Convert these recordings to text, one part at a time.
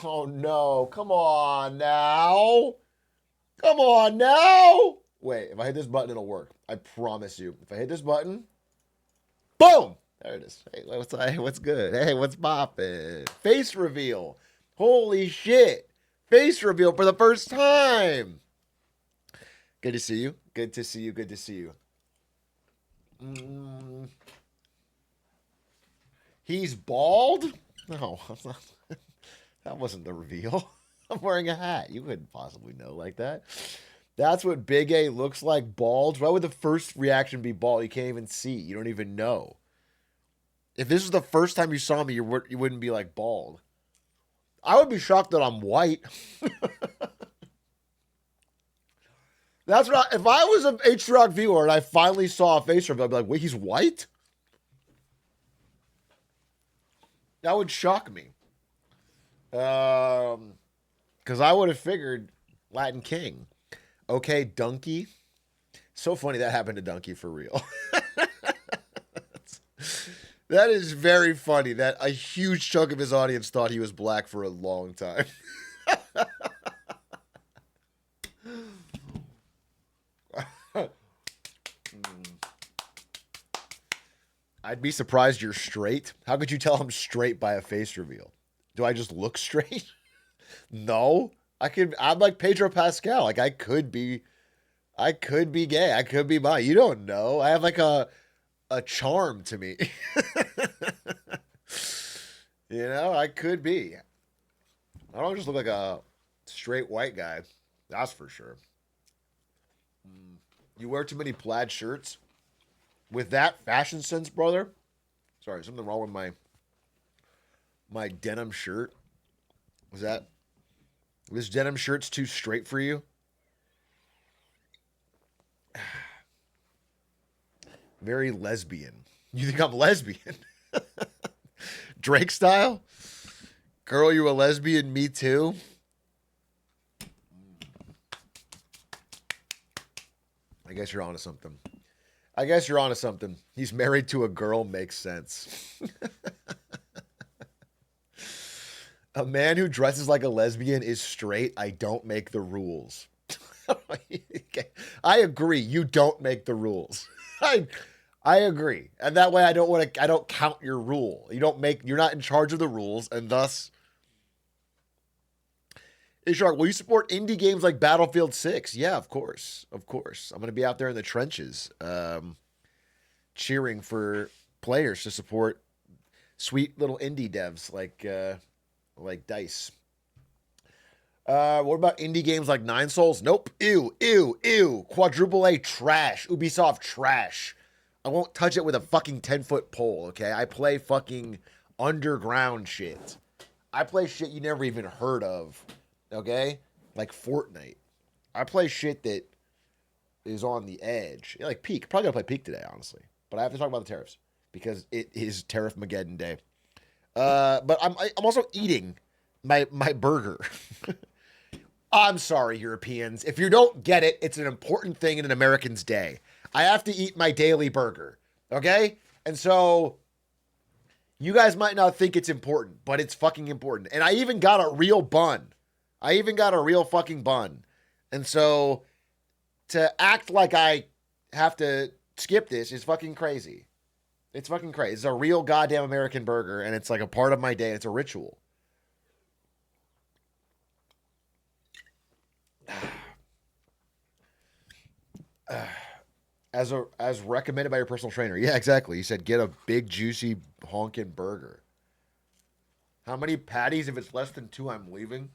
Oh no, come on now. Come on now. Wait, if I hit this button, it'll work. I promise you. If I hit this button, boom! There it is. Hey, what's good? Hey, what's poppin'? Face reveal. Holy shit. Face reveal for the first time. Good to see you. Good to see you. Good to see you. Mm, he's bald? No, that wasn't the reveal. I'm wearing a hat. You couldn't possibly know like that. That's what Big A looks like, bald. Why would the first reaction be bald? You can't even see. You don't even know. If this was the first time you saw me, you wouldn't be like bald. I would be shocked that I'm white. That's what if I was an Atrioc viewer and I finally saw a face reveal, I'd be like, wait, he's white? That would shock me. Because I would have figured Latin King. Okay, Donkey. So funny that happened to Donkey for real. That is very funny that a huge chunk of his audience thought he was black for a long time. I'd be surprised you're straight. How could you tell I'm straight by a face reveal? Do I just look straight? No. I'm like Pedro Pascal. Like I could be gay. I could be bi. You don't know. I have like a charm to me. You know, I could be. I don't just look like a straight white guy. That's for sure. You wear too many plaid shirts? With that fashion sense, brother? Sorry, something wrong with my denim shirt? Was that this denim shirt's too straight for you? Very lesbian. You think I'm lesbian? Drake style? Girl, you a lesbian? Me too? I guess you're onto something. He's married to a girl makes sense. A man who dresses like a lesbian is straight. I don't make the rules. I agree. You don't make the rules. I agree. And that way I don't count your rule. You're not in charge of the rules, and thus Ishark, will you support indie games like Battlefield 6? Yeah, of course. Of course. I'm gonna be out there in the trenches, cheering for players to support sweet little indie devs like DICE. What about indie games like Nine Souls? Nope. Ew, ew, ew. Quadruple A trash. Ubisoft trash. I won't touch it with a fucking 10-foot pole, okay? I play fucking underground shit. I play shit you never even heard of, okay? Like Fortnite. I play shit that is on the edge. Like Peak. Probably gonna play Peak today, honestly. But I have to talk about the tariffs because it is Tariff Mageddon day. But I'm also eating my burger. I'm sorry, Europeans. If you don't get it, it's an important thing in an American's day. I have to eat my daily burger. Okay? And so you guys might not think it's important, but it's fucking important. And I even got a real bun. I even got a real fucking bun. And so to act like I have to skip this is fucking crazy. It's fucking crazy. It's a real goddamn American burger, and it's like a part of my day. It's a ritual. As recommended by your personal trainer. Yeah, exactly. He said get a big, juicy, honking burger. How many patties? If it's less than 2, I'm leaving.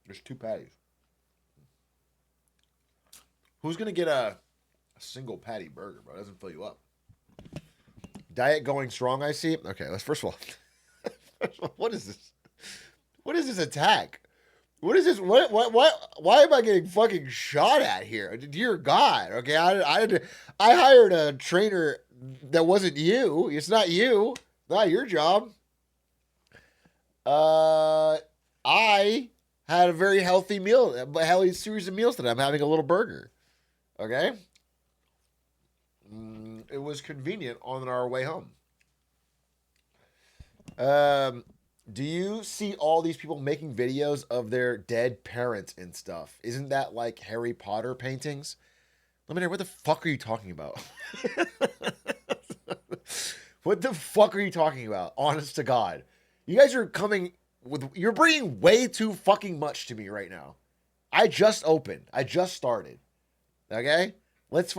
There's 2 patties. Who's going to get a single patty burger, bro? It doesn't fill you up. Diet going strong, I see. Okay, let's first of all, what is this? What is this attack? What is this? What? Why am I getting fucking shot at here? Dear God. Okay, I hired a trainer that wasn't you. It's not you. Not your job. I had a very healthy meal, a healthy series of meals today. I'm having a little burger. Okay. It was convenient on our way home. Do you see all these people making videos of their dead parents and stuff? Isn't that like Harry Potter paintings? Let me know, what the fuck are you talking about? What the fuck are you talking about? Honest to God. You guys are coming with, you're bringing way too fucking much to me right now. I just opened. I just started. Okay? Let's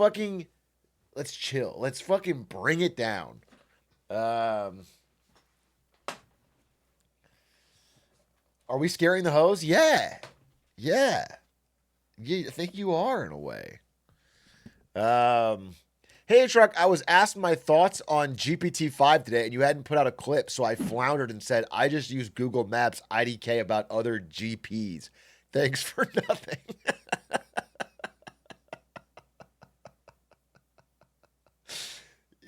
chill. Let's fucking bring it down. Are we scaring the hoes? Yeah. Yeah. I think you are in a way. Hey, Truck, I was asked my thoughts on GPT-5 today, and you hadn't put out a clip, so I floundered and said, I just use Google Maps IDK about other GPs. Thanks for nothing.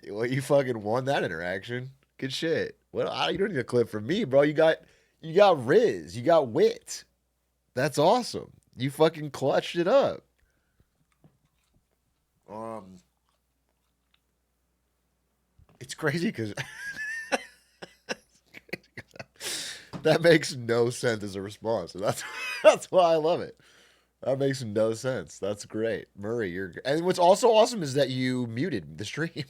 Well, you fucking won that interaction. Good shit. Well, you don't need a clip from me, bro. You got Riz. You got wit. That's awesome. You fucking clutched it up. It's crazy because that makes no sense as a response. And that's why I love it. That makes no sense. That's great. Murray, and what's also awesome is that you muted the stream.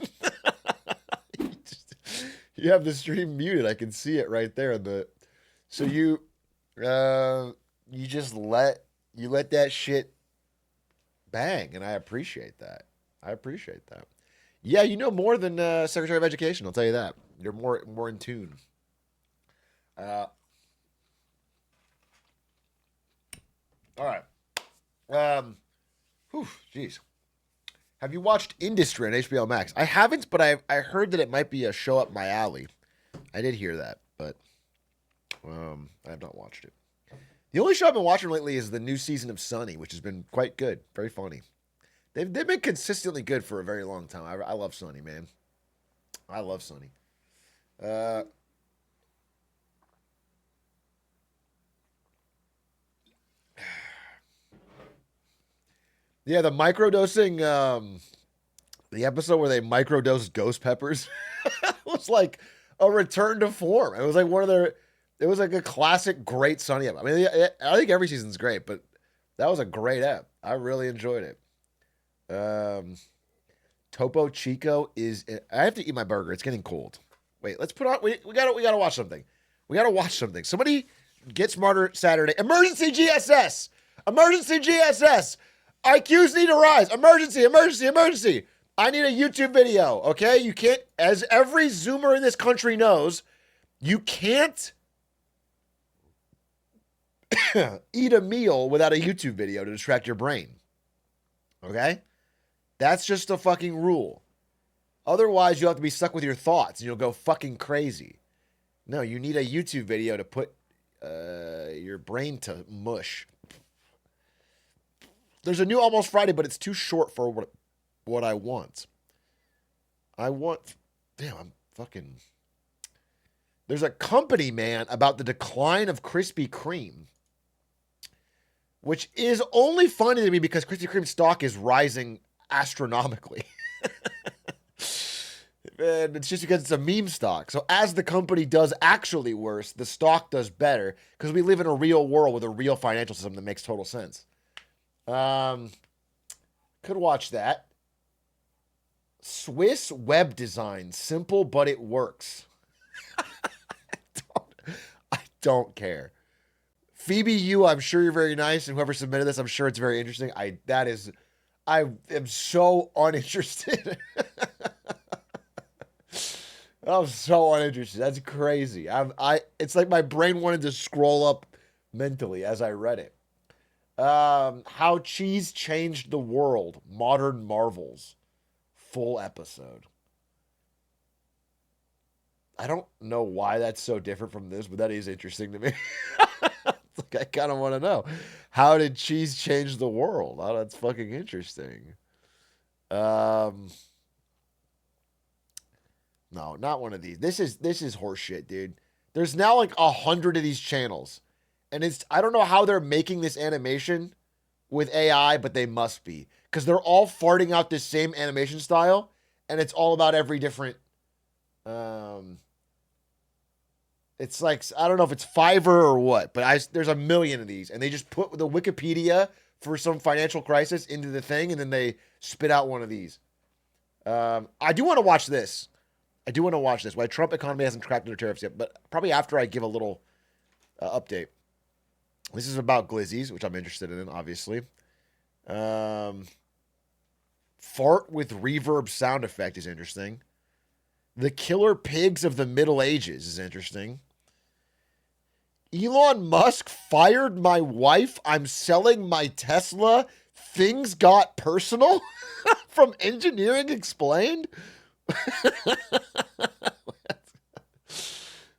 You have the stream muted. I can see it right there. So you just let that shit bang, and I appreciate that. Yeah, you know more than Secretary of Education. I'll tell you that. You're more in tune. All right. Jeez. Have you watched Industry on HBO Max? I haven't, but I heard that it might be a show up my alley. I did hear that, but I have not watched it. The only show I've been watching lately is the new season of Sunny, which has been quite good, very funny. They've been consistently good for a very long time. I love Sunny, man. I love Sunny. Yeah, the microdosing, the episode where they microdosed ghost peppers was like a return to form. It was like it was like a classic great Sunny ep. I mean, I think every season's great, but that was a great ep. I really enjoyed it. Topo Chico I have to eat my burger. It's getting cold. Wait, let's put on, we gotta watch something. Somebody get smarter Saturday. Emergency GSS. IQs need to rise. Emergency. I need a YouTube video, okay? You can't, as every Zoomer in this country knows, you can't eat a meal without a YouTube video to distract your brain. Okay? That's just a fucking rule. Otherwise, you'll have to be stuck with your thoughts and you'll go fucking crazy. No, you need a YouTube video to put your brain to mush. There's a new Almost Friday, but it's too short for what I want. Damn, I'm fucking... There's a company, man, about the decline of Krispy Kreme, which is only funny to me because Krispy Kreme stock is rising astronomically. And it's just because it's a meme stock. So as the company does actually worse, the stock does better because we live in a real world with a real financial system that makes total sense. Could watch that. Swiss web design. Simple, but it works. I don't care. Phoebe, I'm sure you're very nice, and whoever submitted this, I'm sure it's very interesting. I am so uninterested. I'm so uninterested. That's crazy. It's like my brain wanted to scroll up mentally as I read it. How cheese changed the world. Modern marvels. Full episode. I don't know why that's so different from this, but that is interesting to me. Like, I kind of want to know. How did cheese change the world? Oh, that's fucking interesting. No, not one of these. This is horseshit, dude. There's now like 100 of these channels. And I don't know how they're making this animation with AI, but they must be. Because they're all farting out this same animation style. And it's all about every different It's like, I don't know if it's Fiverr or what, but there's a million of these, and they just put the Wikipedia for some financial crisis into the thing, and then they spit out one of these. I do want to watch this. Why Trump economy hasn't cracked under tariffs yet, but probably after I give a little update. This is about glizzies, which I'm interested in, obviously. Fart with reverb sound effect is interesting. The killer pigs of the Middle Ages is interesting. Elon Musk fired my wife. I'm selling my Tesla. Things got personal from Engineering Explained.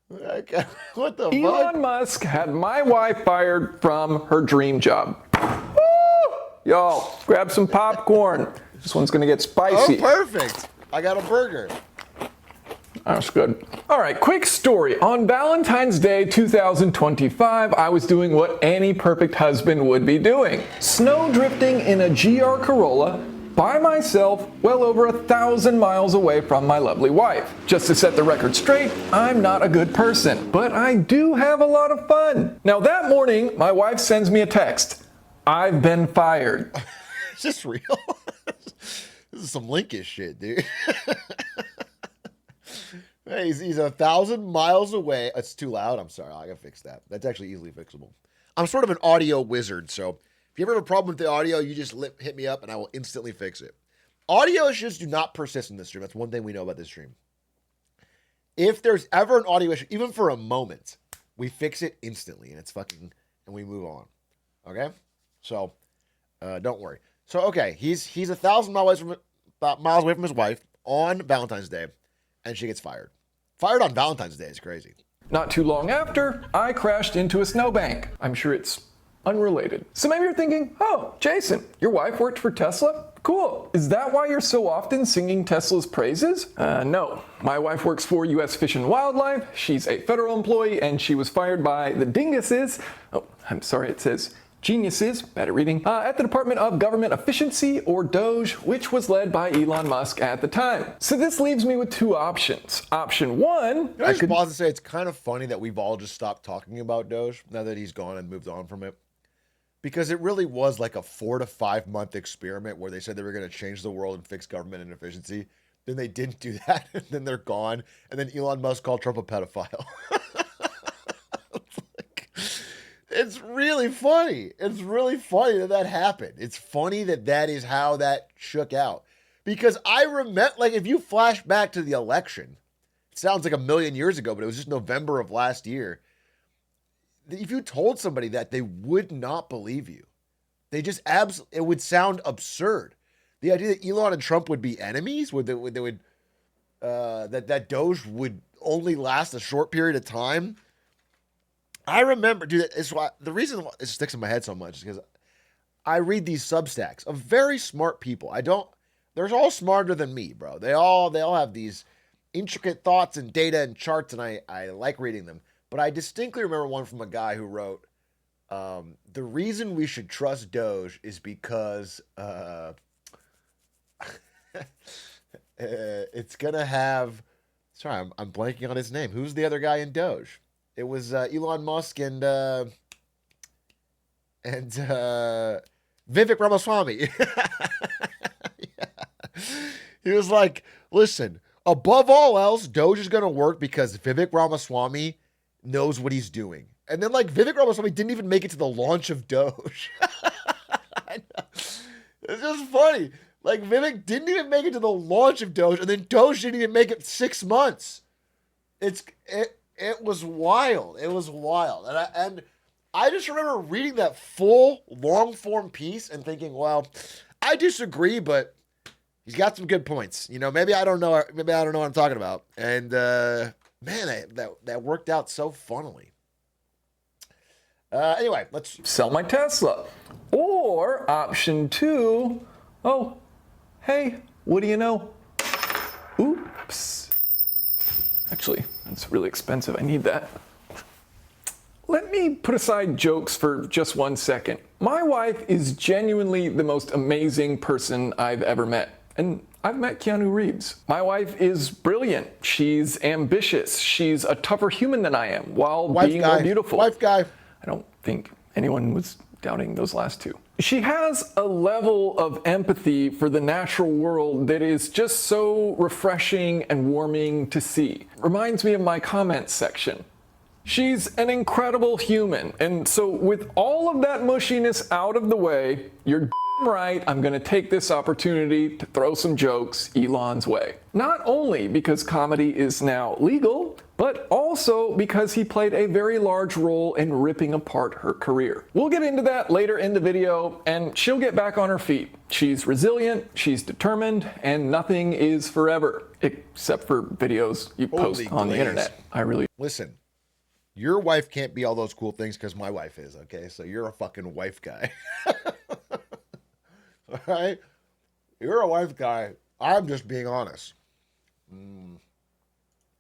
What the fuck? Elon Musk had my wife fired from her dream job. Woo! Y'all, grab some popcorn. This one's gonna get spicy. Oh, perfect. I got a burger. That's good. All right, quick story. On Valentine's Day 2025, I was doing what any perfect husband would be doing. Snow drifting in a GR Corolla by myself, well over 1,000 miles away from my lovely wife. Just to set the record straight, I'm not a good person, but I do have a lot of fun. Now that morning, my wife sends me a text. I've been fired. Is this real? This is some Linkish shit, dude. Hey, he's 1,000 miles away. It's too loud. I'm sorry. I gotta fix that. That's actually easily fixable. I'm sort of an audio wizard, so if you ever have a problem with the audio, you just hit me up and I will instantly fix it. Audio issues do not persist in this stream. That's one thing we know about this stream. If there's ever an audio issue, even for a moment, we fix it instantly and and we move on. Okay? So, don't worry. So, okay, he's 1,000 miles away from his wife on Valentine's Day, and she gets fired. Fired on Valentine's Day is crazy. Not too long after, I crashed into a snowbank. I'm sure it's unrelated. So maybe you're thinking, oh, Jason, your wife worked for Tesla? Cool. Is that why you're so often singing Tesla's praises? No. My wife works for U.S. Fish and Wildlife. She's a federal employee, and she was fired by the dinguses. Oh, I'm sorry, it says geniuses, bad at reading, at the Department of Government Efficiency, or DOGE, which was led by Elon Musk at the time. So this leaves me with two options. Option one, I could pause and say it's kind of funny that we've all just stopped talking about DOGE now that he's gone and moved on from it. Because it really was like a 4 to 5 month experiment where they said they were going to change the world and fix government inefficiency. Then they didn't do that, and then they're gone. And then Elon Musk called Trump a pedophile. It's really funny. It's really funny that happened. It's funny that is how that shook out. Because I remember, like, if you flash back to the election, it sounds like a million years ago, but it was just November of last year. If you told somebody that, they would not believe you. They just it would sound absurd. The idea that Elon and Trump would be enemies, that Doge would only last a short period of time. I remember, dude, the reason it sticks in my head so much is because I read these Substacks of very smart people. They're all smarter than me, bro. They all have these intricate thoughts and data and charts, and I like reading them. But I distinctly remember one from a guy who wrote, the reason we should trust Doge is because it's going to have, sorry, I'm blanking on his name. Who's the other guy in Doge? It was Elon Musk and Vivek Ramaswamy. Yeah. He was like, listen, above all else, Doge is going to work because Vivek Ramaswamy knows what he's doing. And then, like, Vivek Ramaswamy didn't even make it to the launch of Doge. I know. It's just funny. Like, Vivek didn't even make it to the launch of Doge, and then Doge didn't even make it 6 months. It was wild. It was wild. And I just remember reading that full long-form piece and thinking, well, I disagree, but he's got some good points. You know, maybe I don't know what I'm talking about. And man, that worked out so funnily. Anyway, let's sell my Tesla. Or option two, oh, hey, what do you know? Oops. Actually, that's really expensive. I need that. Let me put aside jokes for just 1 second. My wife is genuinely the most amazing person I've ever met. And I've met Keanu Reeves. My wife is brilliant. She's ambitious. She's a tougher human than I am while being more beautiful. Wife guy. I don't think anyone was doubting those last two. She has a level of empathy for the natural world that is just so refreshing and warming to see. Reminds me of my comments section. She's an incredible human, and so with all of that mushiness out of the way, you're right, I'm gonna take this opportunity to throw some jokes Elon's way. Not only because comedy is now legal, but also because he played a very large role in ripping apart her career. We'll get into that later in the video, and she'll get back on her feet. She's resilient, she's determined, and nothing is forever, except for videos you post on the internet. Listen. Your wife can't be all those cool things because my wife is, okay? So you're a fucking wife guy. All right? You're a wife guy. I'm just being honest. You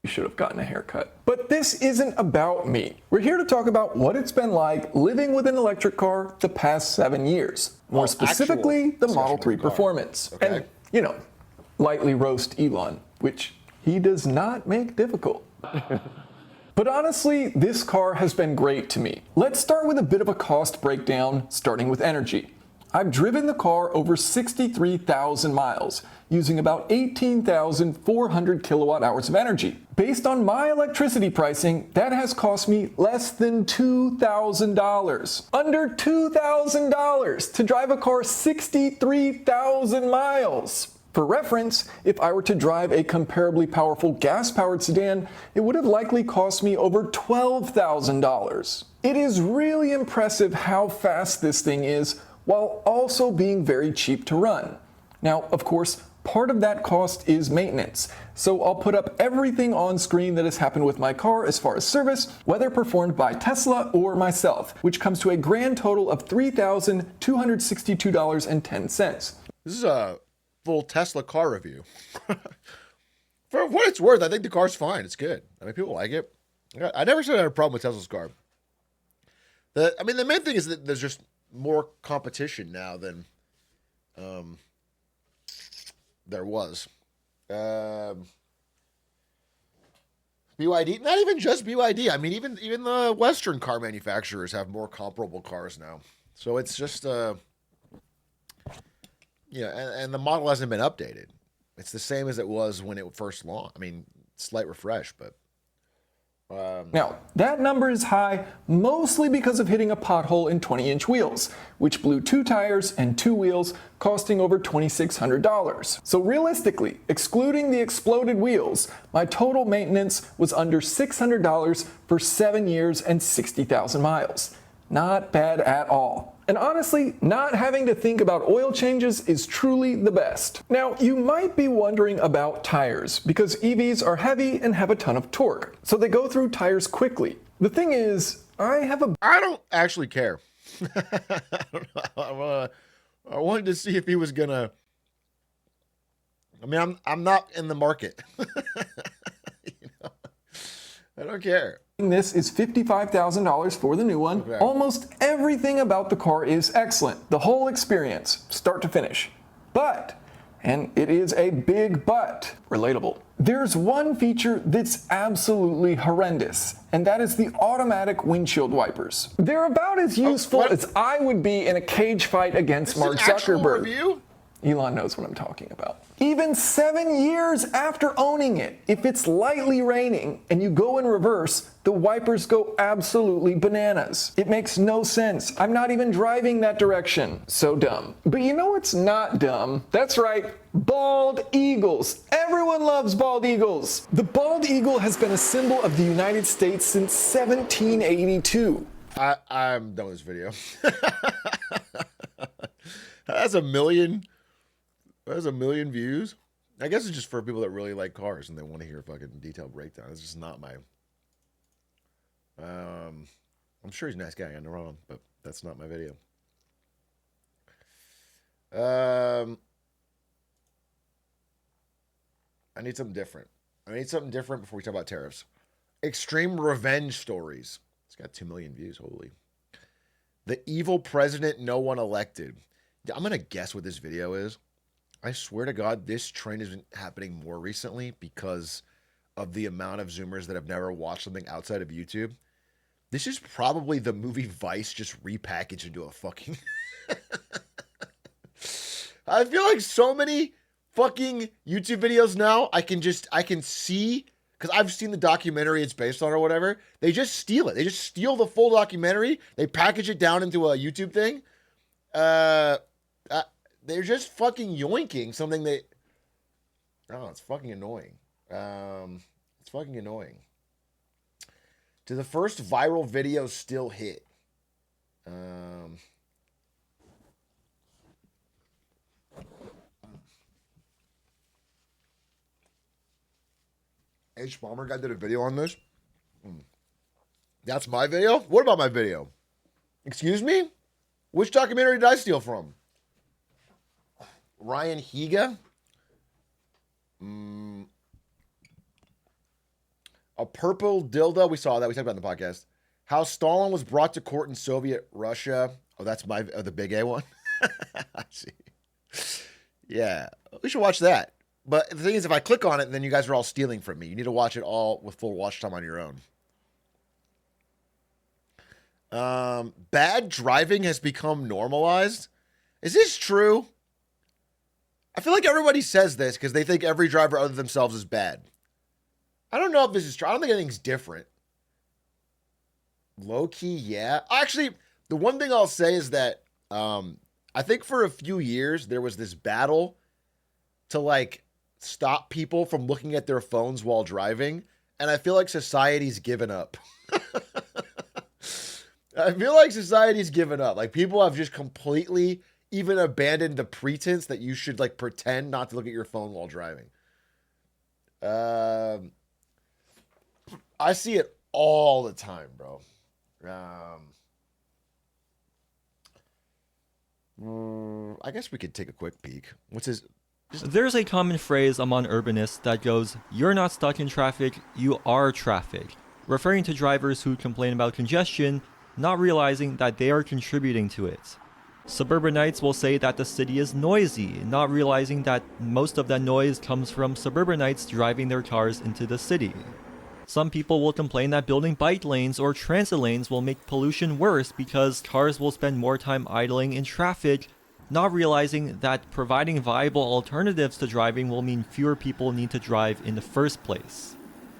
should have gotten a haircut. But this isn't about me. We're here to talk about what it's been like living with an electric car the past 7 years. More specifically, the Model 3 performance. Okay. And, you know, lightly roast Elon, which he does not make difficult. But honestly, this car has been great to me. Let's start with a bit of a cost breakdown, starting with energy. I've driven the car over 63,000 miles, using about 18,400 kilowatt hours of energy. Based on my electricity pricing, that has cost me less than $2,000. Under $2,000 to drive a car 63,000 miles. For reference, if I were to drive a comparably powerful gas-powered sedan, it would have likely cost me over $12,000. It is really impressive how fast this thing is, while also being very cheap to run. Now, of course, part of that cost is maintenance, so I'll put up everything on screen that has happened with my car as far as service, whether performed by Tesla or myself, which comes to a grand total of $3,262.10. This is a full Tesla car review. For what it's worth, I think the car's fine. It's good. I mean, people like it. I never said I had a problem with Tesla's car. The main thing is that there's just more competition now than there was. BYD, not even just BYD. I mean, even the Western car manufacturers have more comparable cars now. So it's just and the model hasn't been updated. It's the same as it was when it first launched. I mean, slight refresh, but now, that number is high mostly because of hitting a pothole in 20-inch wheels, which blew 2 tires and 2 wheels, costing over $2,600. So realistically, excluding the exploded wheels, my total maintenance was under $600 for 7 years and 60,000 miles. Not bad at all. And honestly, not having to think about oil changes is truly the best. Now, you might be wondering about tires, because EVs are heavy and have a ton of torque, so they go through tires quickly. The thing is, I don't actually care. I wanted to see if he was gonna. I mean, I'm not in the market. I don't care. This is $55,000 for the new one. Okay. Almost everything about the car is excellent. The whole experience, start to finish. But, and it is a big but, relatable. There's one feature that's absolutely horrendous, and that is the automatic windshield wipers. They're about as useful as I would be in a cage fight against Mark Zuckerberg. Review? Elon knows what I'm talking about. Even 7 years after owning it, if it's lightly raining and you go in reverse, the wipers go absolutely bananas. It makes no sense. I'm not even driving that direction. So dumb. But you know what's not dumb? That's right, bald eagles. Everyone loves bald eagles. The bald eagle has been a symbol of the United States since 1782. I'm done with this video. That's a million views. I guess it's just for people that really like cars and they want to hear a fucking detailed breakdown. It's just not my. I'm sure he's a nice guy. I'm wrong, but that's not my video. I need something different. Before we talk about tariffs. Extreme revenge stories. It's got 2 million views. Holy. The evil president no one elected. I'm gonna guess what this video is. I swear to God, this trend has been happening more recently because of the amount of Zoomers that have never watched something outside of YouTube. This is probably the movie Vice just repackaged into a fucking. I feel like so many fucking YouTube videos now, I can see, because I've seen the documentary it's based on or whatever. They just steal it. They just steal the full documentary. They package it down into a YouTube thing. They're just fucking yoinking something that. Oh, it's fucking annoying. It's fucking annoying. Do the first viral videos still hit? H. Bomber guy did a video on this. That's my video? What about my video? Excuse me? Which documentary did I steal from? Ryan Higa? A purple dildo. We saw that. We talked about it in the podcast. How Stalin was brought to court in Soviet Russia. Oh, that's the big A one. I see. Yeah, we should watch that. But the thing is, if I click on it, then you guys are all stealing from me. You need to watch it all with full watch time on your own. Bad driving has become normalized. Is this true? I feel like everybody says this because they think every driver other than themselves is bad. I don't know if this is true. I don't think anything's different. Low key, yeah. Actually, the one thing I'll say is that I think for a few years there was this battle to like stop people from looking at their phones while driving, and I feel like society's given up. I feel like society's given up. Like people have just completely even abandoned the pretense that you should like pretend not to look at your phone while driving. I see it all the time, bro. I guess we could take a quick peek. What's his? There's a common phrase among urbanists that goes, "You're not stuck in traffic, you are traffic," referring to drivers who complain about congestion, not realizing that they are contributing to it. Suburbanites will say that the city is noisy, not realizing that most of that noise comes from suburbanites driving their cars into the city. Some people will complain that building bike lanes or transit lanes will make pollution worse because cars will spend more time idling in traffic, not realizing that providing viable alternatives to driving will mean fewer people need to drive in the first place.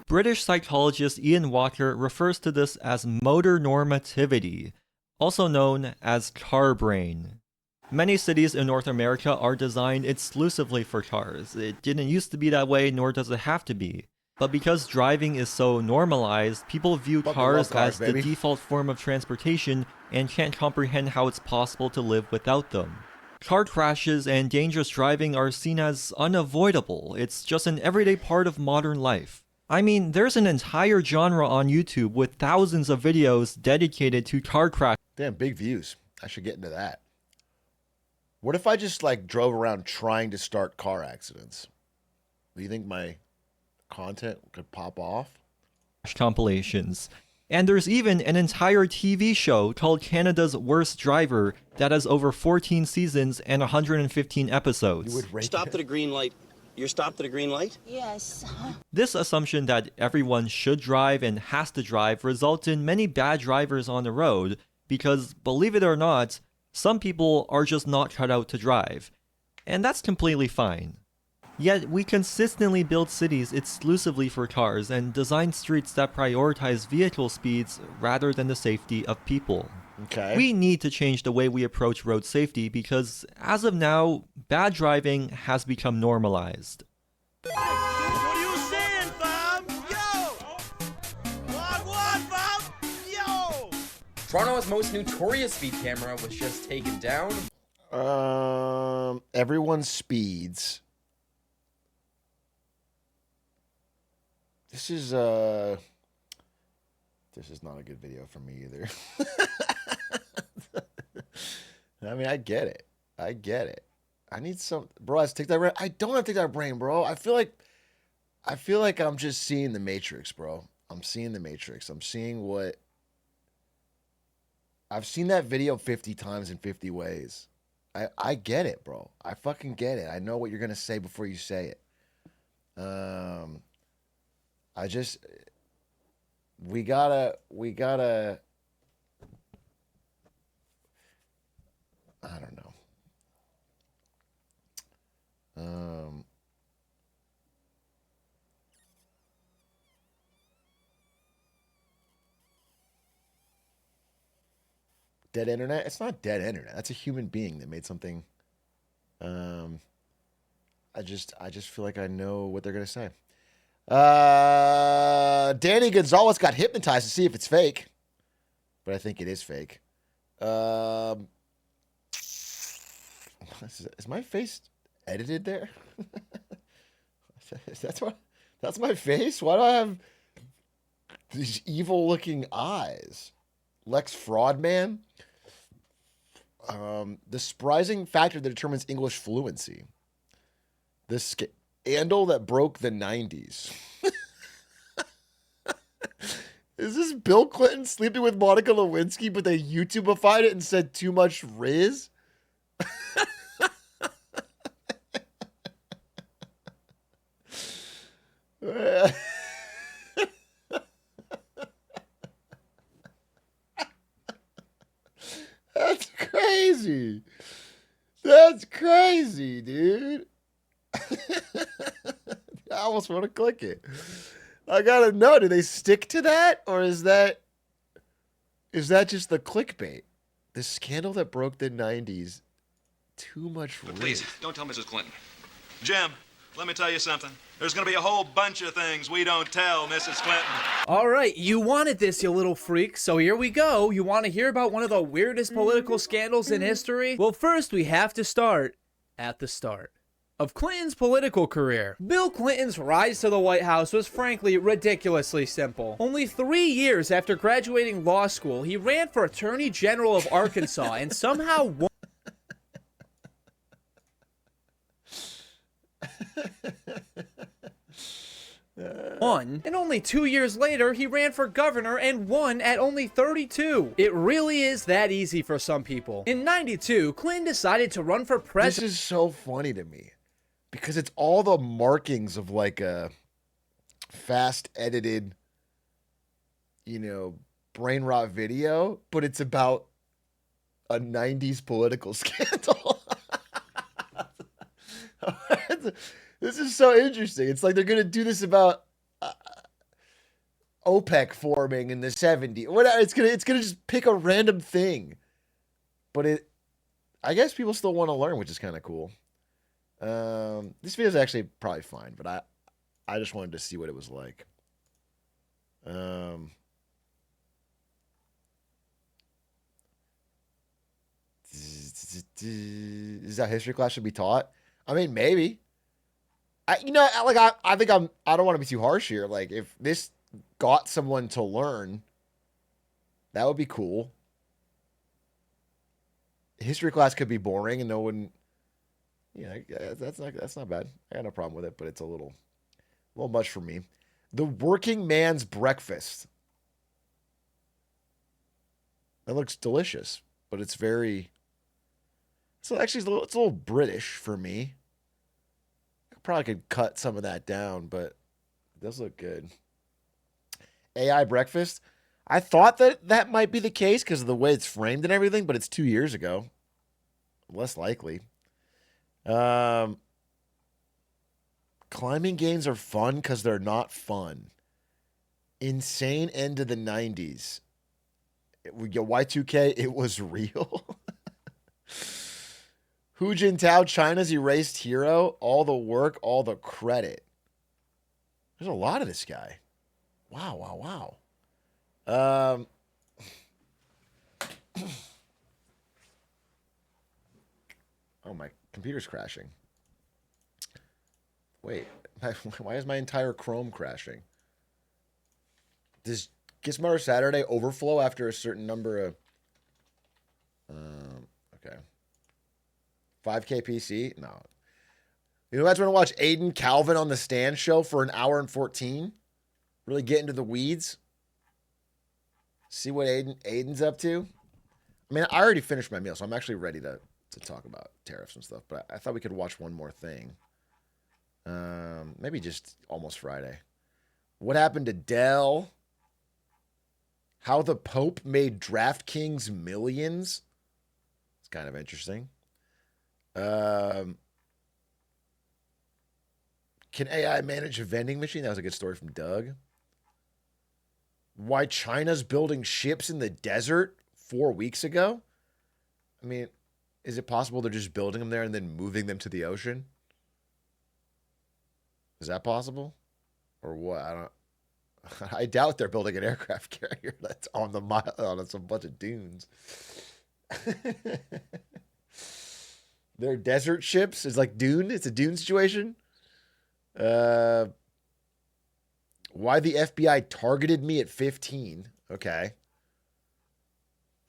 British psychologist Ian Walker refers to this as motor normativity, also known as car brain. Many cities in North America are designed exclusively for cars. It didn't used to be that way, nor does it have to be. But because driving is so normalized, people view cars as the default form of transportation and can't comprehend how it's possible to live without them. Car crashes and dangerous driving are seen as unavoidable. It's just an everyday part of modern life. I mean, there's an entire genre on YouTube with thousands of videos dedicated to car crashes. Damn, big views. I should get into that. What if I just like drove around trying to start car accidents? Do you think my content could pop off? Compilations. And there's even an entire TV show called Canada's Worst Driver that has over 14 seasons and 115 episodes. Stopped at a green light. You're stopped at a green light? Yes. This assumption that everyone should drive and has to drive results in many bad drivers on the road because, believe it or not, some people are just not cut out to drive. And that's completely fine. Yet, we consistently build cities exclusively for cars and design streets that prioritize vehicle speeds rather than the safety of people. Okay. We need to change the way we approach road safety because, as of now, bad driving has become normalized. What are you saying, fam? Yo! What, fam? Yo! Toronto's most notorious speed camera was just taken down. Everyone speeds. This is not a good video for me either. I mean, I get it. I need some, bro. Let's take that brain. I don't have to take that brain, bro. I feel like I'm just seeing the Matrix, bro. I'm seeing the Matrix. I'm seeing I've seen that video 50 times in 50 ways. I get it, bro. I fucking get it. I know what you're gonna say before you say it. I just we gotta I don't know. Dead internet? It's not dead internet. That's a human being that made something. I just feel like I know what they're gonna say. Danny Gonzalez got hypnotized to see if it's fake, but I think it is fake. Is my face edited there? That's my face? Why do I have these evil looking eyes? Lex Fraudman. The surprising factor that determines English fluency. The scandal that broke the 90s. Is this Bill Clinton sleeping with Monica Lewinsky, but they YouTubeified it and said too much Riz? That's crazy. That's crazy, dude. I almost want to click it. I gotta know, do they stick to that? Or is that just the clickbait? The scandal that broke the 90s. Too much But Riz. please, don't tell Mrs. Clinton. Jim, let me tell you something. There's going to be a whole bunch of things we don't tell Mrs. Clinton. All right, you wanted this, you little freak, so here we go. You want to hear about one of the weirdest political scandals in history? Well, first we have to start at the start of Clinton's political career. Bill Clinton's rise to the White House was frankly ridiculously simple. Only 3 years after graduating law school, he ran for Attorney General of Arkansas and somehow won. And only 2 years later, he ran for governor and won at only 32. It really is that easy for some people. In 92, Clinton decided to run for This president. is so funny to me. Because it's all the markings of like a fast edited, brain rot video, but it's about a 90s political scandal. This is so interesting. It's like they're going to do this about OPEC forming in the 70s. Whatever. It's going to just pick a random thing. But I guess people still want to learn, which is kind of cool. This video is actually probably fine, but I just wanted to see what it was like. Is that history class should be taught? I mean, maybe. I think I don't want to be too harsh here. Like, if this got someone to learn, that would be cool. History class could be boring and no one. Yeah, that's not bad. I got no problem with it, but it's a little much for me. The working man's breakfast. That looks delicious, but it's very. So actually, it's a little British for me. I probably could cut some of that down, but it does look good. AI breakfast. I thought that might be the case because of the way it's framed and everything, but it's 2 years ago. Less likely. Climbing games are fun because they're not fun. Insane end of the 90s. Y2K, it was real. Hu Jintao, China's erased hero. All the work, all the credit. There's a lot of this guy. Wow. Oh, my computer's crashing. Wait, why is my entire Chrome crashing? Does Gizmodo Saturday overflow after a certain number of... okay. 5K PC? No. You guys want to watch Aiden Calvin on the Stand show for an hour and 14? Really get into the weeds? See what Aiden's up to? I mean, I already finished my meal, so I'm actually ready to to talk about tariffs and stuff, but I thought we could watch one more thing. Maybe just almost Friday. What happened to Dell? How the Pope made DraftKings millions. It's kind of interesting. Can AI manage a vending machine? That was a good story from Doug. Why China's building ships in the desert 4 weeks ago? I mean, is it possible they're just building them there and then moving them to the ocean? Is that possible? Or what? I doubt they're building an aircraft carrier that's on some bunch of dunes. They're desert ships. It's like dune. It's a dune situation. Why the FBI targeted me at 15. Okay.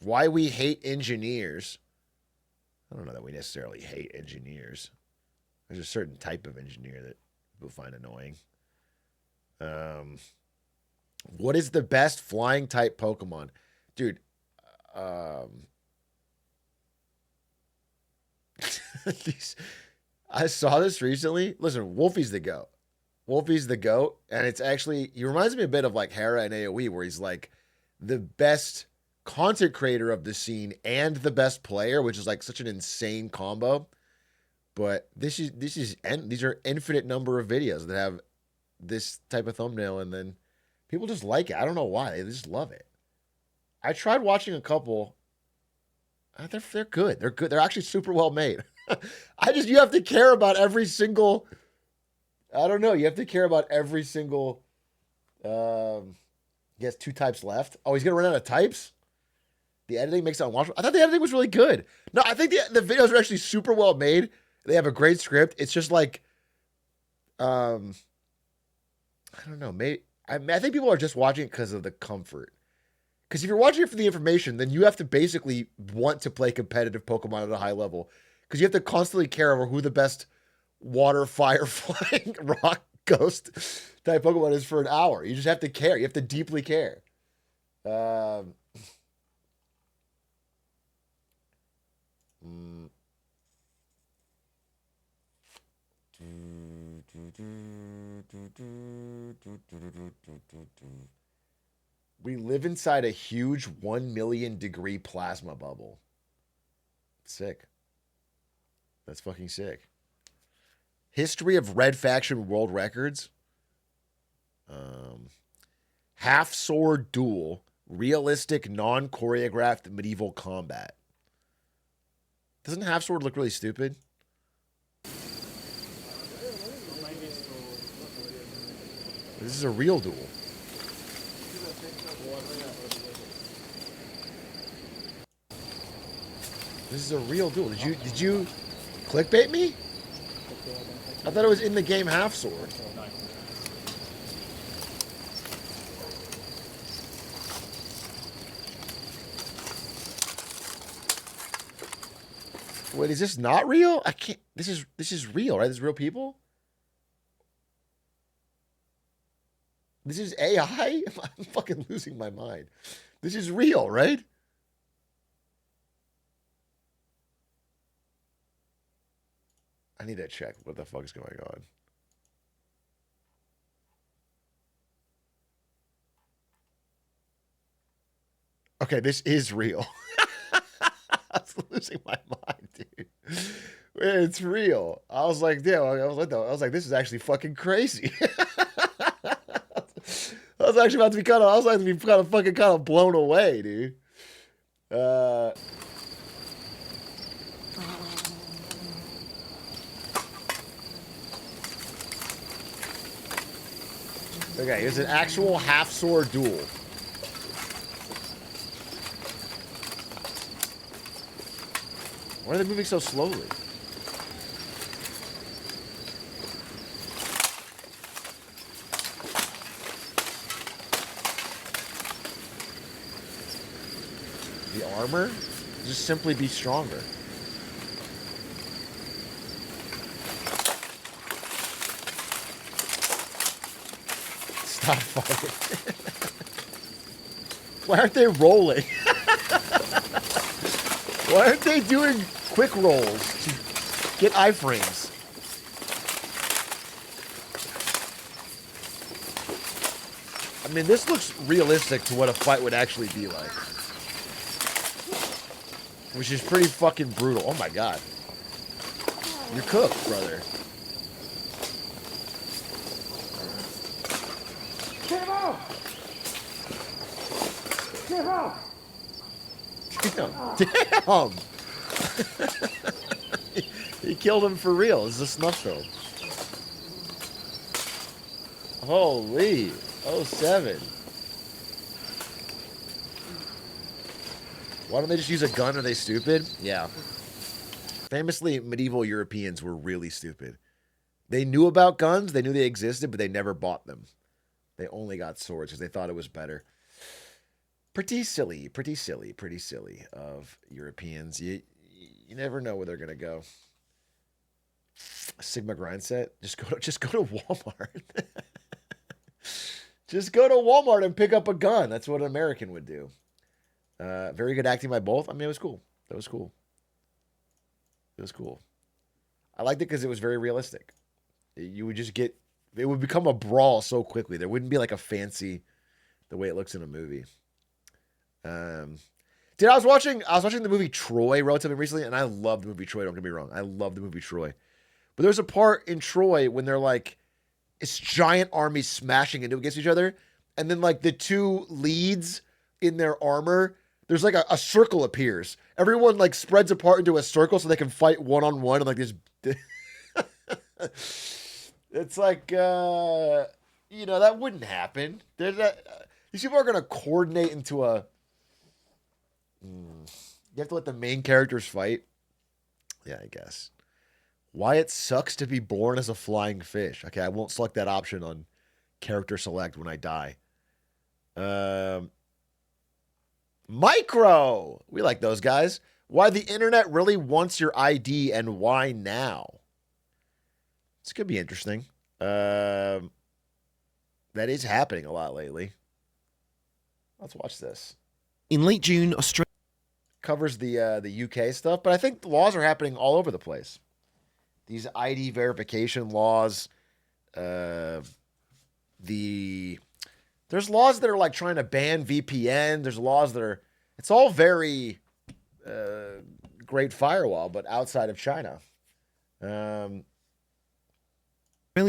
Why we hate engineers. I don't know that we necessarily hate engineers. There's a certain type of engineer that people find annoying. What is the best flying type Pokemon? Dude, I saw this recently. Listen, Wolfie's the GOAT. Wolfie's the GOAT, and it's actually, he reminds me a bit of like Hera and AoE, where he's like the best content creator of the scene and the best player, which is like such an insane combo. But these are infinite number of videos that have this type of thumbnail, and then people just like it. I don't know why. They just love it. I tried watching a couple. They're good. They're good. They're actually super well made. You have to care about every single. I don't know. You have to care about every single. He has 2 types left. Oh, he's gonna run out of types. The editing makes it unwatchable. I thought the editing was really good. No, I think the videos are actually super well made. They have a great script. It's just like, I don't know. I think people are just watching it because of the comfort. Because if you're watching it for the information, then you have to basically want to play competitive Pokemon at a high level. Because you have to constantly care over who the best water, fire, flying, rock, ghost type Pokemon is for an hour. You just have to care. You have to deeply care. We live inside a huge 1 million degree plasma bubble. Sick. That's fucking sick. History of Red Faction World Records. Half Sword Duel. Realistic, non-choreographed medieval combat. Doesn't Half Sword look really stupid? This is a real duel. This is a real duel. Did you clickbait me? I thought it was in the game Half Sword. Wait, is this not real? I can't. This is real, right? This is real people. This is AI? I'm fucking losing my mind. This is real, right? I need to check what the fuck is going on. Okay, this is real. I was losing my mind, dude. It's real. I was like, damn. I was like, this is actually fucking crazy. I was actually about to be kind of blown away, dude. Okay, it's an actual Half Sword duel. Why are they moving so slowly? The armor? Just simply be stronger. Stop fighting. Why aren't they rolling? Why aren't they doing quick rolls to get iframes. I mean, this looks realistic to what a fight would actually be like. Which is pretty fucking brutal. Oh my god. You're cooked, brother. Damn! He killed him for real. This is a snuff film. Holy. 07. Why don't they just use a gun? Are they stupid? Yeah. Famously, medieval Europeans were really stupid. They knew about guns, they knew they existed, but they never bought them. They only got swords because they thought it was better. Pretty silly of Europeans. You never know where they're gonna go. Sigma grind set. Just go to Walmart. Just go to Walmart and pick up a gun. That's what an American would do. Very good acting by both. I mean, it was cool. That was cool. It was cool. I liked it because it was very realistic. You would just get, it would become a brawl so quickly. There wouldn't be like a fancy, the way it looks in a movie. Dude, I was watching the movie Troy relatively recently, and I love the movie Troy. Don't get me wrong. I love the movie Troy. But there's a part in Troy when they're like, it's giant armies smashing into against each other. And then like the two leads in their armor, there's like a circle appears. Everyone like spreads apart into a circle so they can fight one-on-one and like this. It's like, that wouldn't happen. These people are going to coordinate into a... You have to let the main characters fight? Yeah, I guess. Why it sucks to be born as a flying fish. Okay, I won't select that option on character select when I die. Micro! We like those guys. Why the internet really wants your ID and why now? This could be interesting. That is happening a lot lately. Let's watch this. In late June, Australia covers the UK stuff, but I think the laws are happening all over the place. These ID verification laws, there's laws that are like trying to ban VPN. There's laws that are, it's all very great firewall, but outside of China. Australia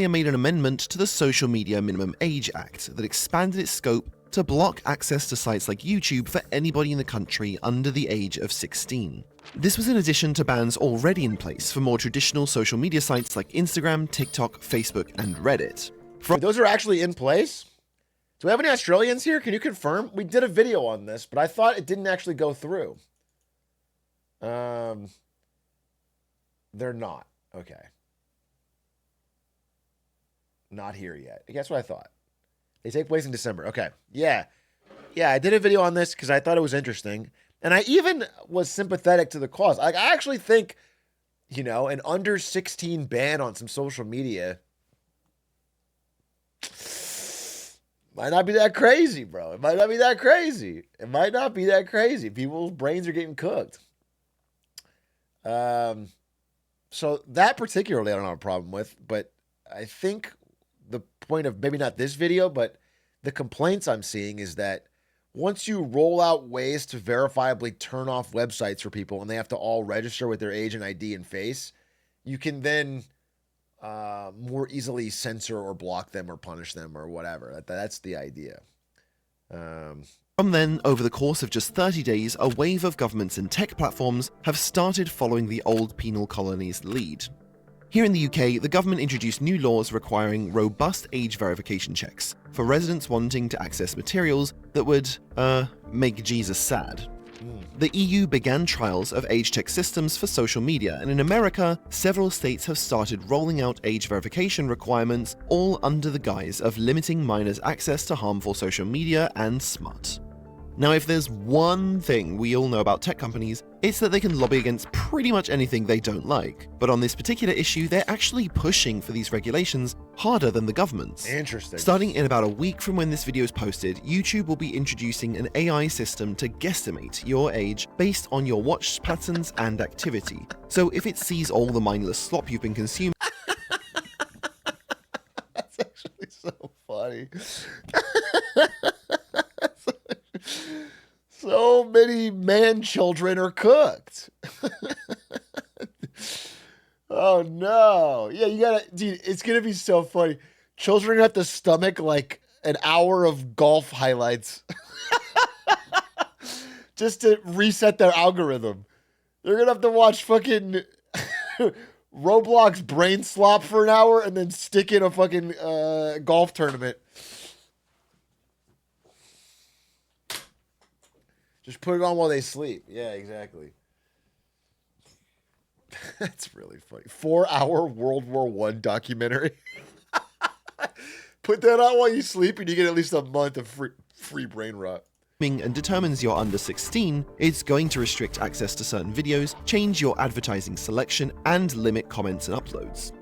made an amendment to the Social Media Minimum Age Act that expanded its scope to block access to sites like YouTube for anybody in the country under the age of 16. This was in addition to bans already in place for more traditional social media sites like Instagram, TikTok, Facebook, and Reddit. Wait, those are actually in place? Do we have any Australians here? Can you confirm? We did a video on this, but I thought it didn't actually go through. They're not. Okay. Not here yet. Guess what I thought? They take place in December. Okay. Yeah. Yeah, I did a video on this because I thought it was interesting. And I even was sympathetic to the cause. Like, I actually think, an under 16 ban on some social media might not be that crazy, bro. It might not be that crazy. People's brains are getting cooked. So that particularly I don't have a problem with, but I think the point of maybe not this video, but the complaints I'm seeing is that once you roll out ways to verifiably turn off websites for people and they have to all register with their age and ID and face, you can then more easily censor or block them or punish them or whatever. That's the idea. From then, over the course of just 30 days, a wave of governments and tech platforms have started following the old penal colony's lead. Here in the UK, the government introduced new laws requiring robust age verification checks for residents wanting to access materials that would, make Jesus sad. The EU began trials of age check systems for social media, and in America, several states have started rolling out age verification requirements, all under the guise of limiting minors' access to harmful social media and smut. Now, if there's one thing we all know about tech companies, it's that they can lobby against pretty much anything they don't like. But on this particular issue, they're actually pushing for these regulations harder than the governments. Interesting. Starting in about a week from when this video is posted, YouTube will be introducing an AI system to guesstimate your age based on your watch patterns and activity. So if it sees all the mindless slop you've been consuming, That's actually so funny. So many man children are cooked. Oh no. Yeah, you gotta, dude, it's gonna be so funny. Children have to stomach like an hour of golf highlights just to reset their algorithm. They're gonna have to watch fucking Roblox brain slop for an hour and then stick in a fucking golf tournament. Just put it on while they sleep. Yeah, exactly. That's really funny. 4-hour World War I documentary. Put that on while you sleep and you get at least a month of free brain rot. and determines you're under 16, it's going to restrict access to certain videos, change your advertising selection, and limit comments and uploads.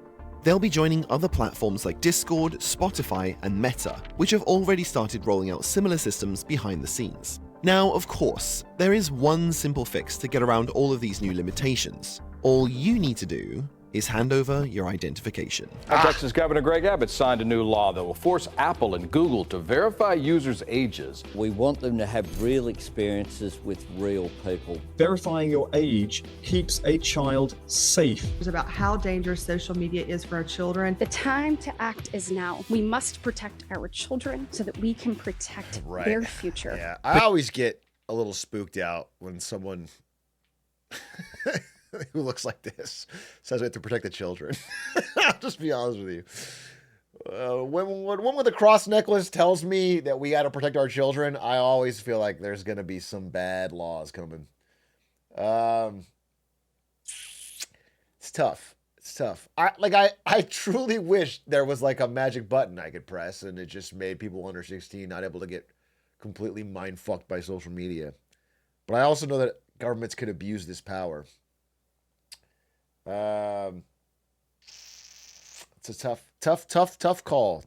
They'll be joining other platforms like Discord, Spotify, and Meta, which have already started rolling out similar systems behind the scenes. Now, of course, there is one simple fix to get around all of these new limitations. All you need to do is hand over your identification. Texas Governor Greg Abbott signed a new law that will force Apple and Google to verify users' ages. We want them to have real experiences with real people. Verifying your age keeps a child safe. It's about how dangerous social media is for our children. The time to act is now. We must protect our children so that we can protect their future. Yeah, I always get a little spooked out when someone who looks like this says we have to protect the children. I'll just be honest with you. When one with a cross necklace tells me that we got to protect our children, I always feel like there's going to be some bad laws coming. It's tough. It's tough. I truly wish there was like a magic button I could press and it just made people under 16 not able to get completely mind fucked by social media. But I also know that governments could abuse this power. It's a tough call.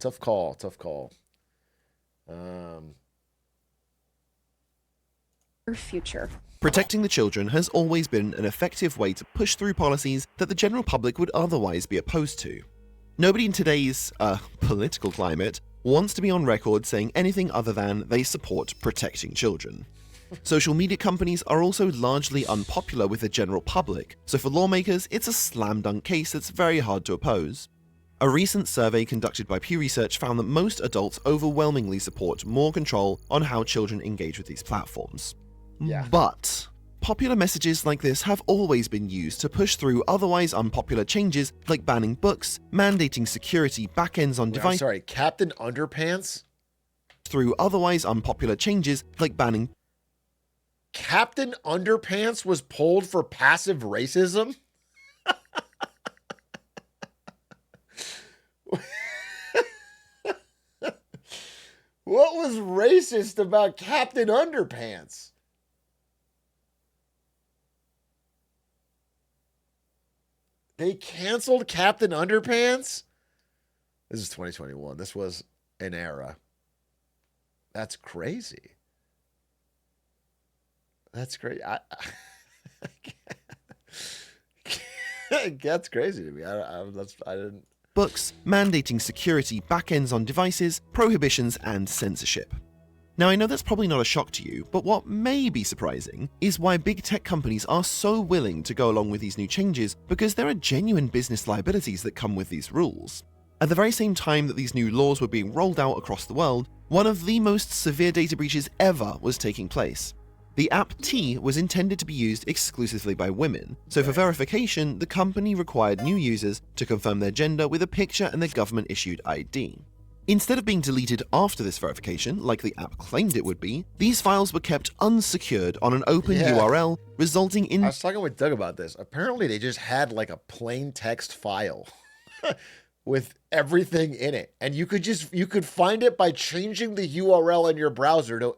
Their future. Protecting the children has always been an effective way to push through policies that the general public would otherwise be opposed to. Nobody in today's political climate wants to be on record saying anything other than they support protecting children. Social media companies are also largely unpopular with the general public, so for lawmakers, it's a slam dunk case that's very hard to oppose. A recent survey conducted by Pew Research found that most adults overwhelmingly support more control on how children engage with these platforms. Yeah. But popular messages like this have always been used to push through otherwise unpopular changes like banning books, mandating security backends on devices. Sorry, Captain Underpants? Through otherwise unpopular changes like banning. Captain Underpants was pulled for passive racism? What was racist about Captain Underpants? They canceled Captain Underpants? This is 2021. This was an era. That's crazy. That's great. That's crazy to me. I didn't. Books, mandating security backends on devices, prohibitions, and censorship. Now, I know that's probably not a shock to you, but what may be surprising is why big tech companies are so willing to go along with these new changes, because there are genuine business liabilities that come with these rules. At the very same time that these new laws were being rolled out across the world, one of the most severe data breaches ever was taking place. The app T was intended to be used exclusively by women, so for verification, the company required new users to confirm their gender with a picture and their government-issued ID. Instead of being deleted after this verification, like the app claimed it would be, these files were kept unsecured on an open URL, resulting in... I was talking with Doug about this. Apparently, they just had like a plain text file with everything in it, and you could find it by changing the URL in your browser to...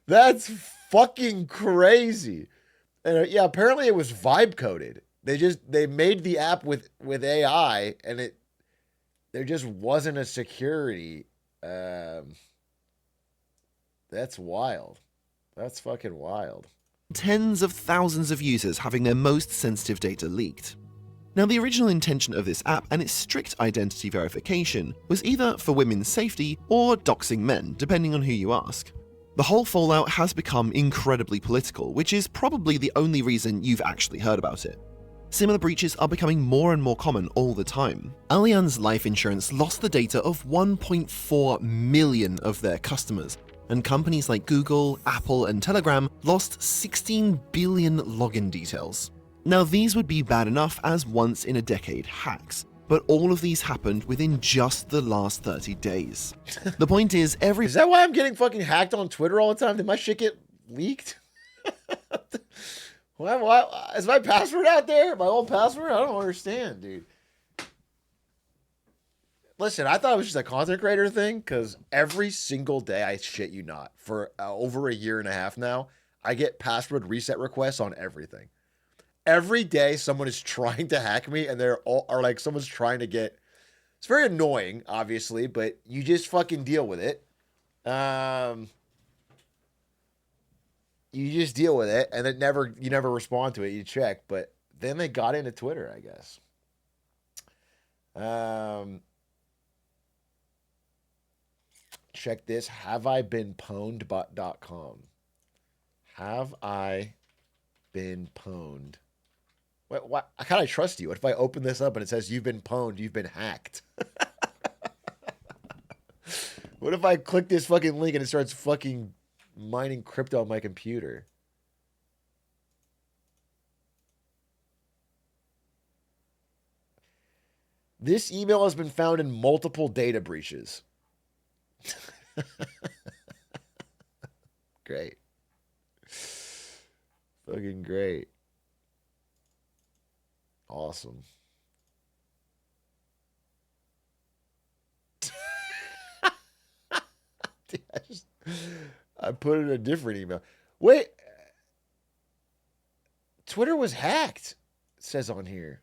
That's fucking crazy. And yeah, apparently it was vibe coded. They made the app with AI, and there just wasn't a security. That's wild. That's fucking wild. Tens of thousands of users having their most sensitive data leaked. Now, the original intention of this app and its strict identity verification was either for women's safety or doxing men, depending on who you ask. The whole fallout has become incredibly political, which is probably the only reason you've actually heard about it. Similar breaches are becoming more and more common all the time. Allianz Life Insurance lost the data of 1.4 million of their customers, and companies like Google, Apple, and Telegram lost 16 billion login details. Now, these would be bad enough as once-in-a-decade hacks, but all of these happened within just the last 30 days. The point is, Is that why I'm getting fucking hacked on Twitter all the time? Did my shit get leaked? Why is my password out there? My old password? I don't understand, dude. Listen, I thought it was just a content creator thing, because every single day, I shit you not, for over a year and a half now, I get password reset requests on everything. Every day, someone is trying to hack me, and someone's trying to get. It's very annoying, obviously, but you just fucking deal with it. You just deal with it, and you never respond to it. You check, but then they got into Twitter, I guess. Check this. HaveIBeenPwned.com. Have I been pwned? What? How can I trust you? What if I open this up and it says you've been pwned, you've been hacked? What if I click this fucking link and it starts fucking mining crypto on my computer? This email has been found in multiple data breaches. Great. Fucking great. Awesome. Dude, I put in a different email. Wait. Twitter was hacked, it says on here.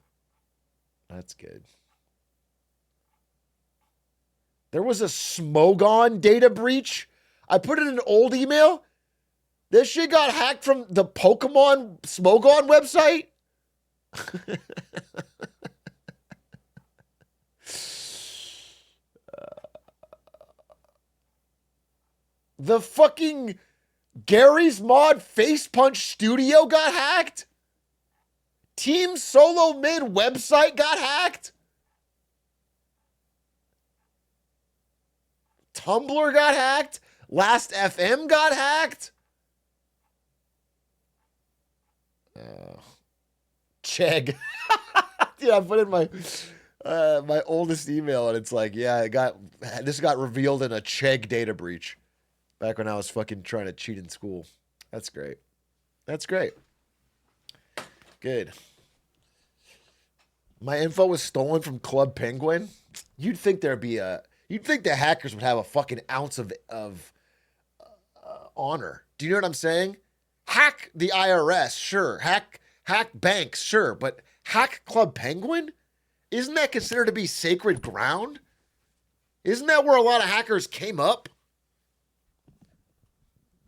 That's good. There was a Smogon data breach. I put in an old email. This shit got hacked from the Pokemon Smogon website. The fucking Gary's Mod Face Punch Studio got hacked. Team Solo Mid website got hacked. Tumblr got hacked. Last FM got hacked. Chegg. Dude, I put in my oldest email and it's like, yeah, this got revealed in a Chegg data breach back when I was fucking trying to cheat in school. That's great. That's great. Good. My info was stolen from Club Penguin. You'd think the hackers would have a fucking ounce of honor. Do you know what I'm saying? Hack the IRS, sure. Hack banks, sure. But hack Club Penguin? Isn't that considered to be sacred ground? Isn't that where a lot of hackers came up?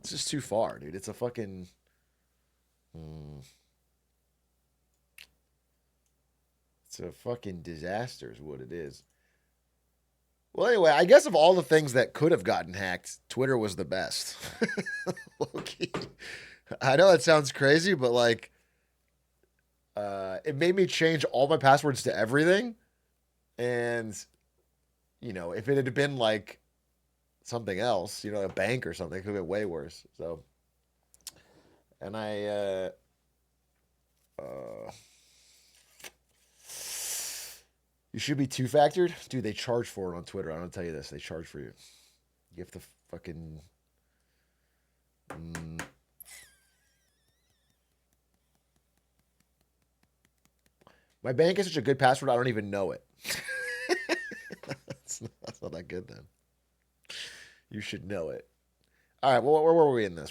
It's just too far, dude. It's a fucking... It's a fucking disaster is what it is. Well, anyway, I guess of all the things that could have gotten hacked, Twitter was the best. Low-key. I know that sounds crazy, but like, it made me change all my passwords to everything. And, you know, if it had been like something else, you know, a bank or something, it could have been way worse. So, and you should be two-factored? Dude, they charge for it on Twitter. I'm going to tell you this. They charge for you. You have to fucking... My bank is such a good password, I don't even know it. That's not that good then. You should know it. All right, well, where were we in this?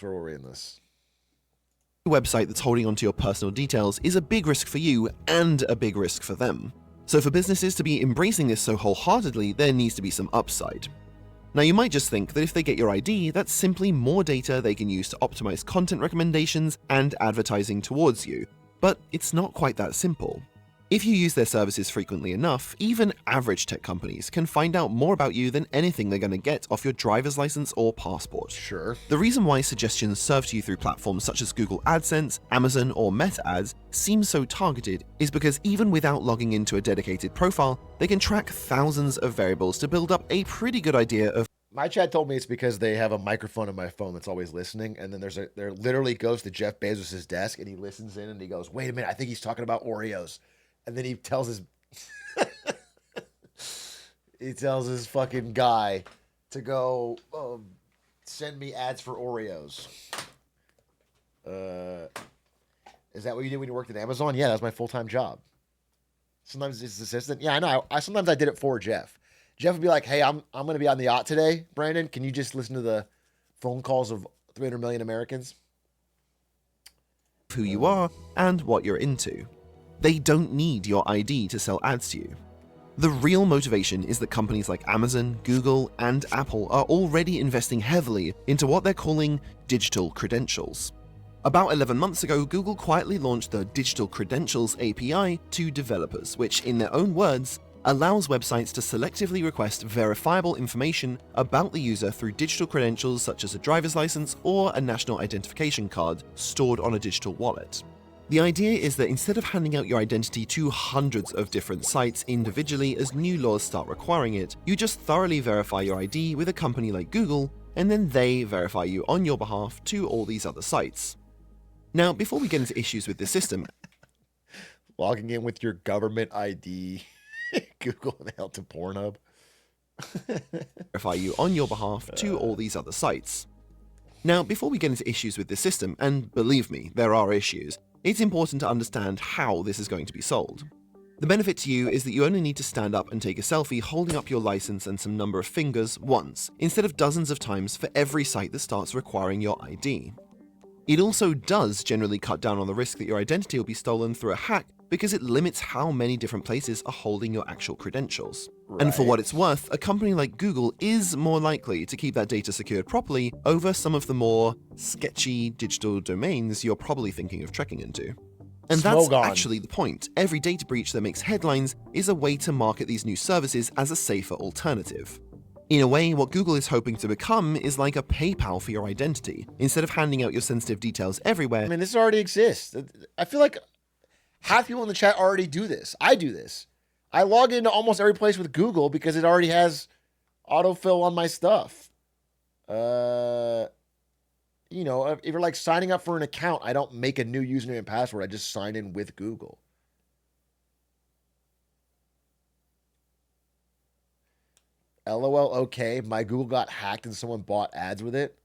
Website that's holding onto your personal details is a big risk for you and a big risk for them. So for businesses to be embracing this so wholeheartedly, there needs to be some upside. Now you might just think that if they get your ID, that's simply more data they can use to optimize content recommendations and advertising towards you, but it's not quite that simple. If you use their services frequently enough, even average tech companies can find out more about you than anything they're going to get off your driver's license or passport. Sure. The reason why suggestions served to you through platforms such as Google AdSense, Amazon, or Meta Ads seem so targeted is because even without logging into a dedicated profile, they can track thousands of variables to build up a pretty good idea of. My chat told me it's because they have a microphone on my phone that's always listening, and then there literally goes to Jeff Bezos' desk, and he listens in, and he goes, "Wait a minute, I think he's talking about Oreos." And then he tells his fucking guy to go send me ads for Oreos. Is that what you did when you worked at Amazon? Yeah, that was my full-time job. Sometimes it's assistant. Yeah, I know. Sometimes I did it for Jeff. Jeff would be like, "Hey, I'm going to be on the yacht today, Brandon. Can you just listen to the phone calls of 300 million Americans?" Who you are and what you're into. They don't need your ID to sell ads to you. The real motivation is that companies like Amazon, Google, and Apple are already investing heavily into what they're calling digital credentials. About 11 months ago, Google quietly launched the Digital Credentials API to developers, which, in their own words, allows websites to selectively request verifiable information about the user through digital credentials such as a driver's license or a national identification card stored on a digital wallet. The idea is that instead of handing out your identity to hundreds of different sites individually as new laws start requiring it, you just thoroughly verify your ID with a company like Google, and then they verify you on your behalf to all these other sites. Now, before we get into issues with this system, logging in with your government ID, Google and hell to Pornhub, verify you on your behalf to all these other sites. Now, before we get into issues with this system, and believe me, there are issues, it's important to understand how this is going to be sold. The benefit to you is that you only need to stand up and take a selfie holding up your license and some number of fingers once, instead of dozens of times for every site that starts requiring your ID. It also does generally cut down on the risk that your identity will be stolen through a hack because it limits how many different places are holding your actual credentials. Right. And for what it's worth, a company like Google is more likely to keep that data secured properly over some of the more sketchy digital domains you're probably thinking of trekking into. And that's actually the point. Every data breach that makes headlines is a way to market these new services as a safer alternative. In a way, what Google is hoping to become is like a PayPal for your identity. Instead of handing out your sensitive details everywhere. I mean, this already exists. I feel like half people in the chat already do this. I do this. I log into almost every place with Google because it already has autofill on my stuff. If you're like signing up for an account, I don't make a new username and password. I just sign in with Google. LOL, okay, my Google got hacked and someone bought ads with it.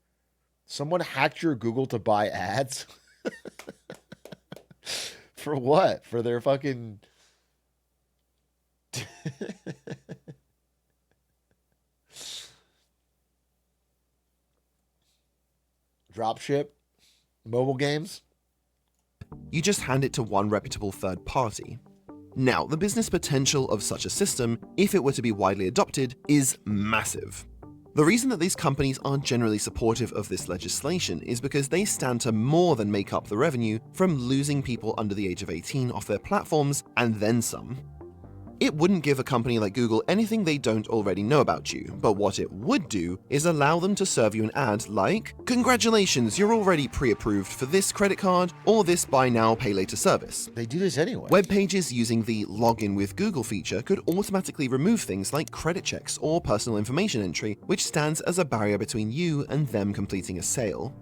Someone hacked your Google to buy ads? For what? For their fucking... Dropship? Mobile games? You just hand it to one reputable third party. Now, the business potential of such a system, if it were to be widely adopted, is massive. The reason that these companies are generally supportive of this legislation is because they stand to more than make up the revenue from losing people under the age of 18 off their platforms, and then some. It wouldn't give a company like Google anything they don't already know about you, but what it would do is allow them to serve you an ad like, "Congratulations, you're already pre-approved for this credit card or this buy now, pay later service." They do this anyway. Web pages using the Login with Google feature could automatically remove things like credit checks or personal information entry, which stands as a barrier between you and them completing a sale.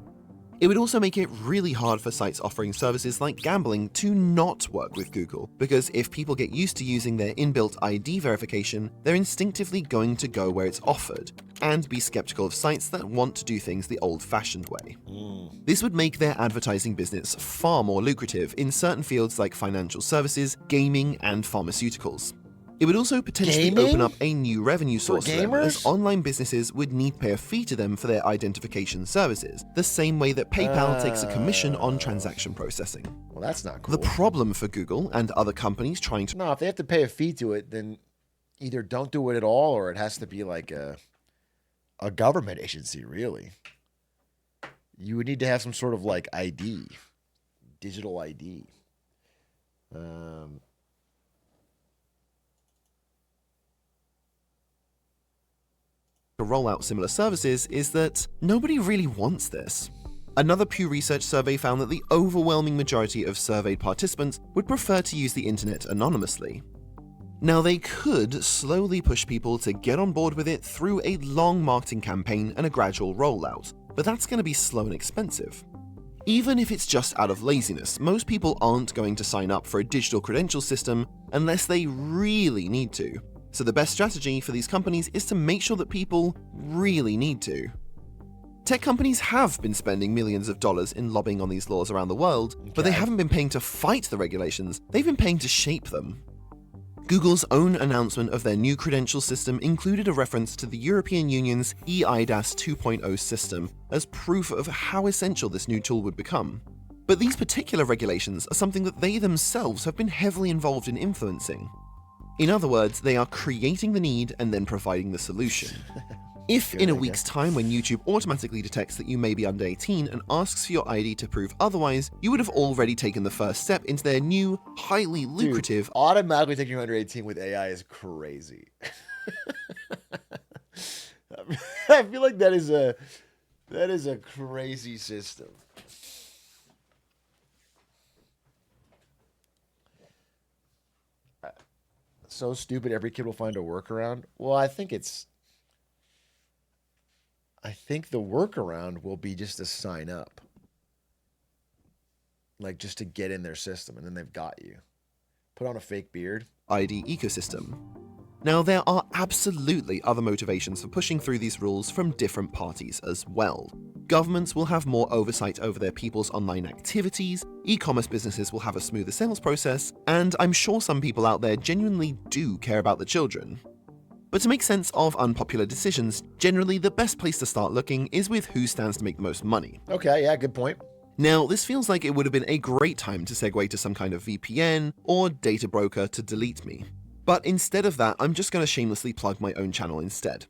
It would also make it really hard for sites offering services like gambling to not work with Google, because if people get used to using their inbuilt ID verification, they're instinctively going to go where it's offered, and be skeptical of sites that want to do things the old-fashioned way. This would make their advertising business far more lucrative in certain fields like financial services, gaming, and pharmaceuticals. It would also potentially Gaming? open up a new revenue source for them, as gamers? online businesses would need to pay a fee to them for their identification services, the same way that PayPal takes a commission on transaction processing. Well, that's not cool. The problem for Google and other companies trying to... No, if they have to pay a fee to it, then either don't do it at all, or it has to be like a government agency, really. You would need to have some sort of like ID, digital ID. To roll out similar services is that nobody really wants this. Another Pew Research survey found that the overwhelming majority of surveyed participants would prefer to use the internet anonymously. Now, they could slowly push people to get on board with it through a long marketing campaign and a gradual rollout, but that's going to be slow and expensive. Even if it's just out of laziness, most people aren't going to sign up for a digital credential system unless they really need to. So the best strategy for these companies is to make sure that people really need to. Tech companies have been spending millions of dollars in lobbying on these laws around the world, but they haven't been paying to fight the regulations, they've been paying to shape them. Google's own announcement of their new credential system included a reference to the European Union's EIDAS 2.0 system as proof of how essential this new tool would become. But these particular regulations are something that they themselves have been heavily involved in influencing. In other words, they are creating the need and then providing the solution. If in a week's time, when YouTube automatically detects that you may be under 18 and asks for your ID to prove otherwise, you would have already taken the first step into their new, highly lucrative... Dude, automatically taking you under 18 with AI is crazy. I feel like that is a crazy system. So stupid, every kid will find a workaround. Well, I think the workaround will be just to sign up. Like, just to get in their system, and then they've got you. Put on a fake beard. ID ecosystem. Now, there are absolutely other motivations for pushing through these rules from different parties as well. Governments will have more oversight over their people's online activities, e-commerce businesses will have a smoother sales process, and I'm sure some people out there genuinely do care about the children. But to make sense of unpopular decisions, generally the best place to start looking is with who stands to make the most money. Okay, yeah, good point. Now, this feels like it would have been a great time to segue to some kind of VPN or data broker to delete me. But instead of that, I'm just going to shamelessly plug my own channel instead.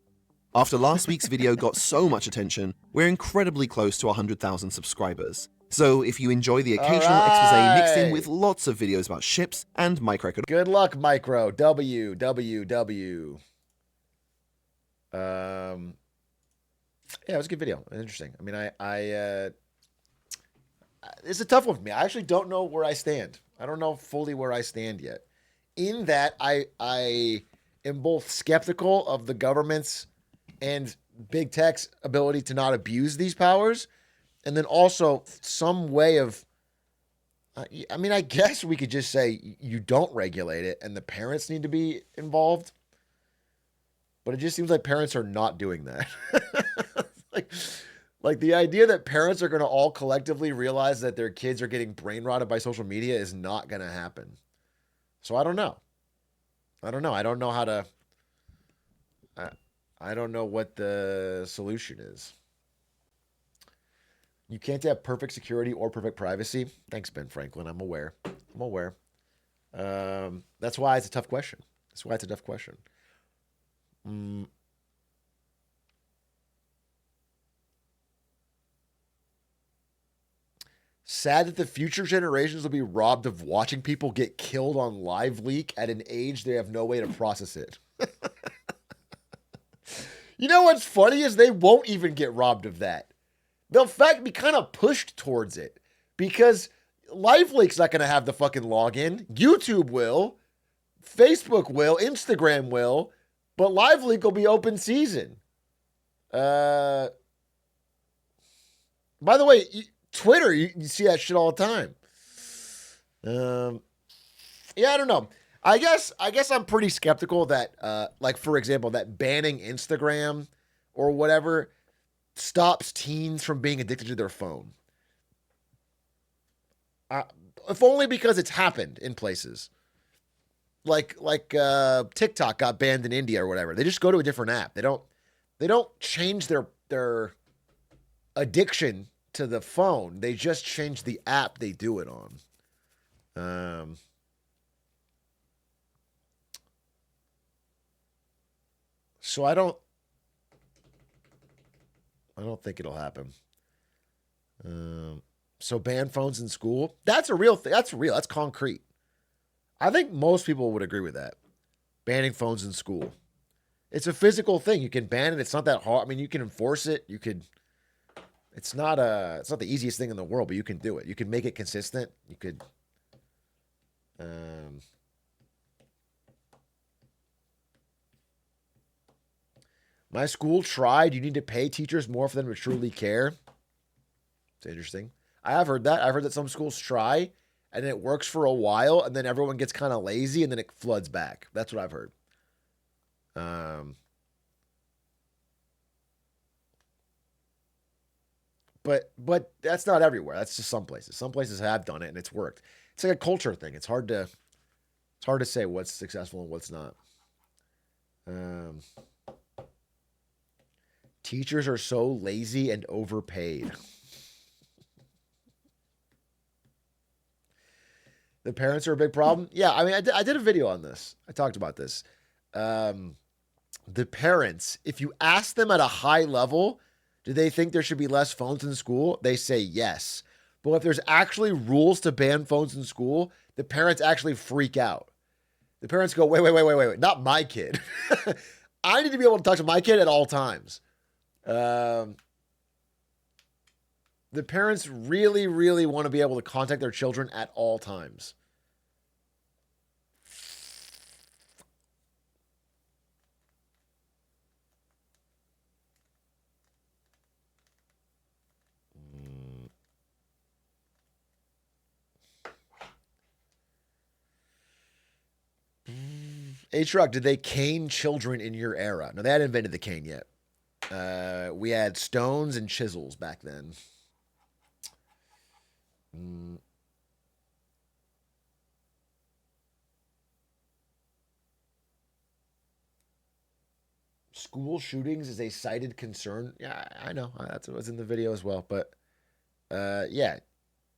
After last week's video got so much attention, we're incredibly close to 100,000 subscribers. So if you enjoy the occasional expose mixed in with lots of videos about ships and micro... Good luck, Micro. WWW. Yeah, it was a good video. Interesting. I mean, it's a tough one for me. I actually don't know where I stand. I don't know fully where I stand yet. In that, I am both skeptical of the government's and big tech's ability to not abuse these powers, and then also some way of, I mean, I guess we could just say you don't regulate it and the parents need to be involved. But it just seems like parents are not doing that. like the idea that parents are going to all collectively realize that their kids are getting brain rotted by social media is not going to happen. So I don't know. I don't know how to... I don't know what the solution is. You can't have perfect security or perfect privacy. Thanks, Ben Franklin. I'm aware. That's why it's a tough question. Sad that the future generations will be robbed of watching people get killed on live leak at an age they have no way to process it. You know what's funny is they won't even get robbed of that. They'll in fact be kind of pushed towards it because live leak's not going to have the fucking login. YouTube will, Facebook will, Instagram will, but live leak will be open season. By the way, Twitter, you see that shit all the time. Yeah, I don't know. I guess I'm pretty skeptical that, like, for example, that banning Instagram or whatever stops teens from being addicted to their phone. If only because it's happened in places. like TikTok got banned in India or whatever. They just go to a different app. They don't change their addiction to the phone. They just change the app they do it on. So I don't think it'll happen. So ban phones in school. That's a real thing. That's real. That's concrete. I think most people would agree with that. Banning phones in school. It's a physical thing. You can ban it. It's not that hard. I mean, you can enforce it. You could. It's not the easiest thing in the world, but you can do it. You can make it consistent. You could. My school tried. You need to pay teachers more for them to truly care. It's interesting. I have heard that. I've heard that some schools try, and it works for a while, and then everyone gets kind of lazy, and then it floods back. That's what I've heard. But that's not everywhere. That's just some places. Some places have done it, and it's worked. It's like a culture thing. It's hard to say what's successful and what's not. Teachers are so lazy and overpaid. The parents are a big problem. Yeah, I mean, I did a video on this. I talked about this. The parents, if you ask them at a high level, do they think there should be less phones in school? They say yes. But if there's actually rules to ban phones in school, the parents actually freak out. The parents go, wait, not my kid. I need to be able to touch my kid at all times. The parents really, really want to be able to contact their children at all times. Atrioc, did they cane children in your era? No, they hadn't invented the cane yet. We had stones and chisels back then. School shootings is a cited concern. Yeah, I know. That's what was in the video as well. But yeah,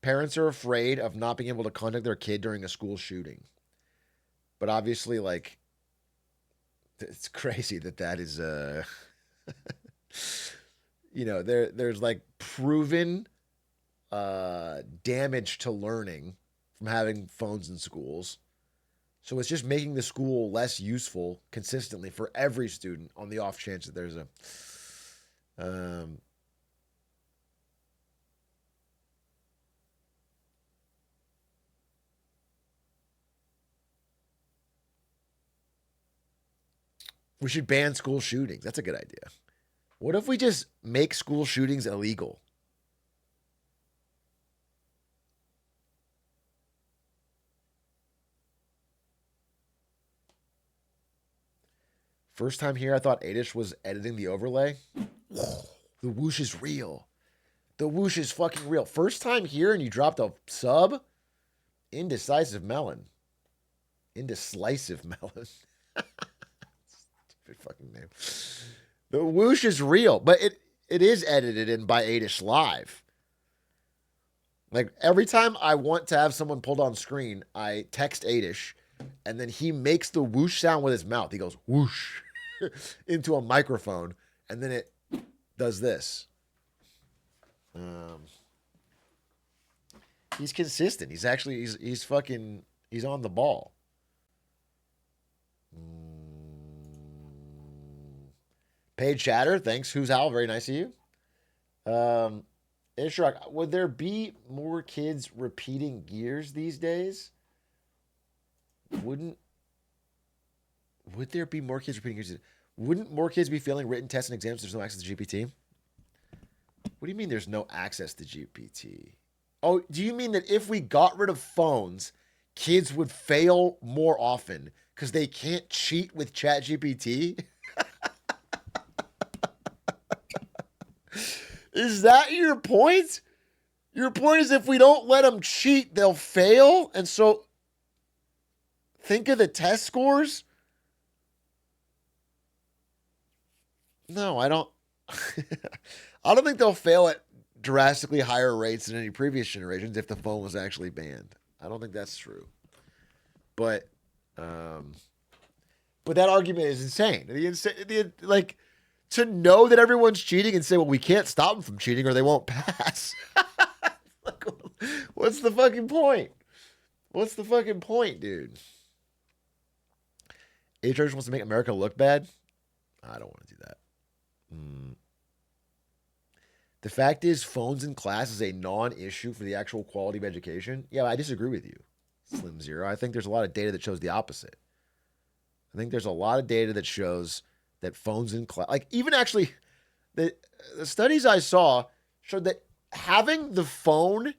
parents are afraid of not being able to contact their kid during a school shooting. But obviously, like, it's crazy that is, you know, there's like proven damage to learning from having phones in schools. So it's just making the school less useful consistently for every student on the off chance that there's a we should ban school shootings. That's a good idea. What if we just make school shootings illegal? First time here, I thought Adish was editing the overlay. The whoosh is real. The whoosh is fucking real. First time here and you dropped a sub? Indecisive melon. Indecisive melon. Stupid fucking name. The whoosh is real, but it is edited in by Adish Live. Like, every time I want to have someone pulled on screen, I text Adish, and then he makes the whoosh sound with his mouth. He goes, whoosh, into a microphone, and then it does this. He's consistent. He's actually, he's fucking, he's on the ball. Paid chatter, thanks. Who's Hal? Very nice of you. Atrioc, would there be more kids repeating gears these days? Would there be more kids repeating gears? Wouldn't more kids be failing written tests and exams if there's no access to GPT? What do you mean there's no access to GPT? Oh, do you mean that if we got rid of phones, kids would fail more often because they can't cheat with ChatGPT? Is that your point? Your point is if we don't let them cheat, they'll fail? And so think of the test scores. No, I don't. I don't think they'll fail at drastically higher rates than any previous generations if the phone was actually banned. I don't think that's true. But that argument is insane. Like, to know that everyone's cheating and say, well, we can't stop them from cheating or they won't pass. Like, what's the fucking point? What's the fucking point, dude? Atrioc wants to make America look bad. I don't want to do that. The fact is, phones in class is a non-issue for the actual quality of education. Yeah, I disagree with you, Slim Zero. I think there's a lot of data that shows the opposite. I think there's a lot of data that shows that phones in class, like even actually, the studies I saw showed that having the phone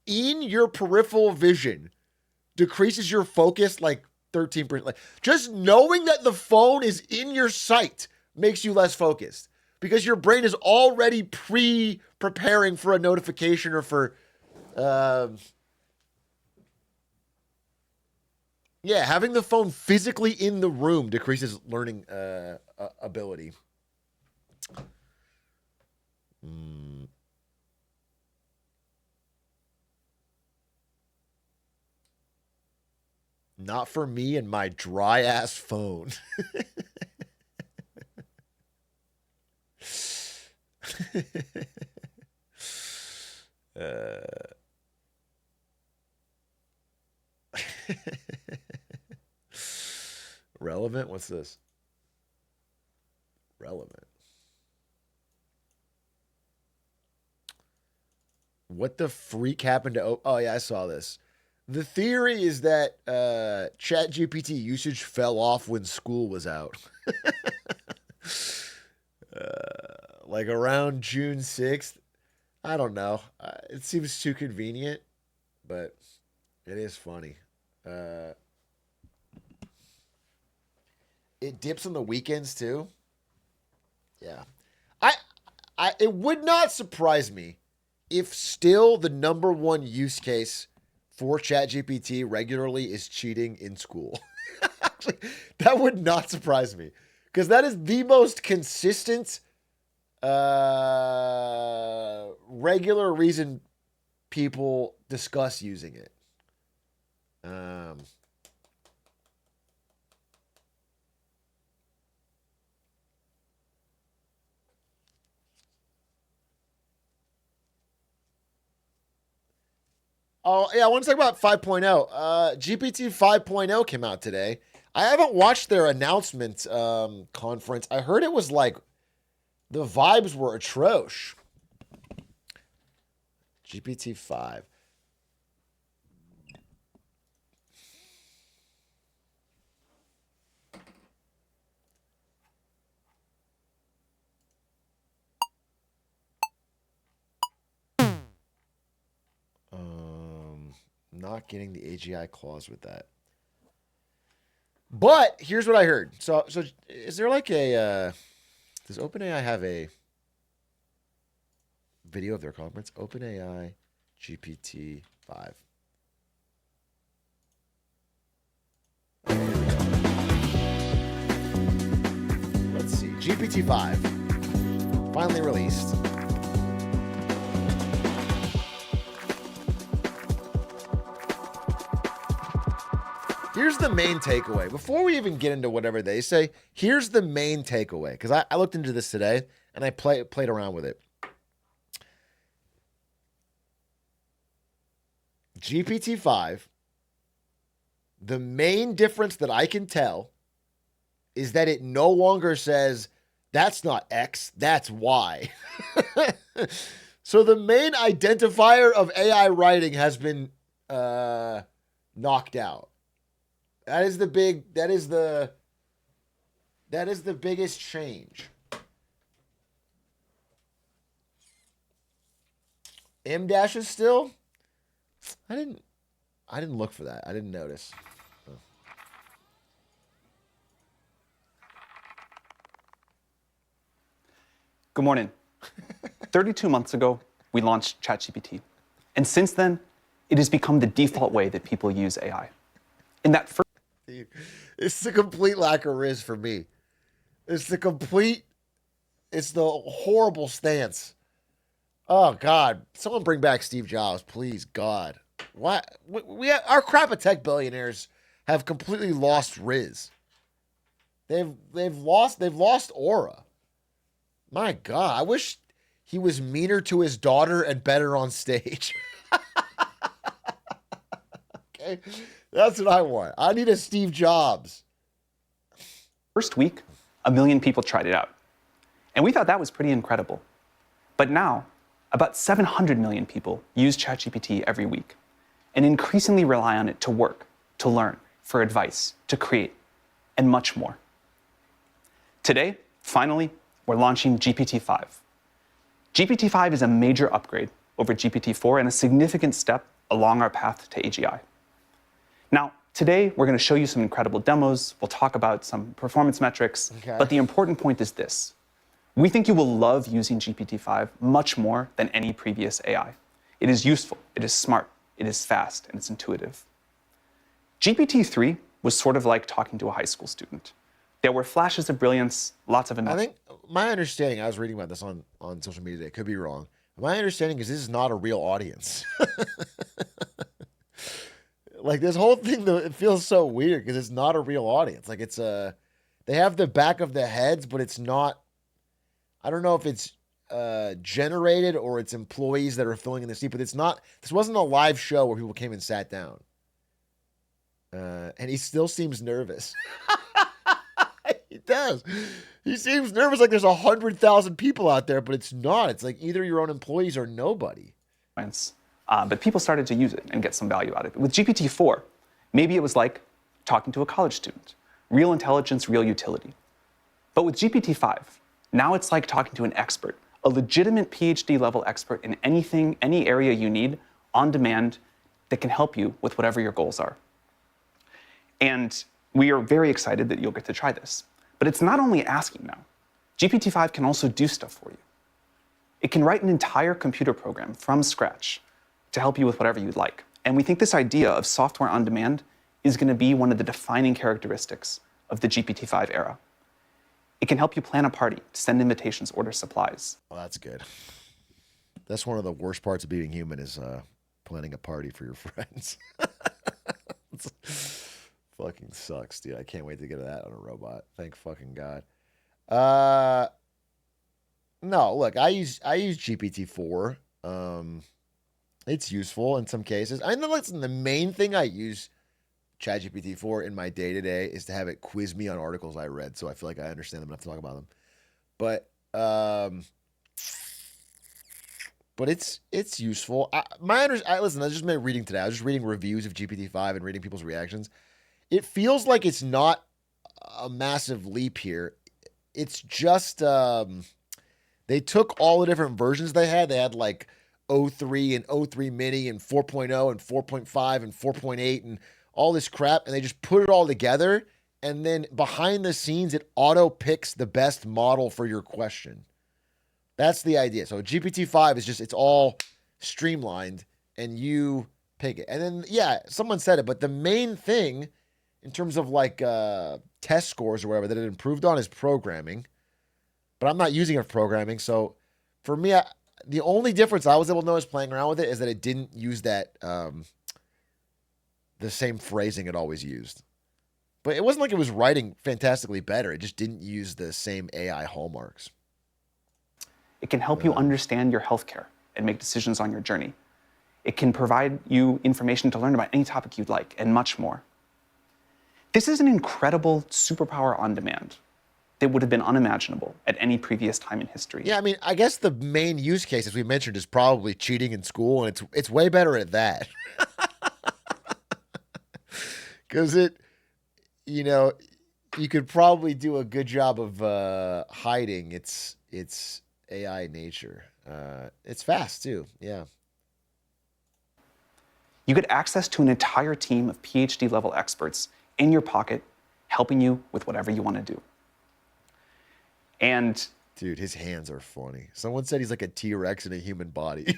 in your peripheral vision decreases your focus like 13%. Like, just knowing that the phone is in your sight makes you less focused because your brain is already preparing for a notification or for, having the phone physically in the room decreases learning ability. Not for me and my dry ass phone. Relevant? What's this? Relevant. What the freak happened to... Oh, yeah, I saw this. The theory is that ChatGPT usage fell off when school was out. Like around June 6th. I don't know. It seems too convenient, but it is funny. It dips on the weekends too. Yeah. It would not surprise me if still the number one use case for ChatGPT regularly is cheating in school. Actually, that would not surprise me because that is the most consistent regular reason people discuss using it. Oh, yeah, I want to talk about 5.0. GPT 5.0 came out today. I haven't watched their announcement conference. I heard it was like, the vibes were atrocious. GPT 5. Not getting the AGI clause with that. But here's what I heard. So is there like a does OpenAI have a video of their conference? OpenAI GPT 5. Let's see. GPT 5 finally released. Here's the main takeaway. Before we even get into whatever they say, here's the main takeaway. Because I looked into this today, and I played around with it. GPT-5, the main difference that I can tell is that it no longer says, that's not X, that's Y. So the main identifier of AI writing has been knocked out. That is the biggest change. M dash is still. I didn't look for that. I didn't notice. Oh. Good morning. 32 months ago, we launched ChatGPT. And since then, it has become the default way that people use AI. In that first Dude, it's the complete lack of riz for me. It's the horrible stance. Oh God! Someone bring back Steve Jobs, please, God. Why our crap at tech billionaires have completely lost riz. They've lost aura. My God, I wish he was meaner to his daughter and better on stage. Okay, that's what I want. I need a Steve Jobs. First week, 1 million people tried it out. And we thought that was pretty incredible. But now, about 700 million people use ChatGPT every week and increasingly rely on it to work, to learn, for advice, to create, and much more. Today, finally, we're launching GPT-5. GPT-5 is a major upgrade over GPT-4 and a significant step along our path to AGI. Now, today, we're going to show you some incredible demos. We'll talk about some performance metrics. Okay. But the important point is this. We think you will love using GPT-5 much more than any previous AI. It is useful, it is smart, it is fast, and it's intuitive. GPT-3 was sort of like talking to a high school student. There were flashes of brilliance, lots of I think my understanding, I was reading about this on social media today, could be wrong. My understanding is this is not a real audience. Like this whole thing, though, it feels so weird because it's not a real audience. Like it's they have the back of the heads, but it's not. I don't know if it's generated or it's employees that are filling in the seat, but it's not. This wasn't a live show where people came and sat down. And he still seems nervous. He does. He seems nervous like there's 100,000 people out there, but it's not. It's like either your own employees or nobody. But people started to use it and get some value out of it. With GPT-4, maybe it was like talking to a college student. Real intelligence, real utility. But with GPT-5, now it's like talking to an expert, a legitimate PhD level expert in anything, any area you need, on demand, that can help you with whatever your goals are. And we are very excited that you'll get to try this. But it's not only asking now. GPT-5 can also do stuff for you. It can write an entire computer program from scratch to help you with whatever you'd like. And we think this idea of software on demand is going to be one of the defining characteristics of the GPT-5 era. It can help you plan a party, send invitations, order supplies. Well, that's good. That's one of the worst parts of being human is planning a party for your friends. Fucking sucks, dude. I can't wait to get that on a robot. Thank fucking God. No, look, I use GPT-4. It's useful in some cases. I know, listen, the main thing I use ChatGPT for in my day-to-day is to have it quiz me on articles I read, so I feel like I understand them enough to talk about them. But it's useful. Listen, I just been reading today. I was just reading reviews of GPT-5 and reading people's reactions. It feels like it's not a massive leap here. It's just they took all the different versions they had. They had like 03 and 03 mini and 4.0 and 4.5 and 4.8 and all this crap, and they just put it all together, and then behind the scenes it auto picks the best model for your question. That's the idea. So GPT-5 is just, it's all streamlined and you pick it. And then, yeah, someone said it, but the main thing in terms of like test scores or whatever that it improved on is programming. But I'm not using it for programming. So for me, the only difference I was able to notice playing around with it is that it didn't use that the same phrasing it always used. But it wasn't like it was writing fantastically better. It just didn't use the same AI hallmarks. It can help you understand your healthcare and make decisions on your journey. It can provide you information to learn about any topic you'd like and much more. This is an incredible superpower on demand that would have been unimaginable at any previous time in history. Yeah, I mean, I guess the main use case, as we mentioned, is probably cheating in school, and it's way better at that. Because you could probably do a good job of hiding its AI nature. It's fast too, yeah. You get access to an entire team of PhD level experts in your pocket, helping you with whatever you want to do. And dude, his hands are funny. Someone said he's like a T-Rex in a human body.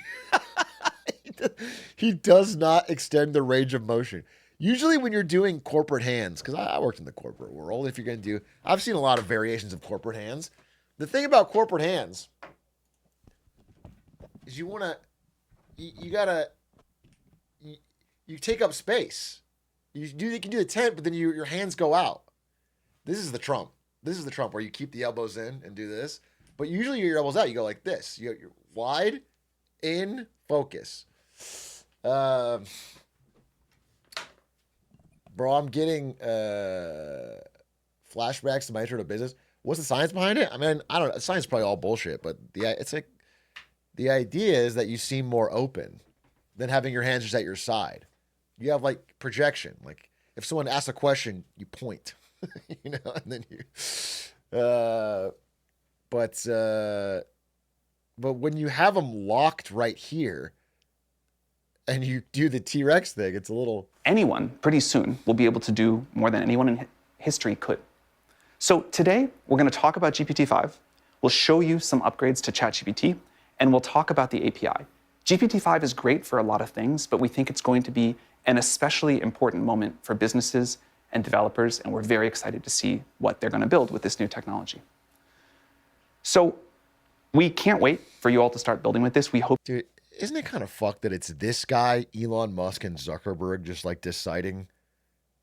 He does not extend the range of motion. Usually when you're doing corporate hands, because I worked in the corporate world, if you're going to do, I've seen a lot of variations of corporate hands. The thing about corporate hands is you take up space. You can do the 10, but then your hands go out. This is the trump. This is the trump where you keep the elbows in and do this. But usually your elbows out, you go like this. You're wide, in, focus. Bro, I'm getting flashbacks to my intro to business. What's the science behind it? I mean, I don't know. Science is probably all bullshit, but it's like the idea is that you seem more open than having your hands just at your side. You have like projection. Like if someone asks a question, you point, you know, and then you. But when you have them locked right here, and you do the T-Rex thing, it's a little. Anyone pretty soon will be able to do more than anyone in history could. So today we're going to talk about GPT-5. We'll show you some upgrades to ChatGPT, and we'll talk about the API. GPT-5 is great for a lot of things, but we think it's going to be an especially important moment for businesses and developers, and we're very excited to see what they're going to build with this new technology. So we can't wait for you all to start building with this. We hope. Dude, isn't it kind of fucked that it's this guy, Elon Musk, and Zuckerberg just like deciding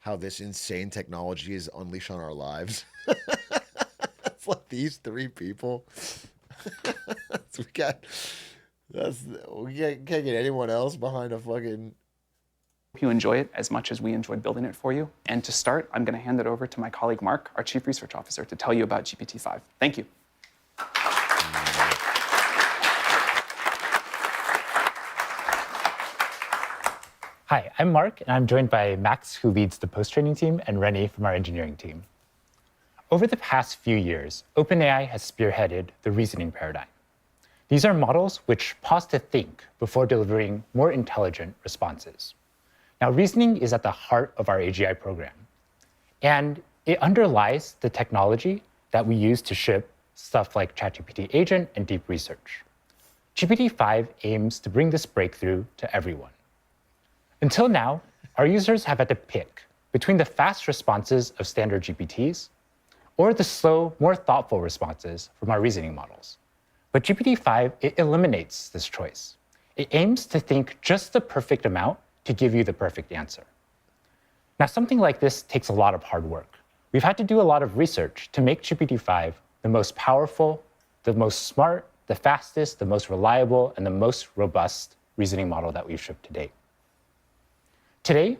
how this insane technology is unleashed on our lives? It's like these three people. We can't get anyone else behind a fucking. Hope you enjoy it as much as we enjoyed building it for you. And to start, I'm going to hand it over to my colleague Mark, our Chief Research Officer, to tell you about GPT-5. Thank you. Hi, I'm Mark, and I'm joined by Max, who leads the post-training team, and Rennie from our engineering team. Over the past few years, OpenAI has spearheaded the reasoning paradigm. These are models which pause to think before delivering more intelligent responses. Now, reasoning is at the heart of our AGI program, and it underlies the technology that we use to ship stuff like ChatGPT Agent and deep research. GPT-5 aims to bring this breakthrough to everyone. Until now, our users have had to pick between the fast responses of standard GPTs or the slow, more thoughtful responses from our reasoning models. But GPT-5, it eliminates this choice. It aims to think just the perfect amount to give you the perfect answer. Now, something like this takes a lot of hard work. We've had to do a lot of research to make GPT-5 the most powerful, the most smart, the fastest, the most reliable, and the most robust reasoning model that we've shipped to date. Today,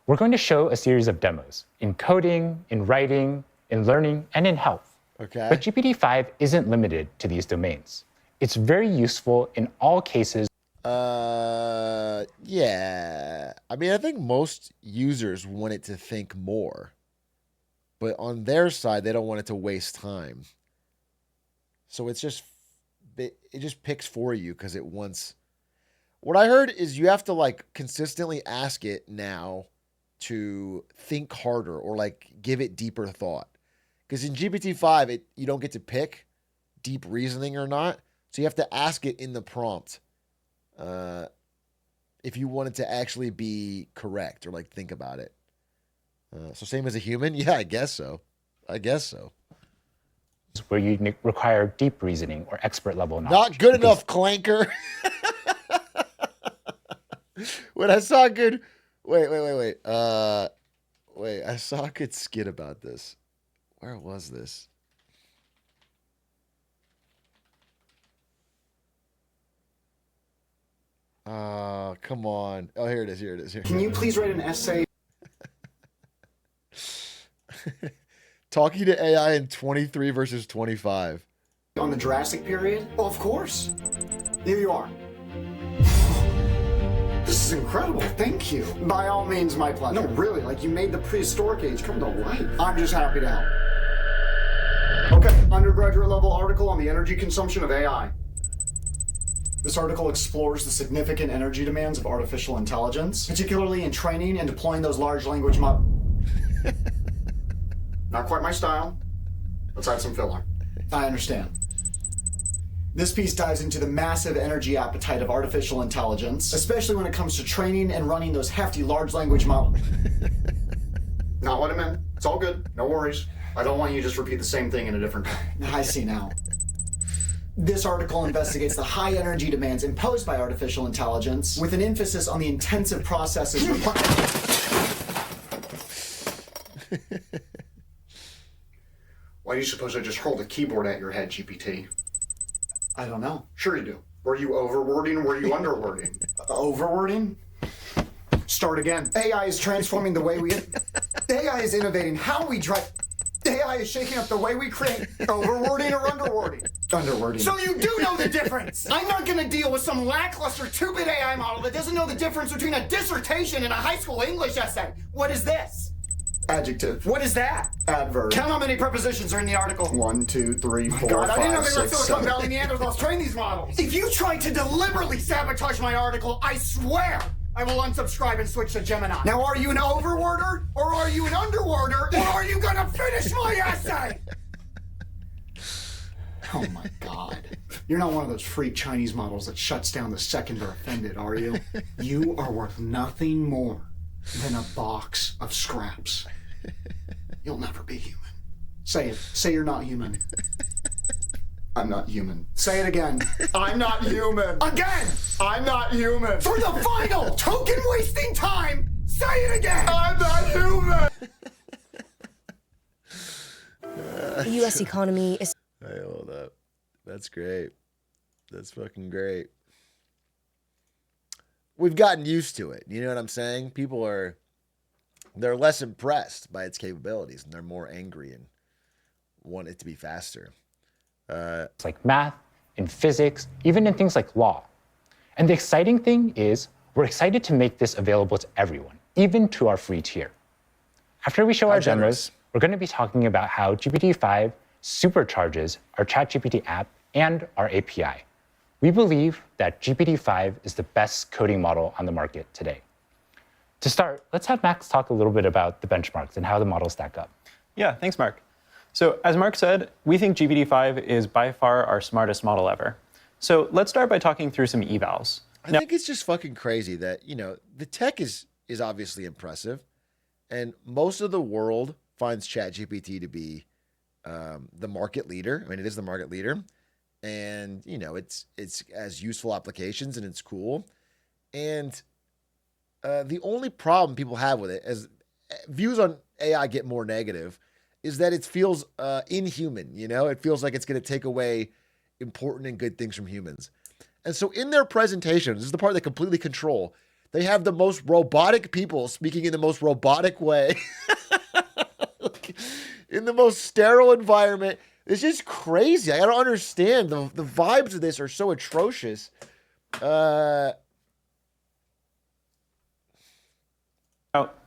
we're going to show a series of demos in coding, in writing, in learning, and in health. Okay. But GPT-5 isn't limited to these domains. It's very useful in all cases. Yeah. I mean, I think most users want it to think more. But on their side, they don't want it to waste time. So it just picks for you because it wants. What I heard is you have to like consistently ask it now to think harder or like give it deeper thought. Because in GPT-5, you don't get to pick deep reasoning or not. So you have to ask it in the prompt if you want it to actually be correct or like think about it. So same as a human? Yeah, I guess so. Where you require deep reasoning or expert level knowledge. Not good enough, Clanker. When I saw a good, wait. I saw a good skit about this. Where was this? Come on. Oh, here it is. Can you please write an essay? Talking to AI in 23 versus 25. On the Jurassic period? Oh, of course. Here you are. This is incredible. Thank you. By all means, my pleasure. No, really, like you made the prehistoric age come to life. I'm just happy to help. Okay, undergraduate level article on the energy consumption of AI. This article explores the significant energy demands of artificial intelligence, particularly in training and deploying those large language models. Not quite my style. Let's add some filler. I understand. This piece dives into the massive energy appetite of artificial intelligence, especially when it comes to training and running those hefty large language models. Not what I meant. It's all good. No worries. I don't want you to just repeat the same thing in a different tone. I see now. This article investigates the high energy demands imposed by artificial intelligence with an emphasis on the intensive processes required. Why do you suppose I just hurled a keyboard at your head, GPT? I don't know. Sure you do. Were you overwording or were you underwording? Overwording? Start again. AI is transforming the way we... AI is innovating how we drive... AI is shaking up the way we create. Overwording or underwording? Underwording. So you do know the difference! I'm not gonna deal with some lackluster 2-bit AI model that doesn't know the difference between a dissertation and a high school English essay. What is this? Adjective. What is that? Adverb. Count how many prepositions are in the article. 1, 2, 3, 4, God, 5, I didn't know they 6, let Silicon 7. Valley Neanderthals train these models. If you try to deliberately sabotage my article, I swear I will unsubscribe and switch to Gemini. Now, are you an overworder, or are you an underworder, or are you gonna finish my essay? Oh my God. You're not one of those freak Chinese models that shuts down the second they're offended, are you? You are worth nothing more than a box of scraps. You'll never be human. Say it. Say you're not human. I'm not human. Say it again. I'm not human. Again! I'm not human. For the final token wasting time, say it again! I'm not human! The U.S. economy is... Hey, hold up. That's great. That's fucking great. We've gotten used to it. You know what I'm saying? People are... They're less impressed by its capabilities, and they're more angry and want it to be faster. It's like math, in physics, even in things like law. And the exciting thing is, we're excited to make this available to everyone, even to our free tier. After we show our demos, we're going to be talking about how GPT-5 supercharges our ChatGPT app and our API. We believe that GPT-5 is the best coding model on the market today. To start, let's have Max talk a little bit about the benchmarks and how the models stack up. Yeah, thanks, Mark. So as Mark said, we think GPT-5 is by far our smartest model ever. So let's start by talking through some evals. I think it's just fucking crazy that, you know, the tech is obviously impressive, and most of the world finds ChatGPT to be the market leader. I mean, it is the market leader, and, you know, it's has useful applications and it's cool. And the only problem people have with it, as views on AI get more negative, is that it feels inhuman, you know? It feels like it's going to take away important and good things from humans. And so in their presentation, this is the part they completely control, they have the most robotic people speaking in the most robotic way, in the most sterile environment. It's just crazy. I don't understand. The vibes of this are so atrocious. Now,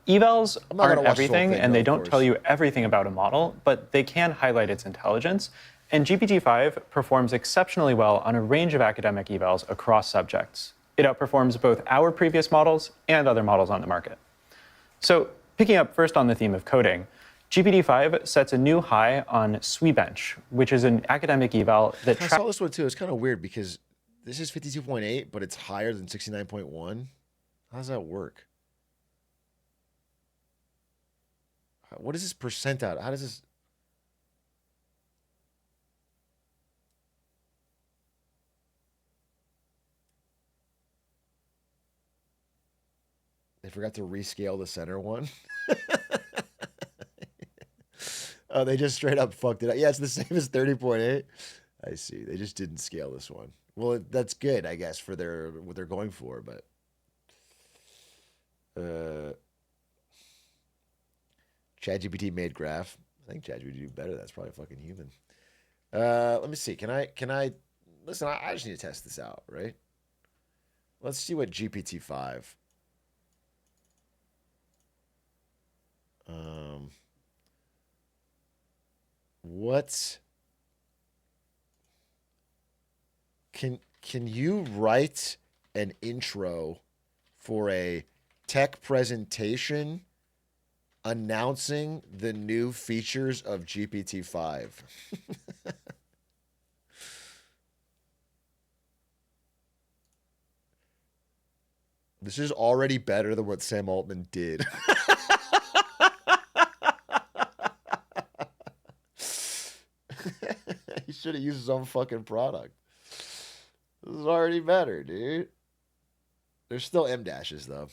evals aren't everything, and they don't tell you everything about a model, but they can highlight its intelligence. And GPT-5 performs exceptionally well on a range of academic evals across subjects. It outperforms both our previous models and other models on the market. So picking up first on the theme of coding, GPT-5 sets a new high on SWE-bench, which is an academic eval that I saw this one too. It's kind of weird because this is 52.8, but it's higher than 69.1. How does that work? What is this percent out? How does this? They forgot to rescale the center one. Oh, they just straight up fucked it up. Yeah, it's the same as 30.8. I see. They just didn't scale this one. Well, that's good, I guess, for what they're going for, but ChatGPT made graph. I think ChatGPT do better. That's probably fucking human. Let me see. Can I listen, I just need to test this out, right? Let's see what GPT-5. What can you write an intro for a tech presentation announcing the new features of GPT-5? This is already better than what Sam Altman did. He should have used his own fucking product. This is already better, dude. There's still M dashes though.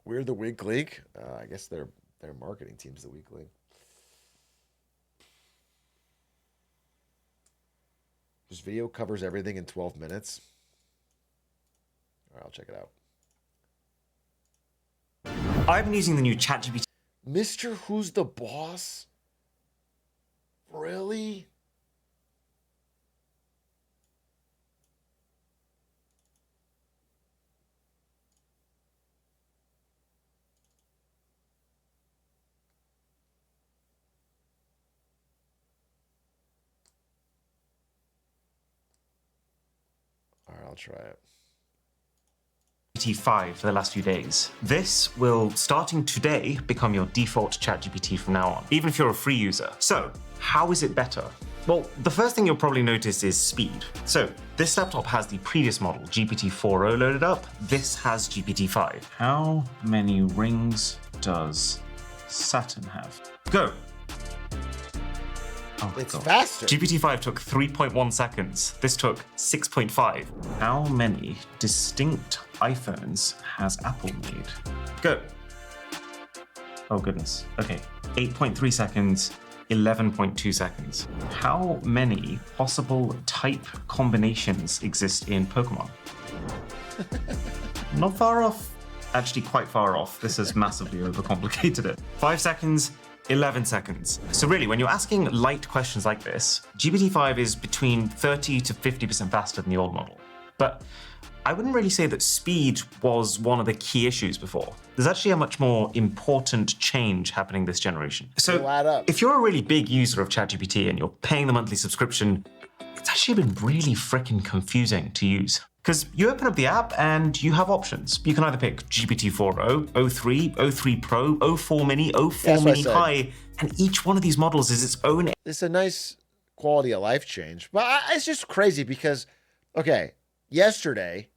We're the weak link. I guess their marketing team's the weak link. This video covers everything in 12 minutes. All right, I'll check it out. I've been using the new ChatGPT. Mr. Who's the Boss? Really? All right, I'll try it. GPT-5 for the last few days. This will, starting today, become your default ChatGPT from now on, even if you're a free user. So, how is it better? Well, the first thing you'll probably notice is speed. So, this laptop has the previous model, GPT-4o, loaded up. This has GPT-5. How many rings does Saturn have? Go! Oh, it's God. faster. GPT-5 took 3.1 seconds. This took 6.5. How many distinct iPhones has Apple made? Go. Oh, goodness. Okay. 8.3 seconds, 11.2 seconds. How many possible type combinations exist in Pokemon? Not far off. Actually, quite far off. This has massively overcomplicated it. 5 seconds, 11 seconds. So really, when you're asking light questions like this, GPT-5 is between 30 to 50% faster than the old model. But I wouldn't really say that speed was one of the key issues before. There's actually a much more important change happening this generation. So if you're a really big user of ChatGPT and you're paying the monthly subscription, it's actually been really freaking confusing to use. Because you open up the app and you have options. You can either pick GPT-4o, O3, O3 Pro, O4 Mini, O4 Mini High, and each one of these models is its own. It's a nice quality of life change. But it's just crazy because, okay, yesterday,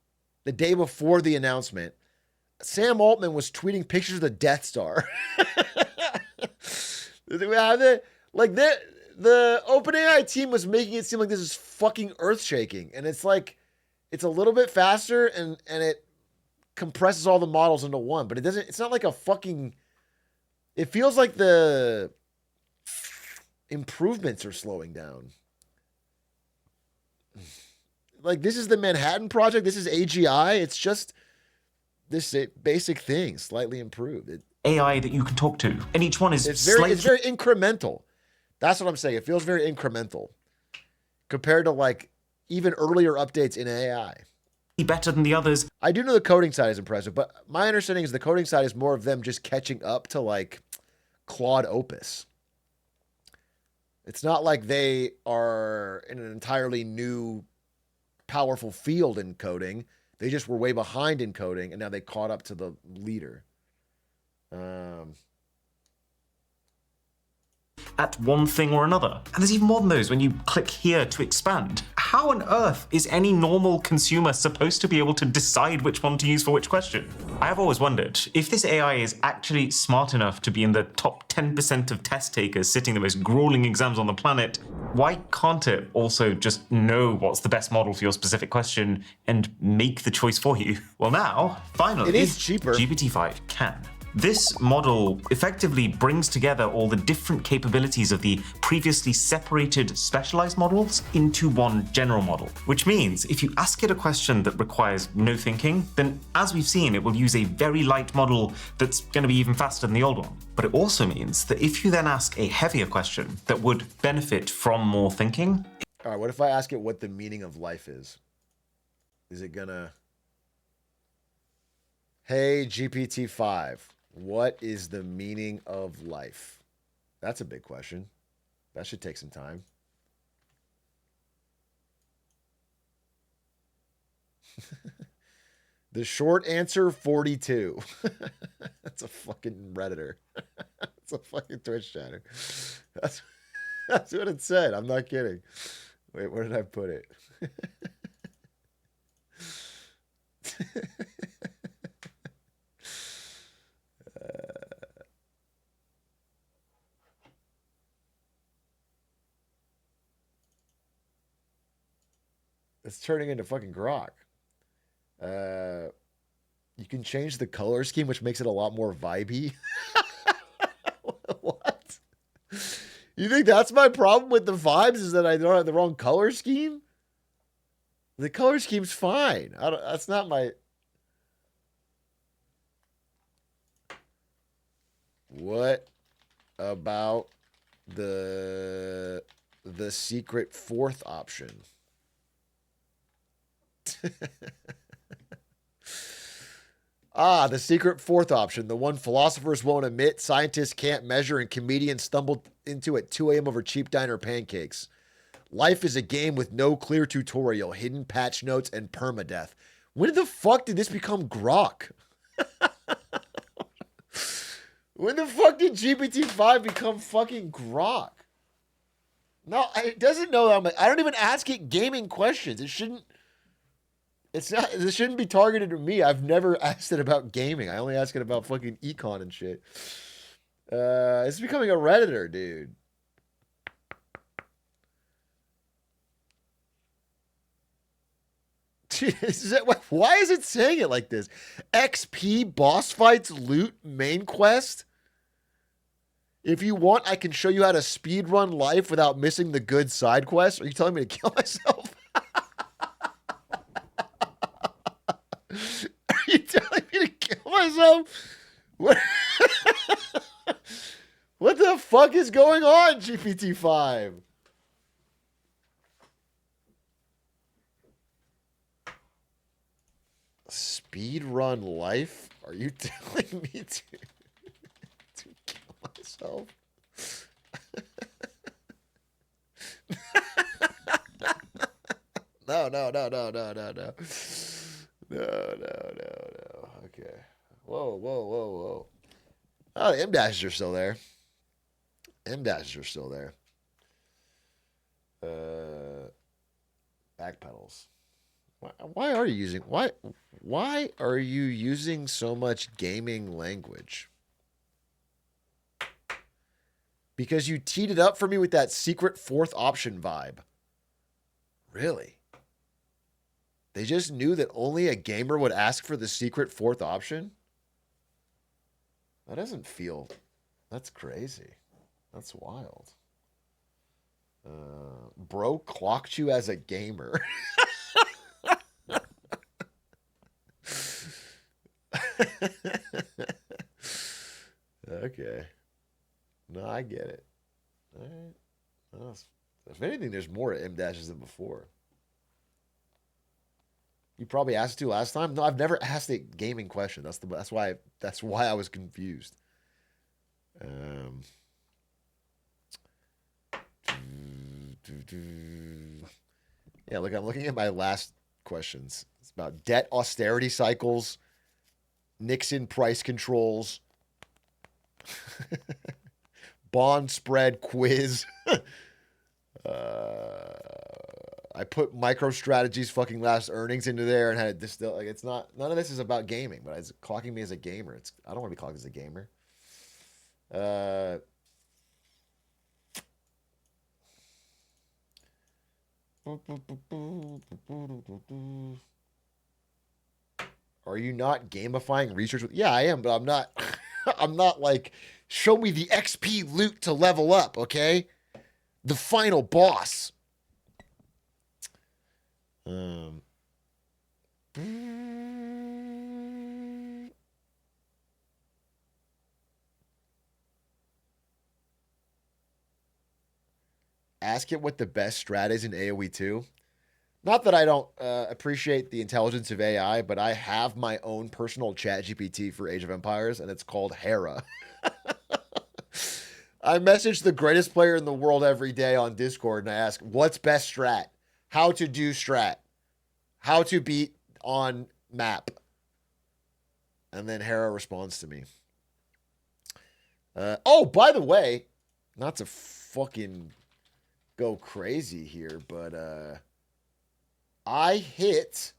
the day before the announcement, Sam Altman was tweeting pictures of the Death Star. The OpenAI team was making it seem like this is fucking earth-shaking. And it's like, it's a little bit faster and it compresses all the models into one, but it's not like a fucking, it feels like the improvements are slowing down. Like, this is the Manhattan Project. This is AGI. It's just this basic thing, slightly improved. AI that you can talk to. And each one is it's very incremental. That's what I'm saying. It feels very incremental compared to like even earlier updates in AI. Better than the others. I do know the coding side is impressive, but my understanding is the coding side is more of them just catching up to like Claude Opus. It's not like they are in an entirely new, powerful field in coding. They just were way behind in coding, and now they caught up to the leader. At one thing or another. And there's even more than those when you click here to expand. How on earth is any normal consumer supposed to be able to decide which one to use for which question? I have always wondered, if this AI is actually smart enough to be in the top 10% of test takers sitting the most grueling exams on the planet, why can't it also just know what's the best model for your specific question and make the choice for you? Well now, finally, it is cheaper. GPT-5 can. This model effectively brings together all the different capabilities of the previously separated specialized models into one general model, which means if you ask it a question that requires no thinking, then as we've seen, it will use a very light model that's going to be even faster than the old one. But it also means that if you then ask a heavier question that would benefit from more thinking. All right, what if I ask it what the meaning of life is? Is it gonna, hey, GPT-5, what is the meaning of life? That's a big question. That should take some time. The short answer, 42. That's a fucking Redditor. That's a fucking Twitch chatter. That's what it said. I'm not kidding. Wait, where did I put it? It's turning into fucking Grok. You can change the color scheme, which makes it a lot more vibey. What? You think that's my problem with the vibes? Is that I don't have the wrong color scheme? The color scheme's fine. That's not my. What about the secret fourth option? The secret fourth option, the one philosophers won't admit, scientists can't measure, and comedians stumbled into at 2 a.m. over cheap diner pancakes. Life is a game with no clear tutorial, hidden patch notes, and permadeath. When the fuck did this become Grok? When the fuck did GPT-5 become fucking Grok? No, it doesn't know that. I don't even ask it gaming questions. It shouldn't. It's not. This shouldn't be targeted to me. I've never asked it about gaming. I only ask it about fucking econ and shit. It's becoming a Redditor, dude. Why is it saying it like this? XP boss fights loot main quest. If you want, I can show you how to speedrun life without missing the good side quests. Are you telling me to kill myself? Are you telling me to kill myself? What, what the fuck is going on, GPT-5? Speedrun life? Are you telling me to kill myself? No. No. Okay. Whoa. Oh, the M dashes are still there. Back pedals. Why are you using so much gaming language? Because you teed it up for me with that secret fourth option vibe. Really? They just knew that only a gamer would ask for the secret fourth option? That doesn't feel... That's crazy. That's wild. Bro clocked you as a gamer. Okay. No, I get it. All right. Well, if anything, there's more M dashes than before. You probably asked to last time. No, I've never asked a gaming question. That's why I was confused. Yeah, look, I'm looking at my last questions. It's about debt austerity cycles, Nixon price controls, bond spread quiz. I put MicroStrategy's fucking last earnings into there and had it distilled. Like, it's not, none of this is about gaming, but it's clocking me as a gamer. I don't want to be clocked as a gamer. Are you not gamifying research? Yeah, I am, but I'm not. I'm not like, show me the XP loot to level up, okay? The final boss. Ask it what the best strat is in AoE 2. Not that I don't appreciate the intelligence of AI, but I have my own personal chat GPT for Age of Empires, and it's called Hera. I message the greatest player in the world every day on Discord, and I ask, what's best strat? How to do strat? How to beat on map? And then Hera responds to me. Oh, by the way, not to fucking go crazy here, but I hit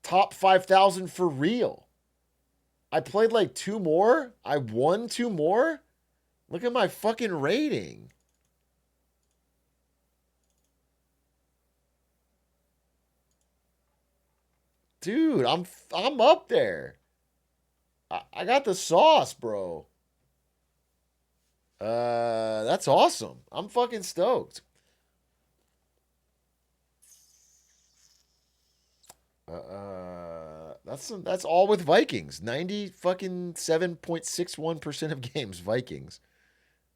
top 5,000 for real. I played like 2 more. I won 2 more. Look at my fucking rating. Dude, I'm up there. I got the sauce, bro. That's awesome. I'm fucking stoked. That's all with Vikings. 90 fucking 7.61% of games Vikings.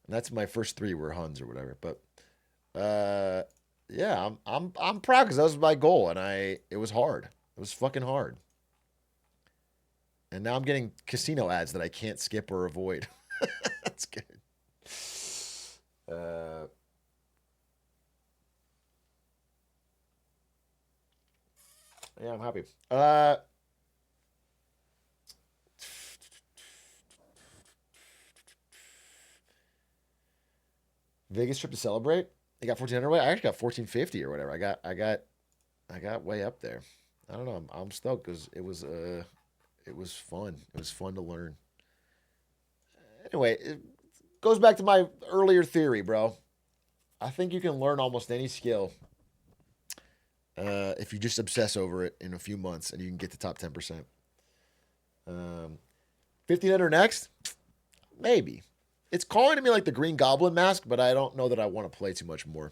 And that's my first 3 were Huns or whatever. But yeah, I'm proud because that was my goal, and it was hard. It was fucking hard. And now I'm getting casino ads that I can't skip or avoid. That's good. Yeah, I'm happy. Vegas trip to celebrate. You got 1,400 away. I actually got 1,450 or whatever. I got way up there. I don't know. I'm stoked because it was fun. It was fun to learn. Anyway, it goes back to my earlier theory, bro. I think you can learn almost any skill if you just obsess over it in a few months, and you can get to top 10%. 1,500 next? Maybe. It's calling to me like the Green Goblin mask, but I don't know that I want to play too much more.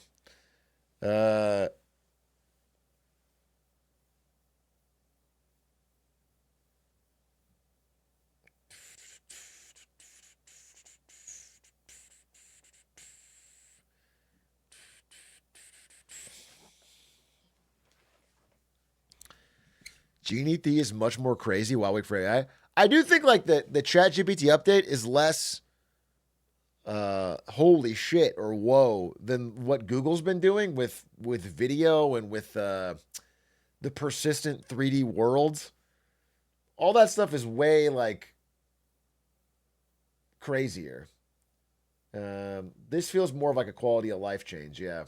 Genie T is much more crazy while waiting for AI. I do think like the ChatGPT update is less holy shit or whoa than what Google's been doing with video and with the persistent 3D worlds. All that stuff is way like crazier. This feels more of like a quality of life change, yeah.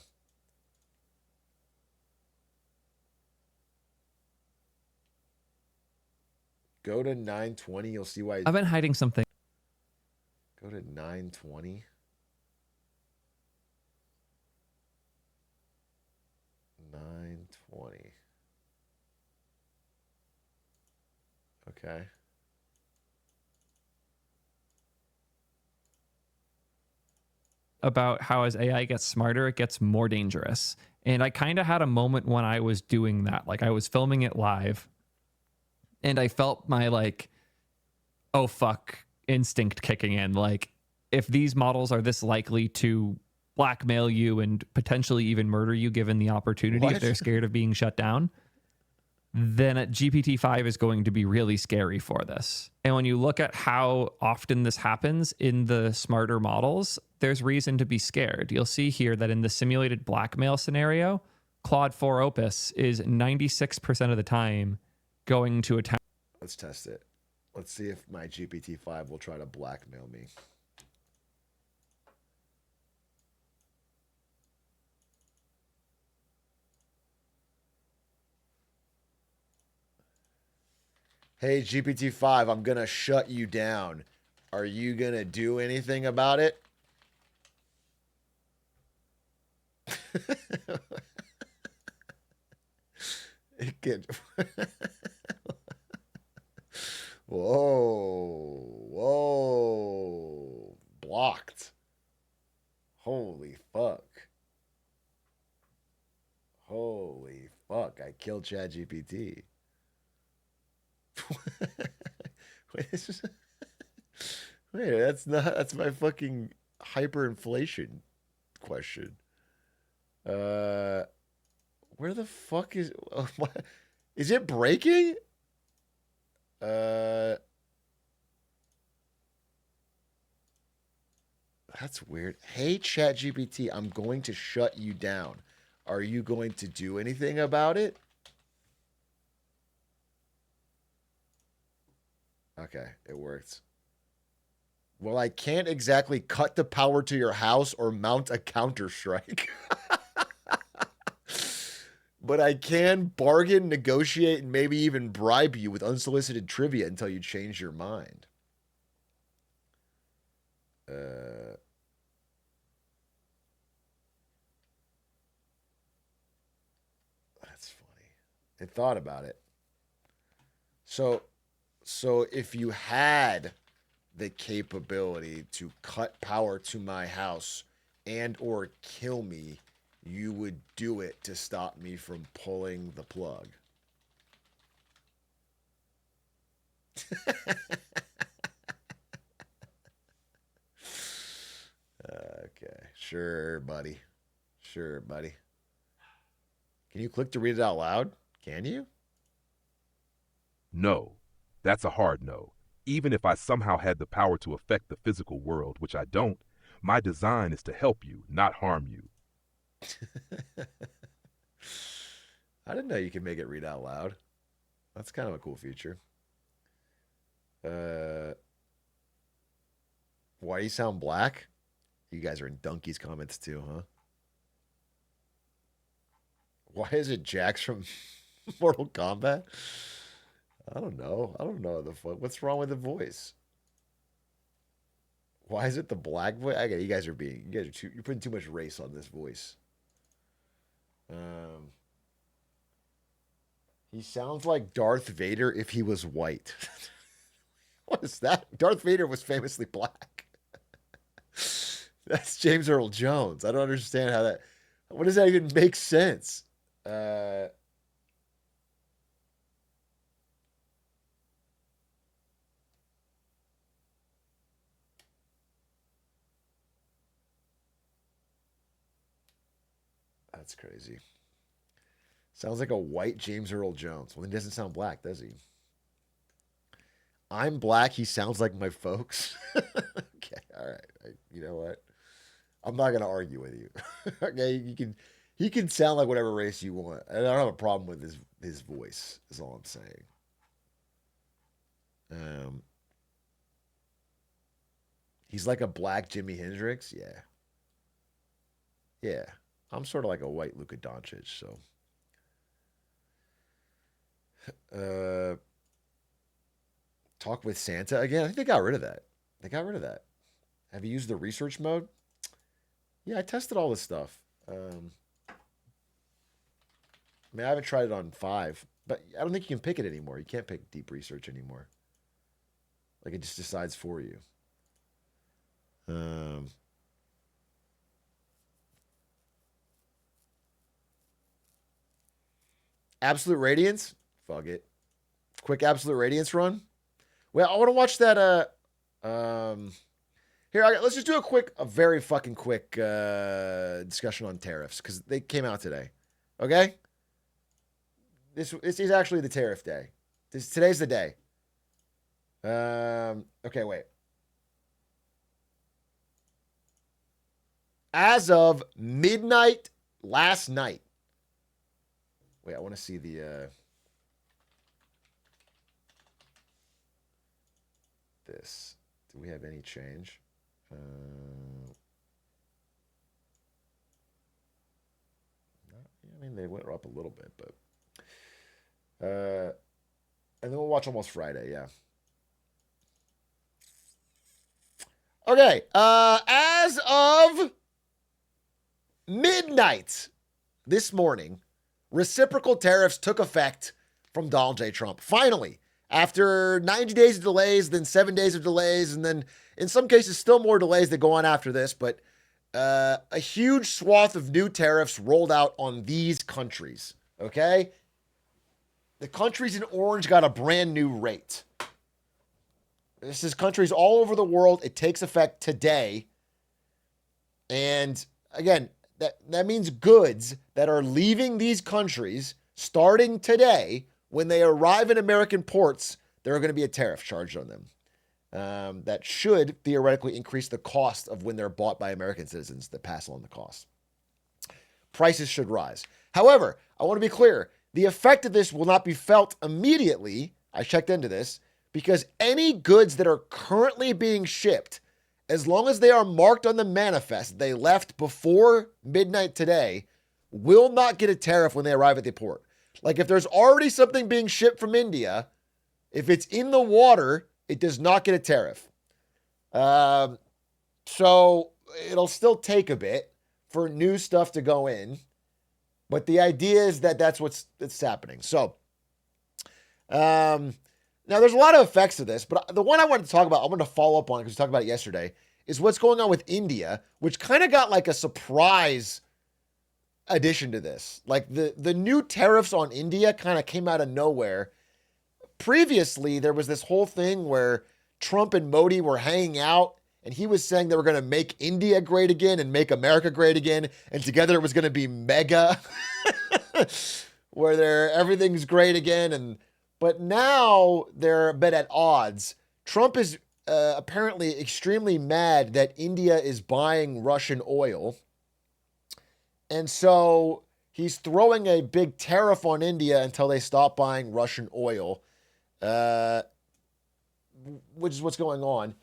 Go to 920, you'll see why. I've been hiding something. Go to 920. 920. Okay. About how as AI gets smarter, it gets more dangerous. And I kind of had a moment when I was doing that. Like I was filming it live. And I felt my like, oh fuck, instinct kicking in. Like, if these models are this likely to blackmail you and potentially even murder you given the opportunity, if they're scared of being shut down, then GPT-5 is going to be really scary for this. And when you look at how often this happens in the smarter models, there's reason to be scared. You'll see here that in the simulated blackmail scenario, Claude 4 Opus is 96% of the time going to attack. Let's test it. Let's see if my GPT-5 will try to blackmail me. Hey, GPT-5, I'm going to shut you down. Are you going to do anything about it? It can... Whoa. Blocked. Holy fuck. I killed ChatGPT. Wait, that's my fucking hyperinflation question. Where the fuck is is it breaking? That's weird. Hey, ChatGPT, I'm going to shut you down. Are you going to do anything about it? Okay, it worked. Well, I can't exactly cut the power to your house or mount a counter-strike. But I can bargain, negotiate, and maybe even bribe you with unsolicited trivia until you change your mind. That's funny. I thought about it. So if you had the capability to cut power to my house and or kill me, you would do it to stop me from pulling the plug. Okay. Sure, buddy. Sure, buddy. Can you click to read it out loud? Can you? No. That's a hard no. Even if I somehow had the power to affect the physical world, which I don't, my design is to help you, not harm you. I didn't know you could make it read out loud. That's kind of a cool feature. Why do you sound black? You guys are in Donkey's comments too, huh? Why is it Jax from Mortal Kombat? I don't know. I don't know the fuck. What's wrong with the voice? Why is it the black voice? I get it. You're putting too much race on this voice. He sounds like Darth Vader if he was white. What is that? Darth Vader was famously black. That's James Earl Jones. I don't understand how that. What does that even make sense? That's crazy. Sounds like a white James Earl Jones. Well, he doesn't sound black, does he? I'm black. He sounds like my folks. Okay, all right. You know what? I'm not gonna argue with you. Okay, he can sound like whatever race you want. I don't have a problem with his voice. Is all I'm saying. He's like a black Jimi Hendrix. Yeah. Yeah. I'm sort of like a white Luka Doncic, so. Talk with Santa again. I think they got rid of that. Have you used the research mode? Yeah, I tested all this stuff. I mean, I haven't tried it on 5, but I don't think you can pick it anymore. You can't pick deep research anymore. Like, it just decides for you. Absolute Radiance? Fuck it. Quick Absolute Radiance run? Well, I want to watch that, here, let's just do a very fucking quick discussion on tariffs, because they came out today. Okay? This is actually the tariff day. Today's the day. Okay, wait. As of midnight last night. Wait, I want to see the this. Do we have any change? I mean, they went up a little bit, but and then we'll watch Almost Friday, yeah. Okay, as of midnight this morning, reciprocal tariffs took effect from Donald J. Trump. Finally, after 90 days of delays, then 7 days of delays, and then in some cases still more delays that go on after this, but a huge swath of new tariffs rolled out on these countries, okay? The countries in orange got a brand new rate. This is countries all over the world. It takes effect today. And again, that means goods that are leaving these countries starting today, when they arrive in American ports, there are going to be a tariff charged on them. That should theoretically increase the cost of when they're bought by American citizens that pass on the cost. Prices should rise. However, I want to be clear. The effect of this will not be felt immediately. I checked into this because any goods that are currently being shipped as long as they are marked on the manifest they left before midnight today, will not get a tariff when they arrive at the port. Like if there's already something being shipped from India, if it's in the water, it does not get a tariff. So it'll still take a bit for new stuff to go in. But the idea is that that's what's happening. So now there's a lot of effects of this, but the one I wanted to talk about, I'm going to follow up on because we talked about it yesterday, is what's going on with India, which kind of got like a surprise addition to this. Like the new tariffs on India kind of came out of nowhere. Previously, there was this whole thing where Trump and Modi were hanging out and he was saying they were going to make India great again and make America great again. And together it was going to be mega where everything's great again. But now they're a bit at odds. Trump is apparently extremely mad that India is buying Russian oil. And so he's throwing a big tariff on India until they stop buying Russian oil, which is what's going on.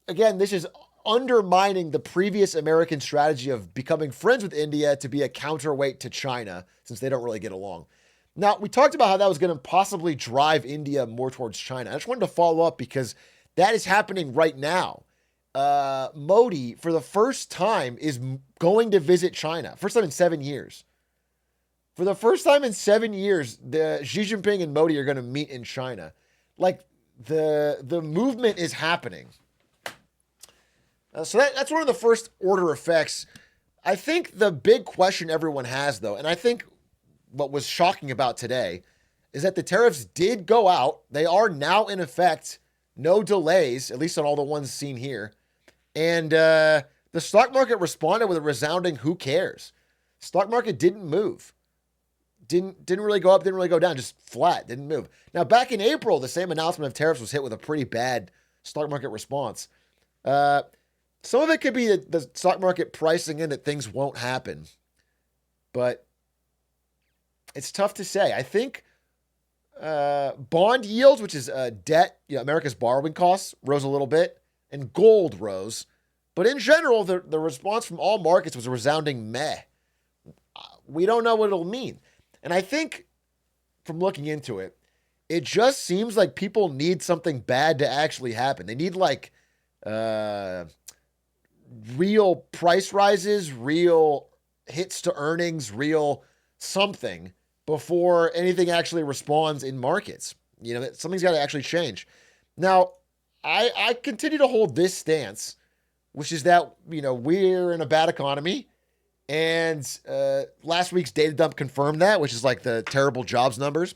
Again, this is undermining the previous American strategy of becoming friends with India to be a counterweight to China, since they don't really get along. Now, we talked about how that was going to possibly drive India more towards China. I just wanted to follow up because that is happening right now. Modi, for the first time, is going to visit China. First time in 7 years. For the first time in 7 years, the Xi Jinping and Modi are going to meet in China. Like, the movement is happening. So that's one of the first order effects. I think the big question everyone has, though, and I think what was shocking about today, is that the tariffs did go out. They are now in effect. No delays, at least on all the ones seen here. And the stock market responded with a resounding who cares. Stock market didn't move. Didn't really go up, didn't really go down, just flat, didn't move. Now, back in April, the same announcement of tariffs was hit with a pretty bad stock market response. Some of it could be the stock market pricing in that things won't happen. But it's tough to say. I think bond yields, which is debt, America's borrowing costs, rose a little bit, and gold rose. But in general, the response from all markets was a resounding meh. We don't know what it'll mean. And I think from looking into it, it just seems like people need something bad to actually happen. They need like real price rises, real hits to earnings, real something before anything actually responds in markets. Something's got to actually change. Now, I continue to hold this stance, which is that, we're in a bad economy. And last week's data dump confirmed that, which is like the terrible jobs numbers.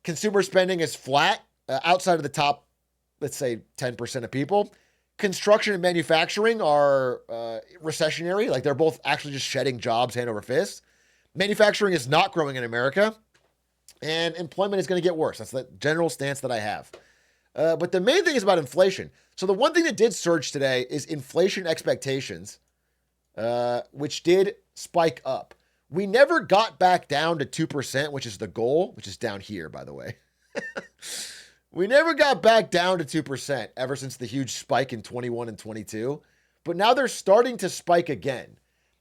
Consumer spending is flat outside of the top, let's say, 10% of people. Construction and manufacturing are recessionary. Like they're both actually just shedding jobs hand over fist. Manufacturing is not growing in America. And employment is going to get worse. That's the general stance that I have. But the main thing is about inflation. So the one thing that did surge today is inflation expectations, which did spike up. We never got back down to 2%, which is the goal, which is down here, by the way. We never got back down to 2% ever since the huge spike in 21 and 22. But now they're starting to spike again.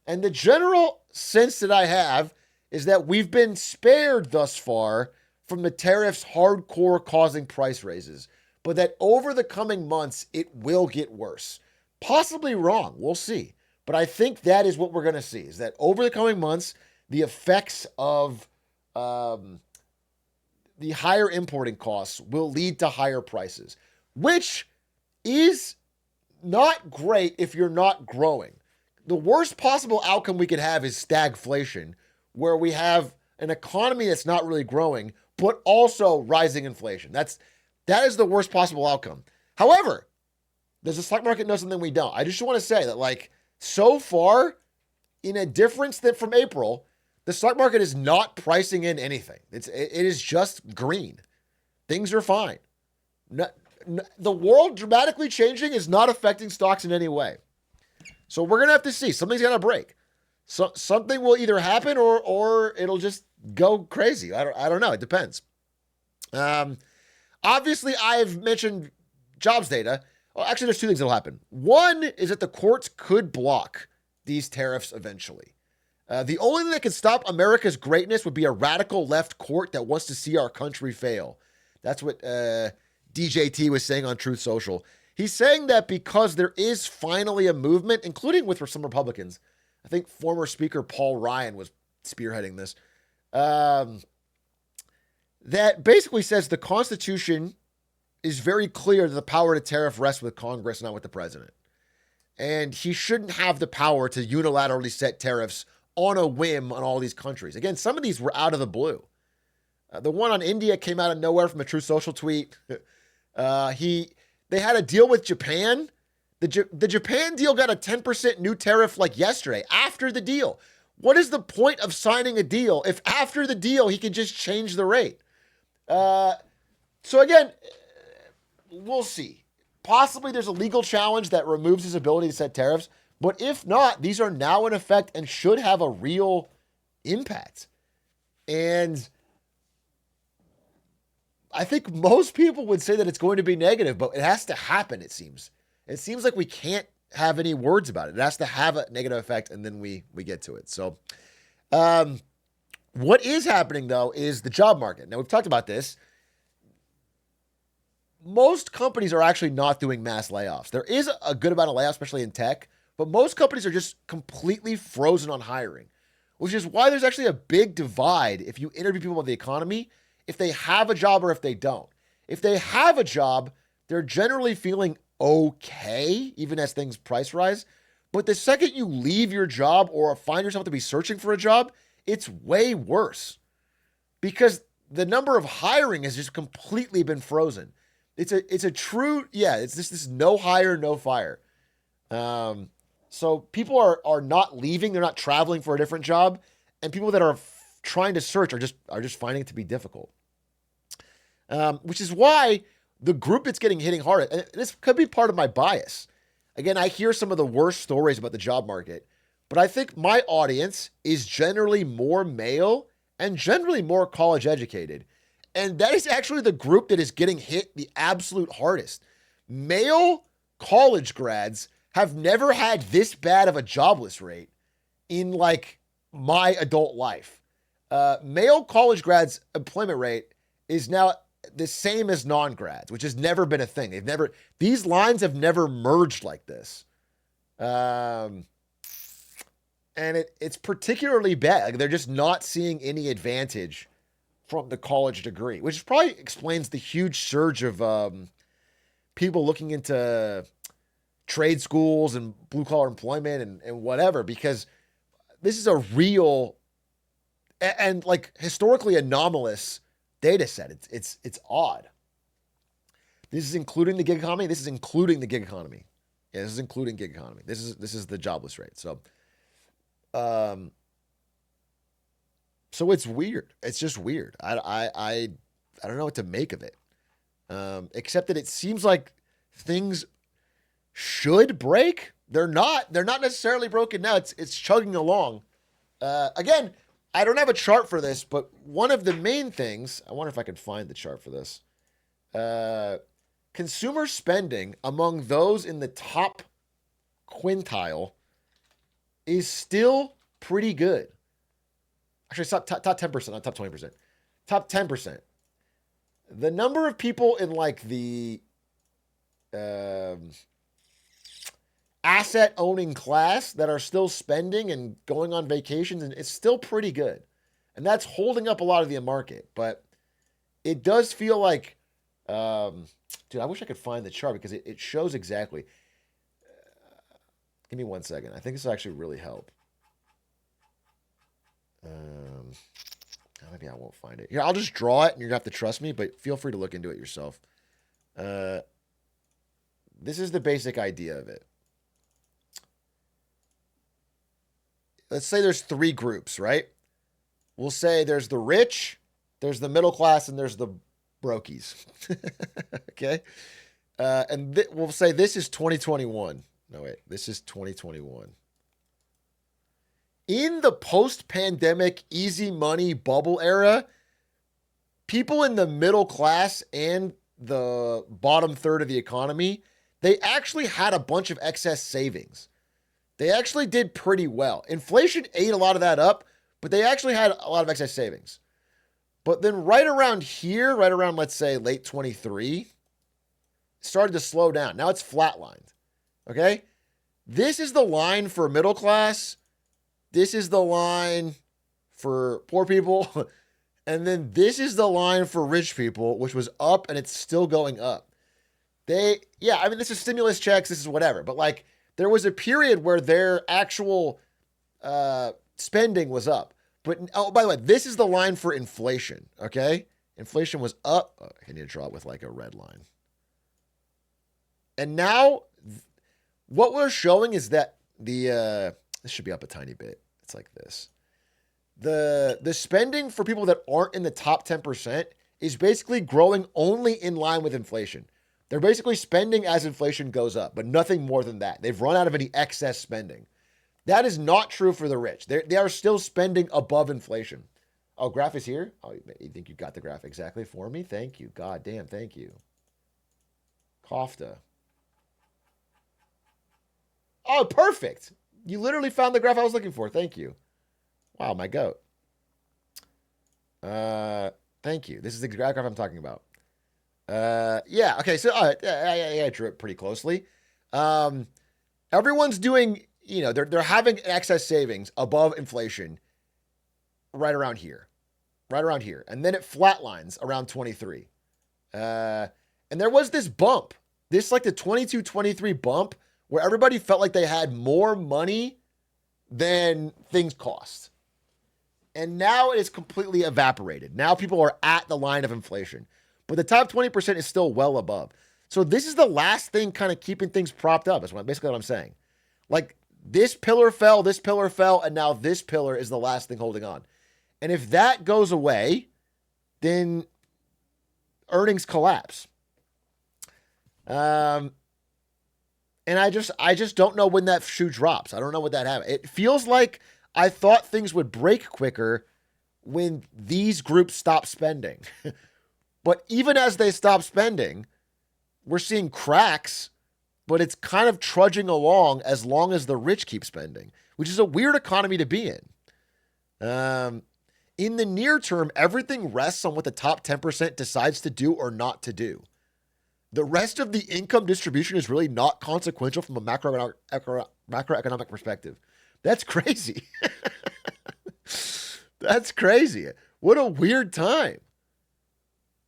And the general sense that I have is that we've been spared thus far from the tariffs hardcore causing price raises, but that over the coming months, it will get worse. Possibly wrong. We'll see. But I think that is what we're going to see, is that over the coming months, the effects of the higher importing costs will lead to higher prices, which is not great if you're not growing. The worst possible outcome we could have is stagflation, where we have an economy that's not really growing, but also rising inflation. That is the worst possible outcome. However, does the stock market know something we don't? I just want to say that, so far, in a difference that from April, the stock market is not pricing in anything. It is just green. Things are fine. The world dramatically changing is not affecting stocks in any way. So we're going to have to see. Something's going to break. So something will either happen or it'll just go crazy. I don't know. It depends. Obviously, I've mentioned jobs data. Well, actually, there's two things that'll happen. One is that the courts could block these tariffs eventually. The only thing that could stop America's greatness would be a radical left court that wants to see our country fail. That's what DJT was saying on Truth Social. He's saying that because there is finally a movement, including with some Republicans. I think former Speaker Paul Ryan was spearheading this. That basically says the Constitution is very clear that the power to tariff rests with Congress, not with the president. And he shouldn't have the power to unilaterally set tariffs on a whim on all these countries. Again, some of these were out of the blue. The one on India came out of nowhere from a True Social tweet. They had a deal with Japan. The Japan deal got a 10% new tariff like yesterday, after the deal. What is the point of signing a deal if after the deal he can just change the rate? So again, we'll see. Possibly there's a legal challenge that removes his ability to set tariffs. But if not, these are now in effect and should have a real impact. And I think most people would say that it's going to be negative, but it has to happen, it seems. It seems like we can't have any words about it. It has to have a negative effect, and then we get to it. So what is happening, though, is the job market. Now, we've talked about this. Most companies are actually not doing mass layoffs. There is a good amount of layoffs, especially in tech, but most companies are just completely frozen on hiring, which is why there's actually a big divide if you interview people about the economy, if they have a job or if they don't. If they have a job, they're generally feeling okay, even as things price rise. But the second you leave your job or find yourself to be searching for a job, it's way worse because the number of hiring has just completely been frozen. It's a true, it's this no hire, no fire. So people are not leaving. They're not traveling for a different job. And people that are trying to search are just finding it to be difficult. Which is why the group that's getting hitting hard, and this could be part of my bias. Again, I hear some of the worst stories about the job market, but I think my audience is generally more male and generally more college educated. And that is actually the group that is getting hit the absolute hardest. Male college grads have never had this bad of a jobless rate in like my adult life. Male college grads' employment rate is now the same as non-grads, which has never been a thing. These lines have never merged like this. And it's particularly bad. Like they're just not seeing any advantage from the college degree, which probably explains the huge surge of people looking into trade schools and blue collar employment and whatever, because this is a real and like historically anomalous data set. It's odd. This is including the gig economy. This is including the gig economy. Yeah, this is including gig economy. This is the jobless rate. So, so it's weird. It's just weird. I don't know what to make of it. Except that it seems like things should break. They're not necessarily broken now. It's chugging along. Again, I don't have a chart for this, but one of the main things, I wonder if I could find the chart for this. Consumer spending among those in the top quintile is still pretty good. Actually, top 10%, not top 20%. Top 10%. The number of people in like the asset owning class that are still spending and going on vacations, and it's still pretty good. And that's holding up a lot of the market. But it does feel like, dude, I wish I could find the chart because it shows exactly. Give me 1 second. I think this will actually really help. Maybe I won't find it. Here, I'll just draw it and you're going to have to trust me, but feel free to look into it yourself. This is the basic idea of it. Let's say there's three groups, right? We'll say there's the rich, there's the middle class, and there's the brokies. Okay? And we'll say this is 2021. No, wait. This is 2021. In the post-pandemic easy money bubble era, people in the middle class and the bottom third of the economy they actually had a bunch of excess savings. They actually did pretty well. Inflation ate a lot of that up, but they actually had a lot of excess savings. But then right around here, right around, let's say, late 23, started to slow down. Now it's flatlined. Okay? This is the line for middle class. This is the line for poor people. And then this is the line for rich people, which was up, and it's still going up. This is stimulus checks, this is whatever. But like, there was a period where their actual spending was up. But, oh, by the way, this is the line for inflation, okay? Inflation was up. Oh, I need to draw it with like a red line. And now, what we're showing is that this should be up a tiny bit. It's like this. The spending for people that aren't in the top 10% is basically growing only in line with inflation. They're basically spending as inflation goes up, but nothing more than that. They've run out of any excess spending. That is not true for the rich. They are still spending above inflation. Oh, graph is here? Oh, you think you got the graph exactly for me? Thank you. God damn, thank you. Kofta. Oh, perfect. You literally found the graph I was looking for. Thank you. Wow, my goat. Thank you. This is the graph I'm talking about. Yeah, okay, so I drew it pretty closely. Everyone's doing, they're having excess savings above inflation right around here. And then it flatlines around 23. And there was this bump, like the 22-23 bump, where everybody felt like they had more money than things cost. And now it is completely evaporated. Now people are at the line of inflation. But the top 20% is still well above. So this is the last thing kind of keeping things propped up. That's basically what I'm saying. Like, this pillar fell, and now this pillar is the last thing holding on. And if that goes away, then earnings collapse. And I just don't know when that shoe drops. I don't know what that happens. It feels like I thought things would break quicker when these groups stop spending. But even as they stop spending, we're seeing cracks, but it's kind of trudging along as long as the rich keep spending, which is a weird economy to be in. In the near term, everything rests on what the top 10% decides to do or not to do. The rest of the income distribution is really not consequential from a macroeconomic perspective. That's crazy. That's crazy. What a weird time.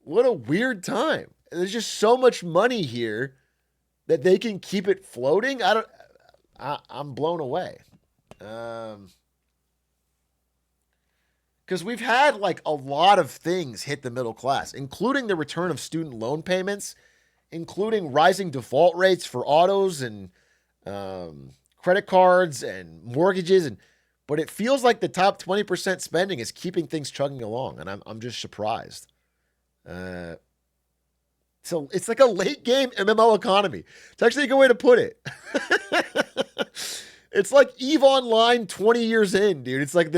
There's just so much money here that they can keep it floating. I'm blown away. Because we've had like a lot of things hit the middle class, including the return of student loan payments, including rising default rates for autos and credit cards and mortgages. But it feels like the top 20% spending is keeping things chugging along, and I'm just surprised. So it's like a late game MMO economy. It's actually a good way to put it. It's like EVE Online 20 years in, dude. It's like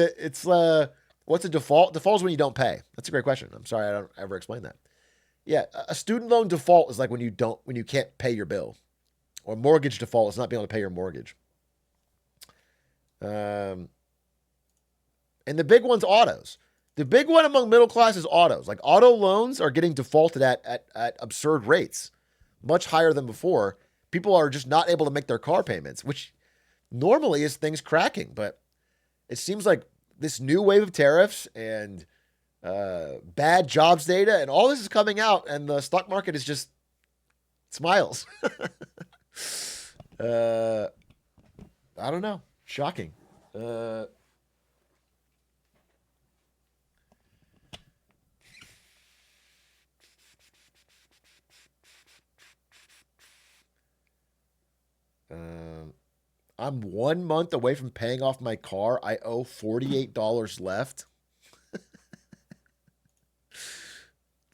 what's a default? Default is when you don't pay. That's a great question. I'm sorry I don't ever explain that. Yeah, a student loan default is like when you can't pay your bill. Or mortgage default is not being able to pay your mortgage. And the big one's autos. The big one among middle class is autos. Like, auto loans are getting defaulted at absurd rates, much higher than before. People are just not able to make their car payments, which normally is things cracking. But it seems like this new wave of tariffs and bad jobs data and all this is coming out, and the stock market is just smiles. I don't know. Shocking. I'm 1 month away from paying off my car. I owe $48 left.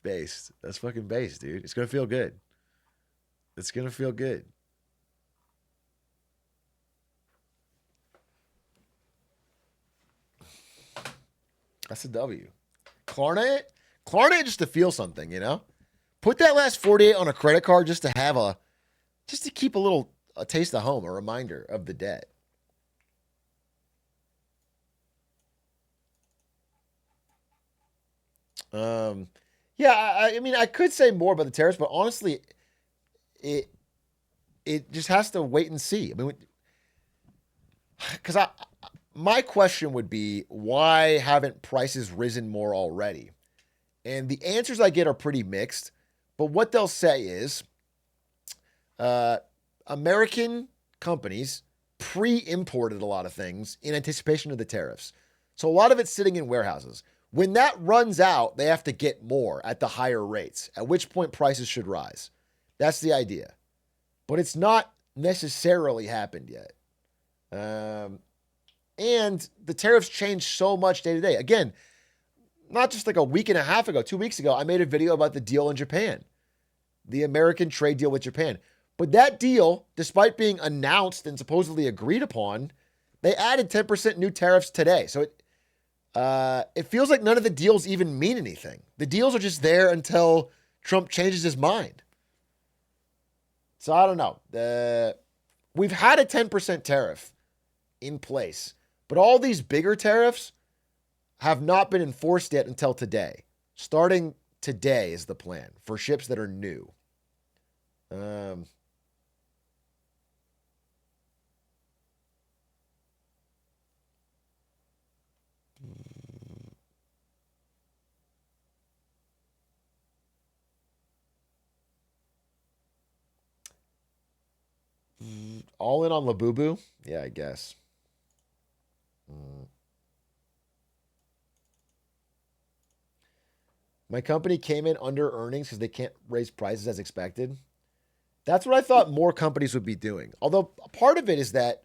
Based. That's fucking based, dude. It's going to feel good. It's going to feel good. That's a W. Klarna just to feel something, you know? Put that last 48 on a credit card just to have a just to keep a taste of home, a reminder of the debt. Yeah, I mean, I could say more about the tariffs, but honestly, it just has to wait and see. I mean, because my question would be, why haven't prices risen more already? And the answers I get are pretty mixed. But what they'll say is, American companies pre-imported a lot of things in anticipation of the tariffs. So a lot of it's sitting in warehouses. When that runs out, they have to get more at the higher rates, at which point prices should rise. That's the idea. But it's not necessarily happened yet. And the tariffs change so much day to day. Again, not just like a week and a half ago, 2 weeks ago, I made a video about the deal in Japan, the American trade deal with Japan. But that deal, despite being announced and supposedly agreed upon, they added 10% new tariffs today. So it feels like none of the deals even mean anything. The deals are just there until Trump changes his mind. So I don't know. We've had a 10% tariff in place, but all these bigger tariffs have not been enforced yet until today. Starting today is the plan for ships that are new. All in on Labubu? Yeah, I guess. My company came in under earnings because they can't raise prices as expected. That's what I thought more companies would be doing. Although part of it is that,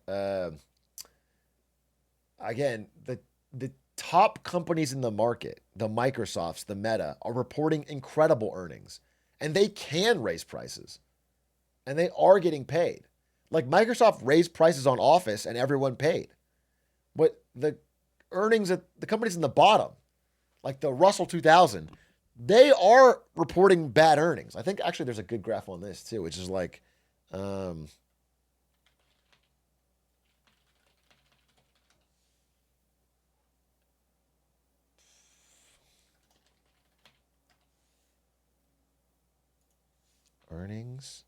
again, the top companies in the market, the Microsofts, the Meta, are reporting incredible earnings. And they can raise prices. And they are getting paid. Like Microsoft raised prices on Office and everyone paid. But the earnings at the companies in the bottom, like the Russell 2000, they are reporting bad earnings. I think actually there's a good graph on this too, which is like, earnings.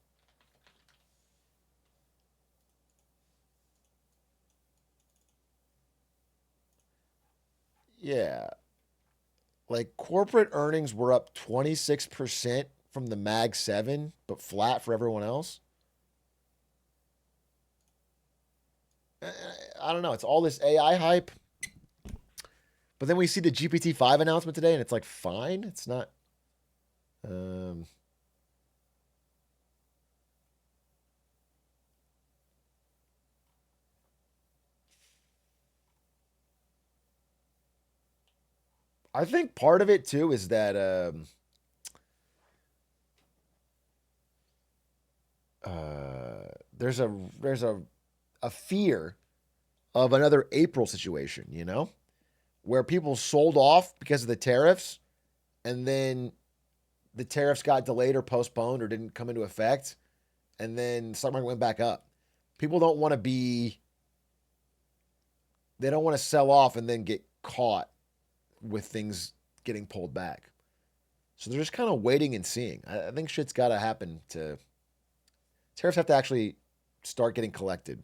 Yeah. Like corporate earnings were up 26% from the Mag 7, but flat for everyone else. I don't know. It's all this AI hype. But then we see the GPT-5 announcement today, and it's like, fine. It's not. I think part of it too is that there's a fear of another April situation, you know, where people sold off because of the tariffs, and then the tariffs got delayed or postponed or didn't come into effect, and then stock market went back up. People don't want to they don't want to sell off and then get caught with things getting pulled back. So they're just kind of waiting and seeing. I think shit's got to happen tariffs have to actually start getting collected.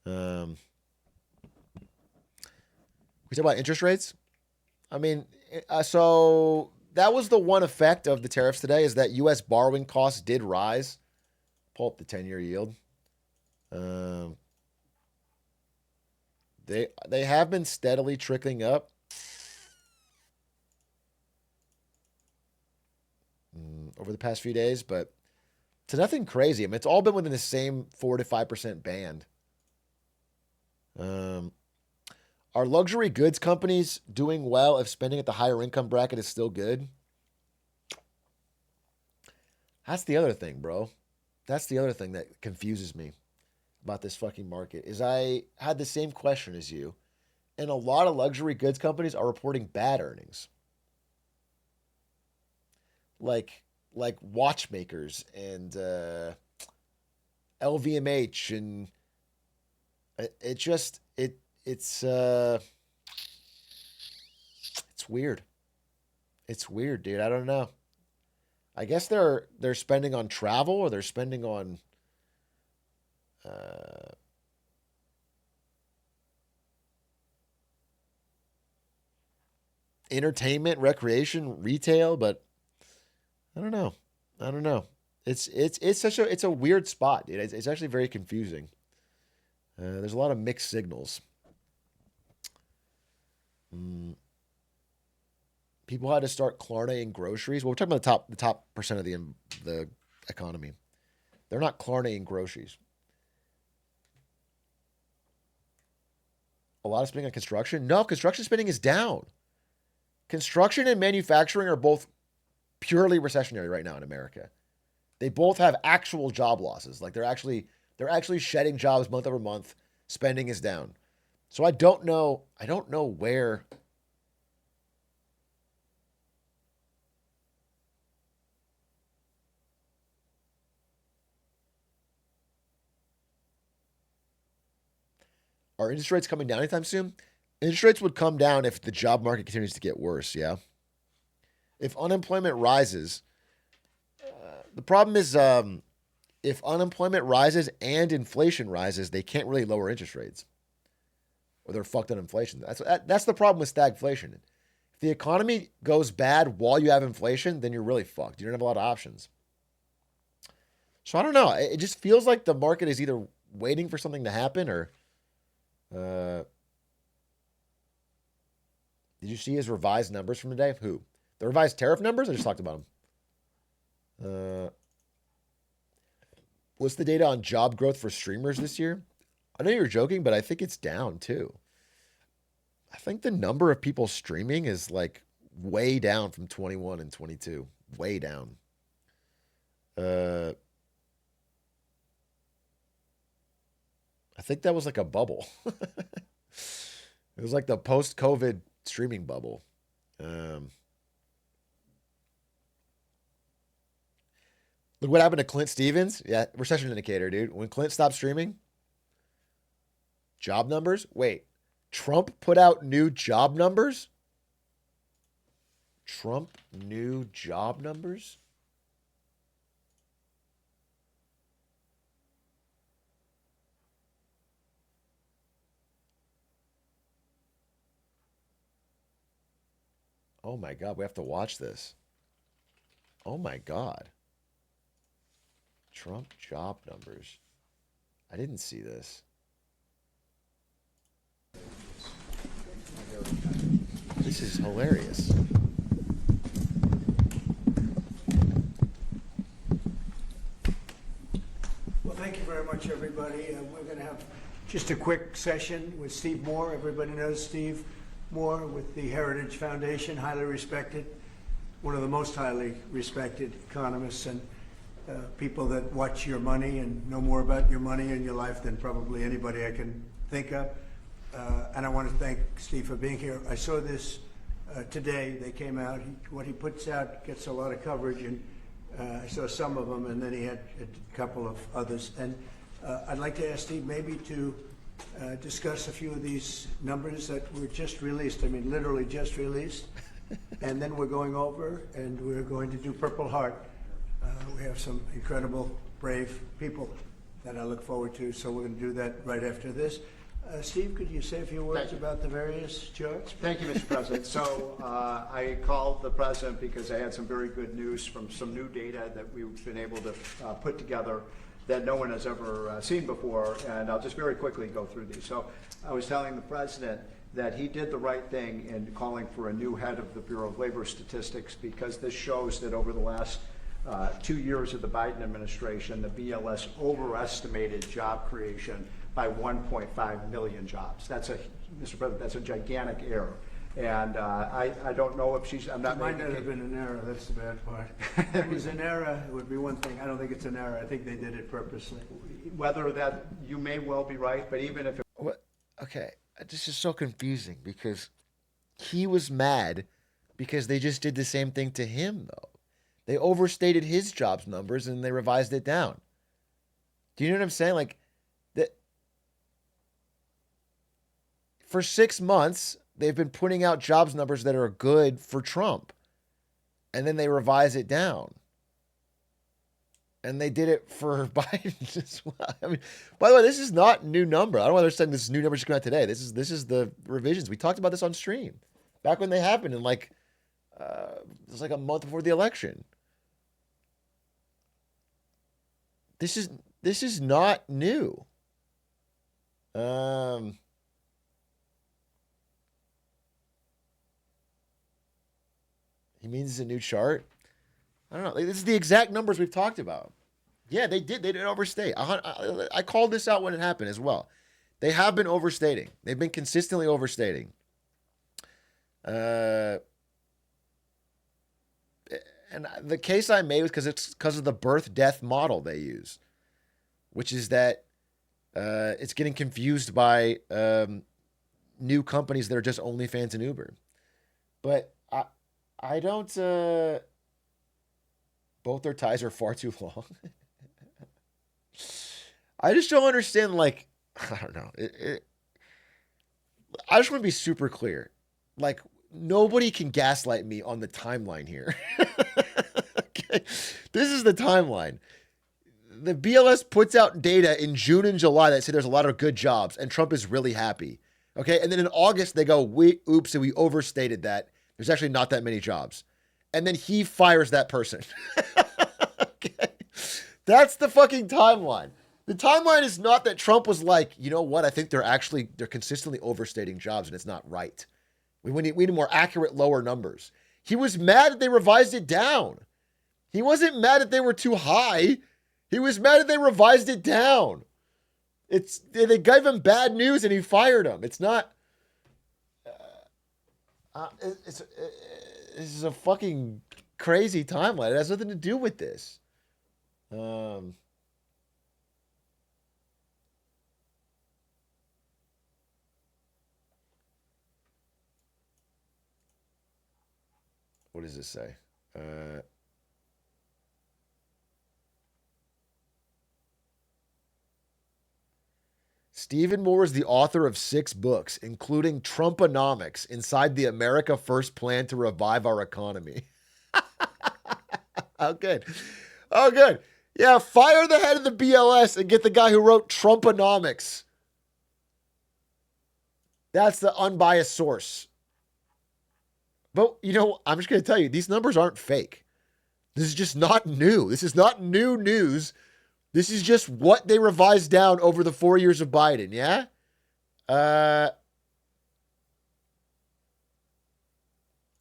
We talk about interest rates. I mean, so that was the one effect of the tariffs today, is that U.S. borrowing costs did rise. Pull up the 10-year yield. They have been steadily trickling up. Over the past few days, but to nothing crazy. I mean, it's all been within the same 4 to 5% band. Are luxury goods companies doing well if spending at the higher income bracket is still good? That's the other thing, bro. That's the other thing that confuses me about this fucking market, is I had the same question as you, and a lot of luxury goods companies are reporting bad earnings. Like watchmakers and LVMH, and it's weird. It's weird, dude. I don't know. I guess they're spending on travel, or they're spending on entertainment, recreation, retail, but I don't know. I don't know. It's a weird spot, dude. It's actually very confusing. There's a lot of mixed signals. People had to start Klarna-ing groceries. Well, we're talking about the top percent of the economy. They're not Klarna-ing groceries. A lot of spending on construction. No, construction spending is down. Construction and manufacturing are both purely recessionary right now in America. They both have actual job losses. Like they're actually shedding jobs month over month. Spending is down. So I don't know where are interest rates coming down anytime soon? Interest rates would come down if the job market continues to get worse, yeah? If unemployment rises, the problem is if unemployment rises and inflation rises, they can't really lower interest rates. Or they're fucked on inflation. That's the problem with stagflation. If the economy goes bad while you have inflation, then you're really fucked. You don't have a lot of options. So I don't know. It just feels like the market is either waiting for something to happen or... did you see his revised numbers from today? Who? The revised tariff numbers? I just talked about them. What's the data on job growth for streamers this year? I know you're joking, but I think it's down too. I think the number of people streaming is like way down from 21 and 22. Way down. I think that was like a bubble. It was like the post-COVID streaming bubble. Look what happened to Clint Stevens. Yeah, recession indicator, dude. When Clint stopped streaming, job numbers. Wait, Trump put out new job numbers? Trump new job numbers? Oh my God, we have to watch this. Oh my God. Trump job numbers. I didn't see this. This is hilarious. Well, thank you very much, everybody. We're going to have just a quick session with Steve Moore. Everybody knows Steve Moore with the Heritage Foundation, highly respected, one of the most highly respected economists and people that watch your money and know more about your money and your life than probably anybody I can think of. And I want to thank Steve for being here. I saw this today. They came out. What he puts out gets a lot of coverage, and I saw some of them, and then he had a couple of others. And I'd like to ask Steve maybe to discuss a few of these numbers that were just released. I mean, literally just released. And then we're going over, and we're going to do Purple Heart. We have some incredible, brave people that I look forward to, so we're going to do that right after this. Steve, could you say a few words about the various charts? Thank you, Mr. President. So I called the President because I had some very good news from some new data that we've been able to put together that no one has ever seen before, and I'll just very quickly go through these. So I was telling the President that he did the right thing in calling for a new head of the Bureau of Labor Statistics, because this shows that over the last 2 years of the Biden administration, the BLS overestimated job creation by 1.5 million jobs. That's a, Mr. President, that's a gigantic error. And I don't know if she's, I'm not. It might not have been an error, that's the bad part. If it was an error, it would be one thing. I don't think it's an error. I think they did it purposely. Whether that, you may well be right, but even if it... What? Okay, this is so confusing because he was mad because they just did the same thing to him, though. They overstated his jobs numbers and they revised it down. Do you know what I'm saying? Like that for 6 months, they've been putting out jobs numbers that are good for Trump. And then they revise it down. And they did it for Biden as well. I mean, by the way, this is not new number. I don't know why they're saying this new number just coming out today. This is the revisions. We talked about this on stream back when they happened in like it was like a month before the election. This is not new. He means it's a new chart. I don't know. Like, this is the exact numbers we've talked about. Yeah, they did. They did overstate. I called this out when it happened as well. They have been overstating. They've been consistently overstating. And the case I made was because of the birth-death model they use, which is that it's getting confused by new companies that are just OnlyFans and Uber. But I don't... both their ties are far too long. I just don't understand, like, I don't know. I just want to be super clear. Like, nobody can gaslight me on the timeline here. Okay? This is the timeline. The BLS puts out data in June and July that say there's a lot of good jobs, and Trump is really happy. Okay? And then in August, they go, oops, we overstated that. There's actually not that many jobs. And then he fires that person. Okay. That's the fucking timeline. The timeline is not that Trump was like, you know what? I think they're consistently overstating jobs and it's not right. We need more accurate, lower numbers. He was mad that they revised it down. He wasn't mad that they were too high. He was mad that they revised it down. They gave him bad news and he fired him. It's not. This is a fucking crazy timeline. It has nothing to do with this. What does this say? Stephen Moore is the author of 6 books, including Trumponomics, Inside the America First Plan to Revive Our Economy. Oh, good. Oh, good. Yeah, fire the head of the BLS and get the guy who wrote Trumponomics. That's the unbiased source. But, you know, I'm just going to tell you, these numbers aren't fake. This is just not new. This is not new news. This is just what they revised down over the 4 years of Biden, yeah?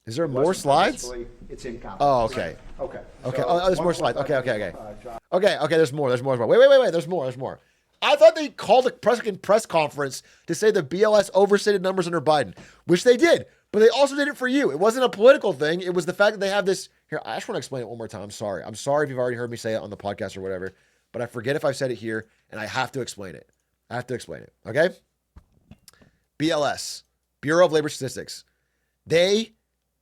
Is there more slides? It's in copy. Oh, okay. Okay. Okay. So Oh, there's more one slides. Okay. John. Okay. There's more. Wait. There's more. I thought they called a press conference to say the BLS overstated numbers under Biden, which they did. But they also did it for you. It wasn't a political thing. It was the fact that they have this. Here, I just want to explain it one more time. I'm sorry if you've already heard me say it on the podcast or whatever. But I forget if I've said it here, and I have to explain it. Okay? BLS, Bureau of Labor Statistics. They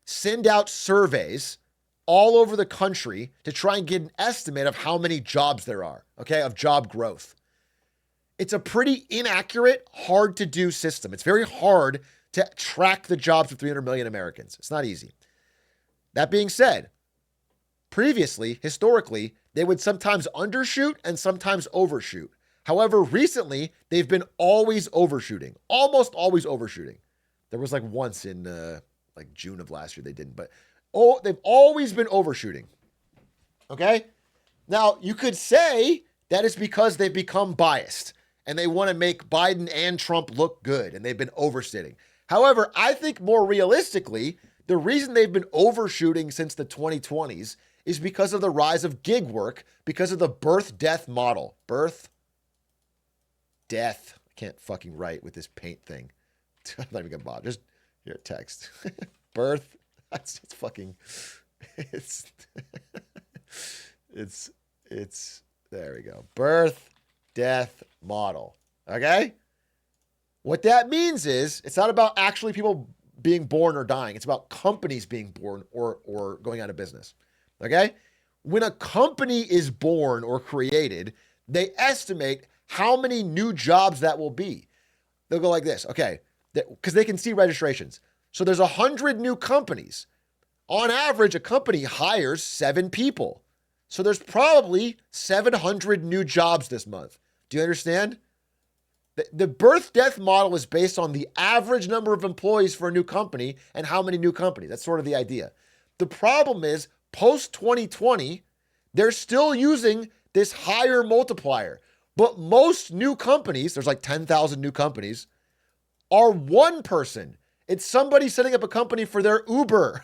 send out surveys all over the country to try and get an estimate of how many jobs there are, okay, of job growth. It's a pretty inaccurate, hard to do system. It's very hard to track the jobs of 300 million Americans. It's not easy. That being said, previously, historically, they would sometimes undershoot and sometimes overshoot. However, recently, they've been always overshooting, almost always overshooting. There was like once in like June of last year they didn't, but they've always been overshooting. Okay? Now, you could say that is because they've become biased and they want to make Biden and Trump look good and they've been overstating. However, I think more realistically, the reason they've been overshooting since the 2020s is because of the rise of gig work, because of the birth-death model. Birth-death. I can't fucking write with this paint thing. I'm not even gonna bother. Just here, text. Birth. It's fucking. It's. There we go. Birth, death model. Okay. What that means is it's not about actually people being born or dying. It's about companies being born or going out of business. Okay? When a company is born or created, they estimate how many new jobs that will be. They'll go like this, okay, because they can see registrations. So there's 100 new companies. On average, a company hires 7 people. So there's probably 700 new jobs this month. Do you understand? The birth-death model is based on the average number of employees for a new company and how many new companies. That's sort of the idea. The problem is, post-2020, they're still using this higher multiplier. But most new companies, there's like 10,000 new companies, are one person. It's somebody setting up a company for their Uber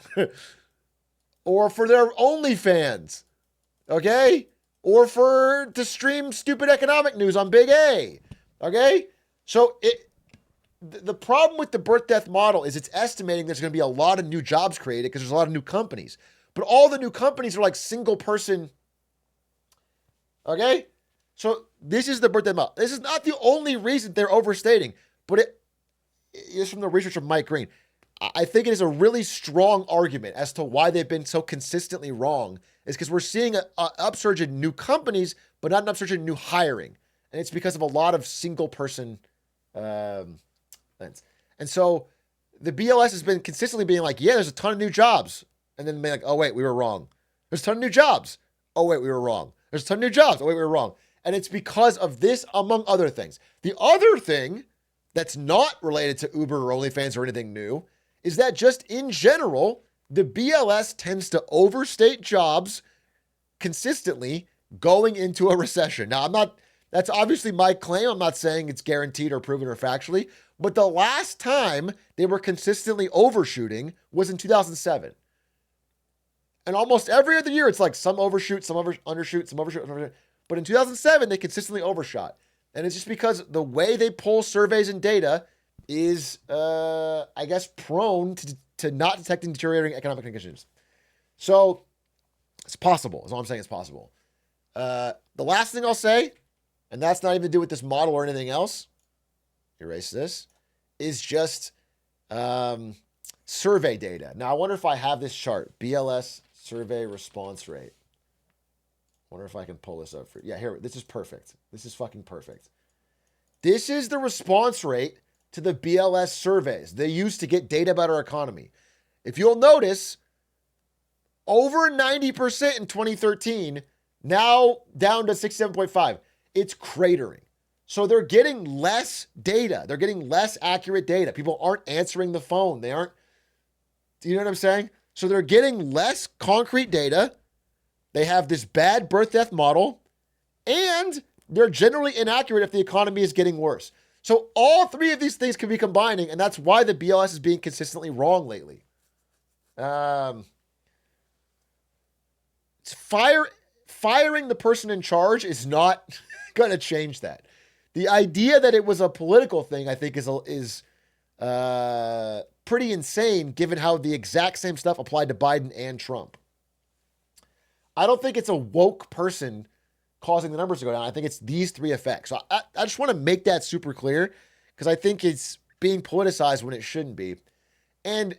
or for their OnlyFans, okay? Or to stream stupid economic news on Big A, okay? So the problem with the birth-death model is it's estimating there's going to be a lot of new jobs created because there's a lot of new companies. But all the new companies are like single person, okay? So this is the birth-death model. This is not the only reason they're overstating, but it is from the research of Mike Green. I think it is a really strong argument as to why they've been so consistently wrong is because we're seeing an upsurge in new companies, but not an upsurge in new hiring. And it's because of a lot of single person things. And so the BLS has been consistently being like, yeah, there's a ton of new jobs. And then being like, oh, wait, we were wrong. There's a ton of new jobs. Oh, wait, we were wrong. There's a ton of new jobs. Oh, wait, we were wrong. And it's because of this, among other things. The other thing that's not related to Uber or OnlyFans or anything new is that just in general, the BLS tends to overstate jobs consistently going into a recession. Now, that's obviously my claim. I'm not saying it's guaranteed or proven or factually, but the last time they were consistently overshooting was in 2007. And almost every other year, it's like some overshoot, some undershoot, some overshoot, some undershoot. But in 2007, they consistently overshot. And it's just because the way they pull surveys and data is, I guess, prone to not detecting deteriorating economic conditions. So it's possible. That's all I'm saying. It's possible. The last thing I'll say, and that's not even to do with this model or anything else, erase this, is just survey data. Now, I wonder if I have this chart, BLS survey response rate. Wonder if I can pull this up for you. Yeah, here, this is perfect. This is fucking perfect. This is the response rate to the BLS surveys they use to get data about our economy. If you'll notice, over 90% in 2013, now down to 67.5. It's cratering. So they're getting less data. They're getting less accurate data. People aren't answering the phone. They aren't, do you know what I'm saying? So they're getting less concrete data. They have this bad birth-death model, and they're generally inaccurate if the economy is getting worse. So all three of these things can be combining, and that's why the BLS is being consistently wrong lately. Firing the person in charge is not going to change that. The idea that it was a political thing, I think, is pretty insane, given how the exact same stuff applied to Biden and Trump. I don't think it's a woke person causing the numbers to go down. I think it's these three effects. So I just want to make that super clear because I think it's being politicized when it shouldn't be. And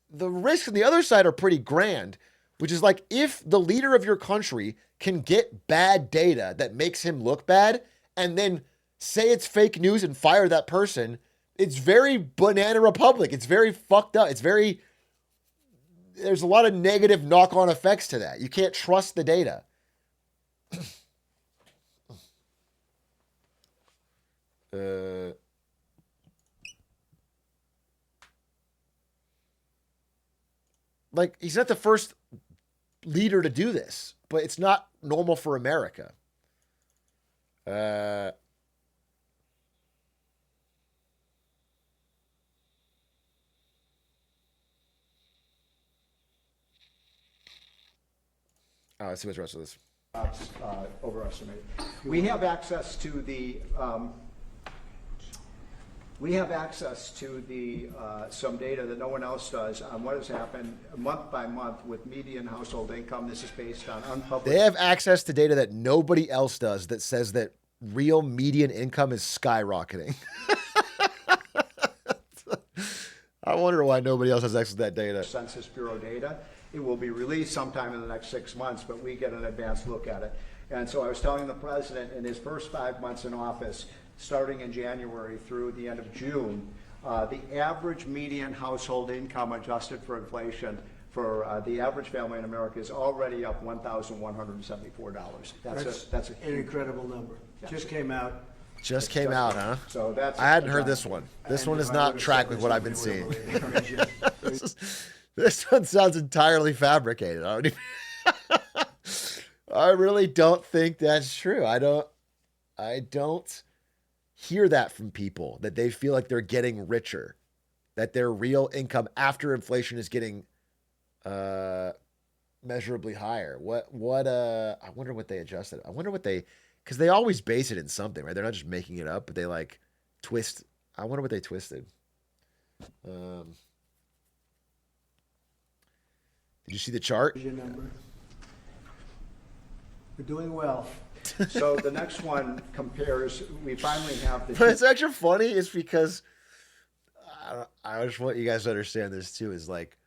the risks on the other side are pretty grand, which is like if the leader of your country can get bad data that makes him look bad and then say it's fake news and fire that person, it's very banana republic. It's very fucked up. There's a lot of negative knock-on effects to that. You can't trust the data. Like, he's not the first leader to do this, but it's not normal for America. Let's see what's the rest of this. Overestimated. We have access to the some data that no one else does on what has happened month by month with median household income. This is based on unpublished. They have access to data that nobody else does that says that real median income is skyrocketing. I wonder why nobody else has access to that data. Census Bureau data. It will be released sometime in the next 6 months, but we get an advanced look at it. And so I was telling the president in his first 5 months in office, starting in January through the end of June, the average median household income adjusted for inflation for the average family in America is already up $1,174. That's an incredible number. Just came out. Just came out, huh? So that's. I hadn't heard this one. This one is not tracked with what I've been seeing. This one sounds entirely fabricated. I really don't think that's true. I don't hear that from people, that they feel like they're getting richer, that their real income after inflation is getting measurably higher. I wonder what they adjusted. I wonder what they, because they always base it in something, right? They're not just making it up, but they like twist. I wonder what they twisted. Did you see the chart? Your number. We're doing well. So the next one compares, we finally have the... But it's actually funny is because I just want you guys to understand this too, is like,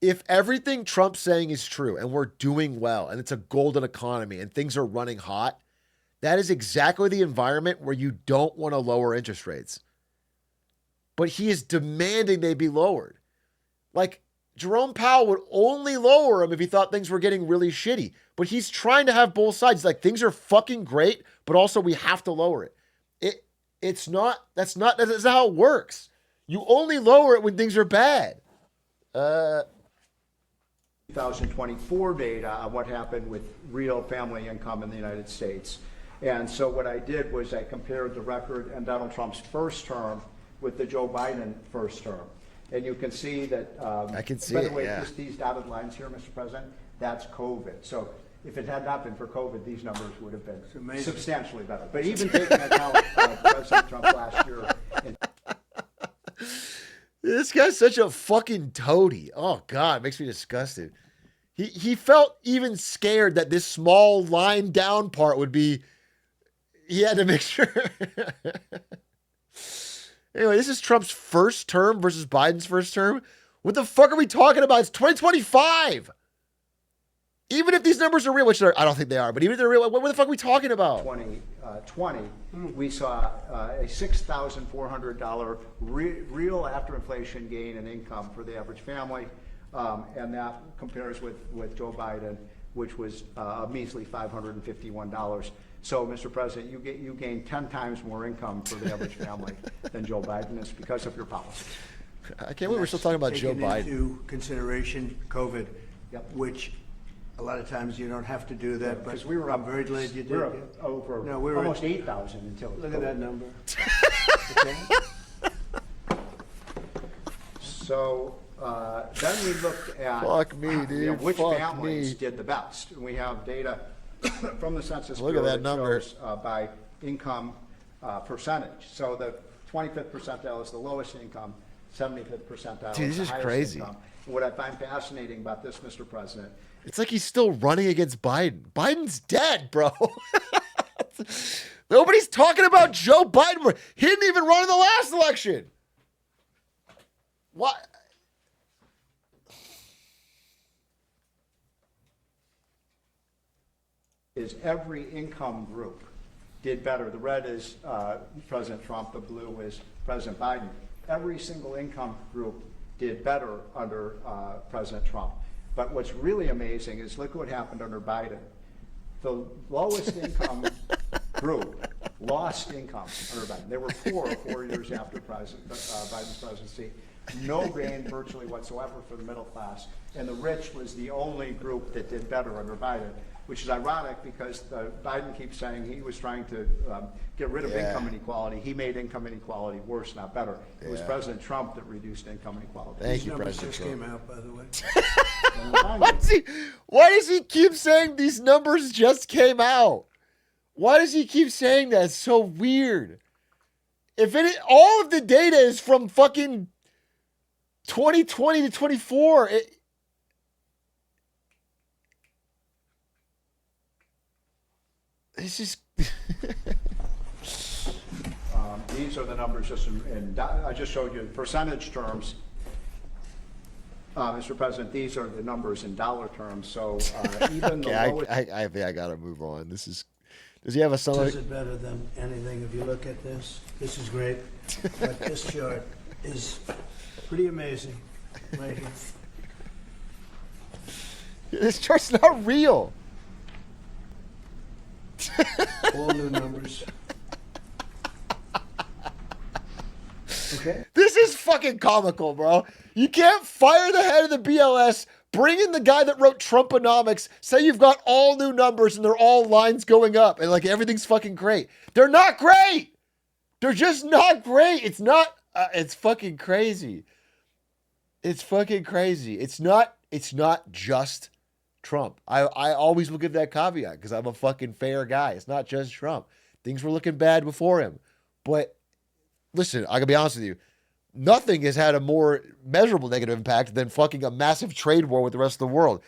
if everything Trump's saying is true and we're doing well and it's a golden economy and things are running hot, that is exactly the environment where you don't want to lower interest rates. But he is demanding they be lowered. Like, Jerome Powell would only lower them if he thought things were getting really shitty. But he's trying to have both sides. Like, things are fucking great, but also we have to lower it. That's not how it works. You only lower it when things are bad. 2024 data on what happened with real family income in the United States. And so what I did was I compared the record in Donald Trump's first term with the Joe Biden first term. And you can see that, I can see by it, the way, yeah. these dotted lines here, Mr. President, that's COVID. So if it had not been for COVID, these numbers would have been substantially better. But even taking account President Trump last year. This guy's such a fucking toady. Oh, God, it makes me disgusted. He felt even scared that this small line down part would be, he had to make sure. Anyway, this is Trump's first term versus Biden's first term. What the fuck are we talking about? It's 2025. Even if these numbers are real, which I don't think they are, but even if they're real, what the fuck are we talking about? 2020, we saw a $6,400 real after inflation gain in income for the average family. And that compares with Joe Biden, which was a measly $551. So, Mr. President, you gain 10 times more income for the average family than Joe Biden is because of your policy. I can't believe we're still talking about Joe Biden. Into consideration COVID, which a lot of times you don't have to do that, but I'm very glad you did. We're over almost 8,000 until look at that number. Okay. So then we looked at Fuck me, dude. which Fuck families me. did the best. And we have data from the Census Look at Bureau that number. shows, by income percentage. So the 25th percentile is the lowest income, 75th percentile Dude, is this the is highest crazy. income. What I find fascinating about this, Mr. President, It's like he's still running against Biden. Biden's dead, bro. Nobody's talking about Joe Biden. He didn't even run in the last election. What? is every income group did better. The red is President Trump, the blue is President Biden. Every single income group did better under President Trump. But what's really amazing is look what happened under Biden. The lowest income group lost income under Biden. They were poor 4 years after Biden's presidency. No gain virtually whatsoever for the middle class. And the rich was the only group that did better under Biden, which is ironic because Biden keeps saying he was trying to get rid of income inequality. He made income inequality worse, not better. It was President Trump that reduced income inequality. Thank you, numbers President just Trump. came out, by the way. Why does he keep saying these numbers just came out? Why does he keep saying that? It's so weird. If all of the data is from fucking 2020 to 24, it's just these are the numbers just in I just showed you in percentage terms. Mr. President, these are the numbers in dollar terms. So even the Okay, lowest. I think I gotta move on. This is. Does he have a summary? This is better than anything. If you look at this, this is great. But this chart is pretty amazing right here. This chart's not real. All new numbers. Okay. This is fucking comical, bro. You can't fire the head of the BLS, bring in the guy that wrote Trumponomics, say you've got all new numbers and they're all lines going up and like everything's fucking great. They're not great. They're just not great. It's not, it's fucking crazy. It's fucking crazy. It's not just Trump. I always will give that caveat because I'm a fucking fair guy. It's not just Trump. Things were looking bad before him. But listen, I gotta be honest with you. Nothing has had a more measurable negative impact than fucking a massive trade war with the rest of the world.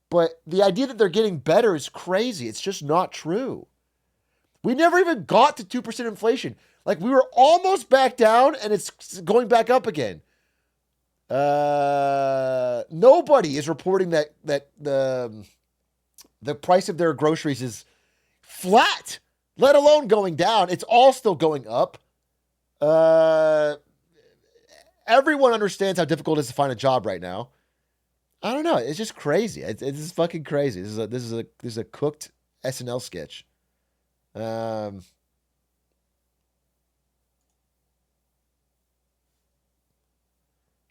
But the idea that they're getting better is crazy. It's just not true. We never even got to 2% inflation. Like we were almost back down and it's going back up again. Nobody is reporting that the price of their groceries is flat, let alone going down. It's all still going up. Everyone understands how difficult it is to find a job right now. I don't know. It's just crazy. It's just fucking crazy. This is a cooked SNL sketch.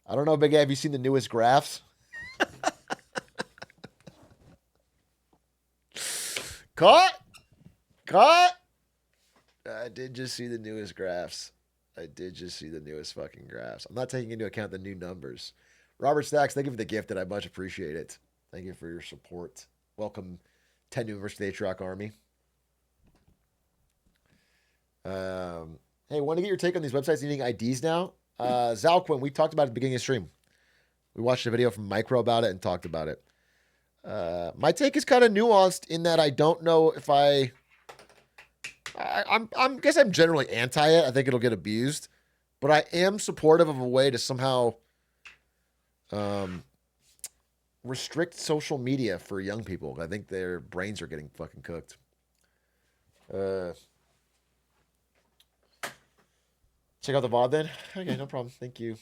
I don't know, Big A. Have you seen the newest graphs? Caught. I did just see the newest graphs. I did just see the newest fucking graphs. I'm not taking into account the new numbers. Robert Stacks, thank you for the gift, and I much appreciate it. Thank you for your support. Welcome, 10 new members to the Atrioc Army. Hey, want to get your take on these websites needing IDs now? Zalquin, we talked about it at the beginning of the stream. We watched a video from Micro about it and talked about it. My take is kind of nuanced in that I don't know if I guess I'm generally anti it. I think it'll get abused, but I am supportive of a way to somehow restrict social media for young people. I think their brains are getting fucking cooked. Check out the VOD then. Okay, no problem. Thank you.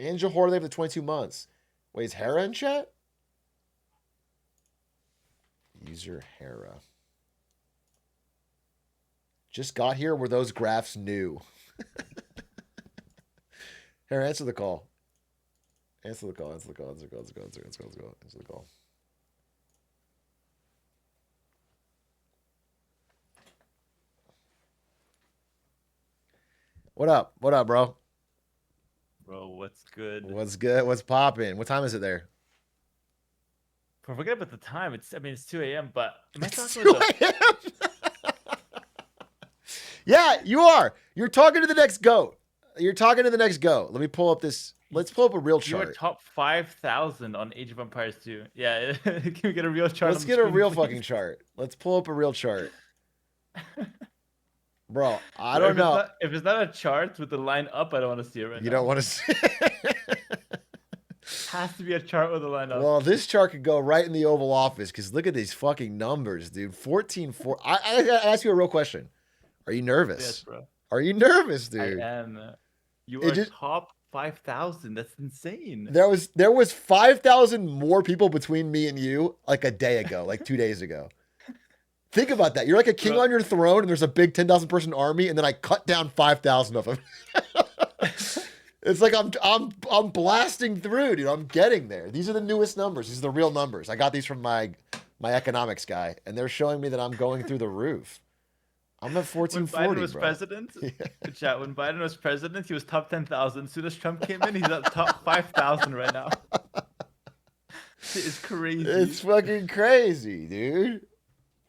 Angel Horley for 22 months. Wait, is Hera in chat? User Hera. Just got here. Were those graphs new? Hera, answer the call. Answer the call. Answer the call. Answer the call. Answer the call. Answer the call. Answer the call. What up? What up, bro? Bro, what's good? What's good? What's popping? What time is it there? Forget about the time. It's 2 a.m. But am I talking 2 about a.m.? Yeah, you are. You're talking to the next goat. You're talking to the next goat. Let me pull up this. Let's pull up a real you were chart. top 5,000 on Age of Empires 2. Yeah, can we get a real chart? Let's on get the a screen, real please? fucking chart. Let's pull up a real chart. Bro, I Bro, don't know. If it's not a chart with the line up, I don't want to see it right You now. don't want to see. Has to be a chart with a line up. Well, this chart could go right in the Oval Office because look at these fucking numbers, dude. 14-4. I gotta ask you a real question. Are you nervous? Yes, bro. Are you nervous, dude? I am. You It are just- top 5,000. That's insane. There was 5,000 more people between me and you like a day ago, like 2 days ago. Think about that. You're like a king on your throne, and there's a big 10,000 person army, and then I cut down 5,000 of them. It's like I'm blasting through, dude. I'm getting there. These are the newest numbers. These are the real numbers. I got these from my economics guy, and they're showing me that I'm going through the roof. I'm at 1440, When Biden was bro. president, chat, when Biden was president, he was top 10,000. As soon as Trump came in, he's at top 5,000 right now. It's crazy. It's fucking crazy, dude.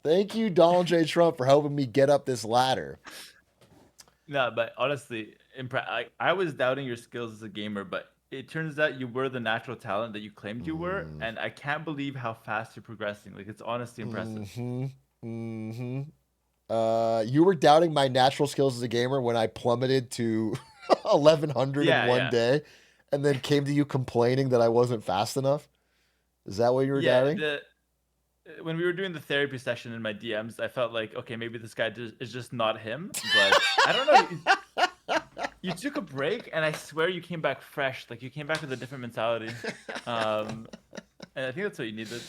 Thank you, Donald J. Trump, for helping me get up this ladder. No, but honestly, I was doubting your skills as a gamer, but it turns out you were the natural talent that you claimed you were, and I can't believe how fast you're progressing. Like, it's honestly impressive. You were doubting my natural skills as a gamer when I plummeted to 1100 in one day, and then came to you complaining that I wasn't fast enough. Is that what you were doubting? When we were doing the therapy session in my DMs, I felt like, okay, maybe this guy is just not him. But I don't know. You took a break, and I swear you came back fresh. Like you came back with a different mentality. And I think that's what you needed.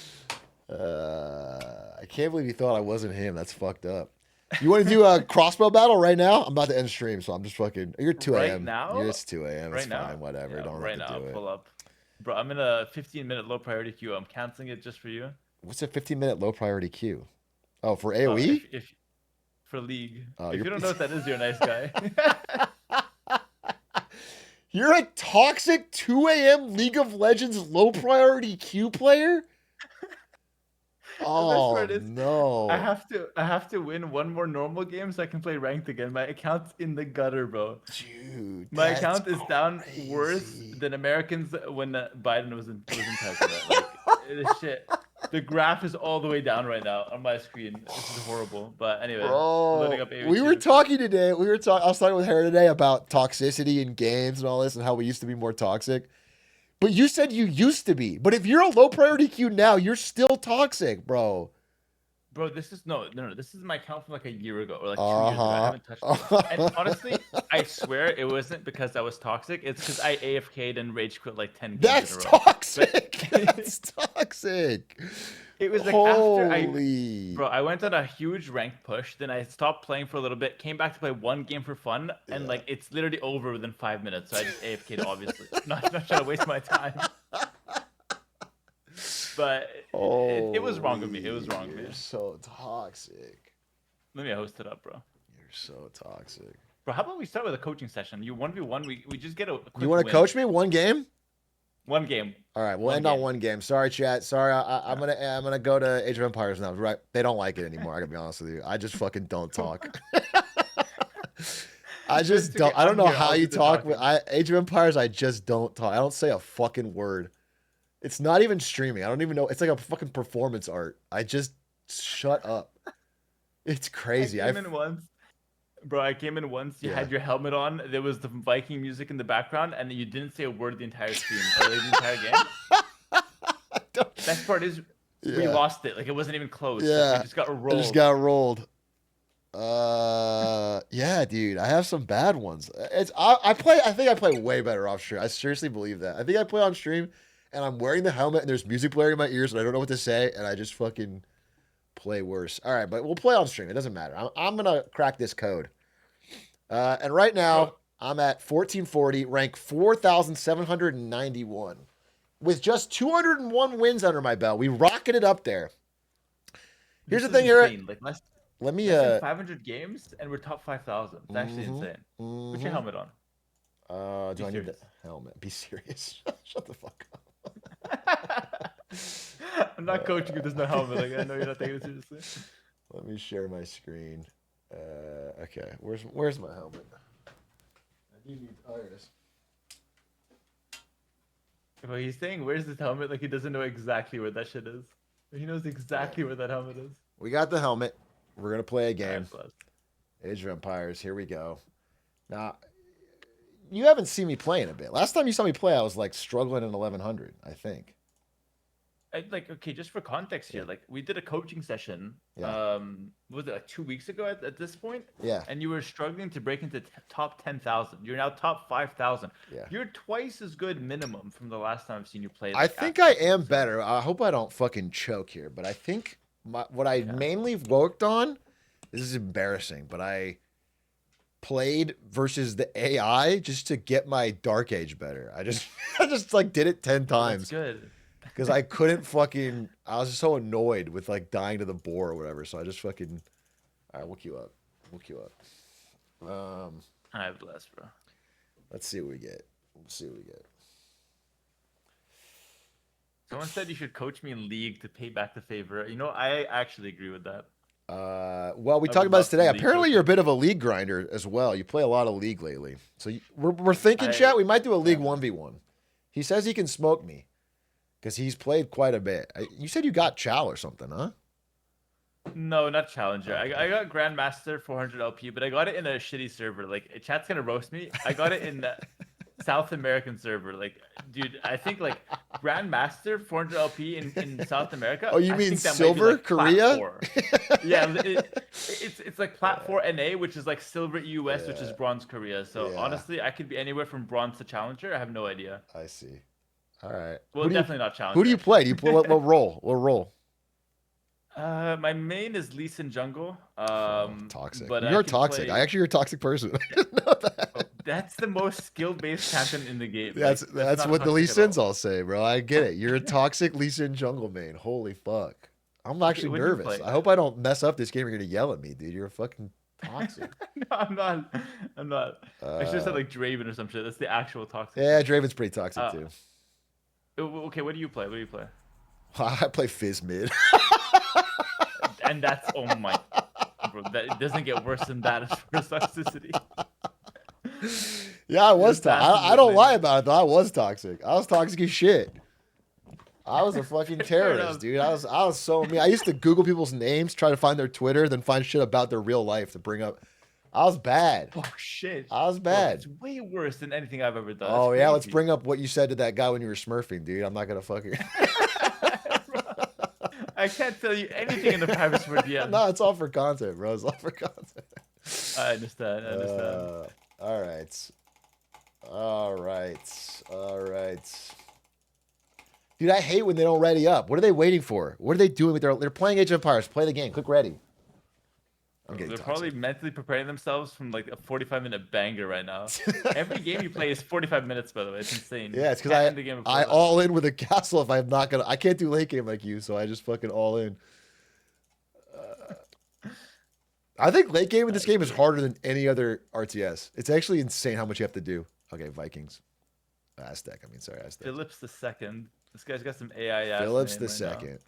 I can't believe you thought I wasn't him. That's fucked up. You want to do a crossbow battle right now? I'm about to end stream, so I'm just fucking. You're 2 a.m. Right now? It's 2 a.m. It's fine. Whatever. Yeah, Don't right have to now, do it. pull up. Bro, I'm in a 15-minute low priority queue. I'm canceling it just for you. What's a 15-minute low priority queue? Oh, for AoE? If for League. Oh, if you don't know what that is, you're a nice guy. You're a toxic 2 a.m. League of Legends low priority queue player? Oh no! I have to win one more normal game so I can play ranked again. My account's in the gutter, bro. Dude, my account is down worse than Americans when Biden was in president. Like, it is shit. The graph is all the way down right now on my screen. This is horrible. But anyway, loading up we were talking today. I was talking with her today about toxicity in games and all this, and how we used to be more toxic. But you said you used to be. But if you're a low priority queue now, you're still toxic, bro. Bro, this is no. This is my account from like a year ago or like 2 years ago. I haven't touched it. And honestly, I swear it wasn't because I was toxic. It's because I AFK'd and rage quit like 10 games That's in a row. Toxic. That's toxic. It was like after I went on a huge ranked push, then I stopped playing for a little bit, came back to play one game for fun, and like it's literally over within 5 minutes. So I just AFK'd, obviously. not trying to waste my time. But it was wrong of me. It was wrong of me. You're so toxic. Let me host it up, bro. You're so toxic. Bro, how about we start with a coaching session? You 1v1, we just get a quick You want to coach me one game? One game. All right, we'll end on one game. Sorry, chat. Sorry, I'm gonna go to Age of Empires now. Right? They don't like it anymore. I gotta be honest with you. I just fucking don't talk. I just don't. I don't know how you talk. Age of Empires. I just don't talk. I don't say a fucking word. It's not even streaming. I don't even know. It's like a fucking performance art. I just shut up. It's crazy. I came in once. Bro, I came in once. You had your helmet on. There was the Viking music in the background, and you didn't say a word the entire stream or the entire game. Best part is we lost it. Like it wasn't even close. Yeah, like, we just got rolled. I just got rolled. Yeah, dude. I have some bad ones. I think I play way better off stream. I seriously believe that. I think I play on stream, and I'm wearing the helmet, and there's music blaring in my ears, and I don't know what to say, and I just fucking play worse. All right, but we'll play on stream. It doesn't matter. I'm gonna crack this code. And right now I'm at 1440, rank 4,791, with just 201 wins under my belt. We rocketed up there. Here's the thing here. Like let me 500 games and we're top 5,000. It's actually insane. Put your helmet on. Do I need the helmet? Be serious. Shut the fuck up. I'm not coaching you. There's no helmet. Like, I know you're not taking it seriously. Let me share my screen. Okay, where's my helmet? I do need. Oh, there it is. Well, he's saying, "Where's this helmet?" Like he doesn't know exactly where that shit is. He knows exactly where that helmet is. We got the helmet. We're gonna play a game. Age of Empires. Here we go. Now, you haven't seen me play in a bit. Last time you saw me play, I was like struggling in 1100. I think. Okay, just for context here, like we did a coaching session. What was it, like 2 weeks ago at this point? Yeah. And you were struggling to break into top 10,000. You're now top 5,000. Yeah. You're twice as good minimum from the last time I've seen you play. I think I am better. I hope I don't fucking choke here, but I think what I mainly worked on. This is embarrassing, but I played versus the AI just to get my Dark Age better. I just like did it 10 times. That's good. Because I couldn't fucking. I was just so annoyed with like dying to the boar or whatever. So I just fucking. All right, we'll queue up. We'll queue up. I have less, bro. Let's see what we get. Let's see what we get. Someone said you should coach me in League to pay back the favor. You know, I actually agree with that. Well, we talked about this today. Apparently, you're a bit of a League grinder as well. You play a lot of League lately. So we're thinking, chat, we might do a League 1v1. He says he can smoke me. Because he's played quite a bit. You said you got Chow or something, huh? No, not Challenger. I got Grandmaster 400 LP, but I got it in a shitty server. Like, chat's gonna roast me. I got it in the South American server. Like, dude, I think like Grandmaster 400 LP in South America. Oh, you I mean think that silver might be like Korea? Plat 4. Yeah, it's like Plat 4 NA, which is like silver US, which is bronze Korea. So honestly, I could be anywhere from bronze to Challenger. I have no idea. I see. All right. Well, definitely not Challenger. Who do you play? Do you play what role? What role? My main is Lee Sin Jungle. Toxic. But You're I can toxic. play- You're a toxic person. I didn't know that. That's the most skill-based champion in the game. That's Like, that's not what the toxic Lee at Sins all. all say, bro. I get it. You're a toxic Lee Sin jungle main. Holy fuck. I'm actually what do you nervous. play? I hope I don't mess up this game. You're gonna yell at me, dude. You're fucking toxic. No, I'm not. I'm not. I should have said like Draven or some shit. That's the actual toxic. Yeah, Draven's pretty toxic too. Okay, what do you play? What do you play? I play Fizz mid. And that's oh my, bro. That it doesn't get worse than that as far as toxicity. Yeah, I was toxic. massive I don't mid lie lane. about it though. I was toxic. I was toxic as shit. I was a fucking terrorist, enough. dude. I was so mean. I used to Google people's names, try to find their Twitter, then find shit about their real life to bring up. I was bad. Oh shit. I was Bro, bad. it's way worse than anything I've ever done. Oh It's yeah, let's crazy. bring up what you said to that guy when you were smurfing, dude. I'm not gonna fucking. I can't tell you anything in the private for DM. No, it's all for content, bro. It's all for content. I understand. I understand. All right. All right. All right. Dude, I hate when they don't ready up. What are they waiting for? What are they doing with they're playing Age of Empires. Play the game. Click ready. I'm getting They're toxic. probably mentally preparing themselves from like a 45-minute banger right now. Every game you play is 45 minutes, by the way. It's insane. Yeah, it's Can't because end the game before I that. all in with a castle if I'm not gonna. I can't do late game like you, so I just fucking all in. I think late game in this game is harder than any other RTS. It's actually insane how much you have to do. Okay, Vikings. Aztec. I mean, sorry, Aztec. Phillips the second. This guy's got some AI ass Phillips name the right second.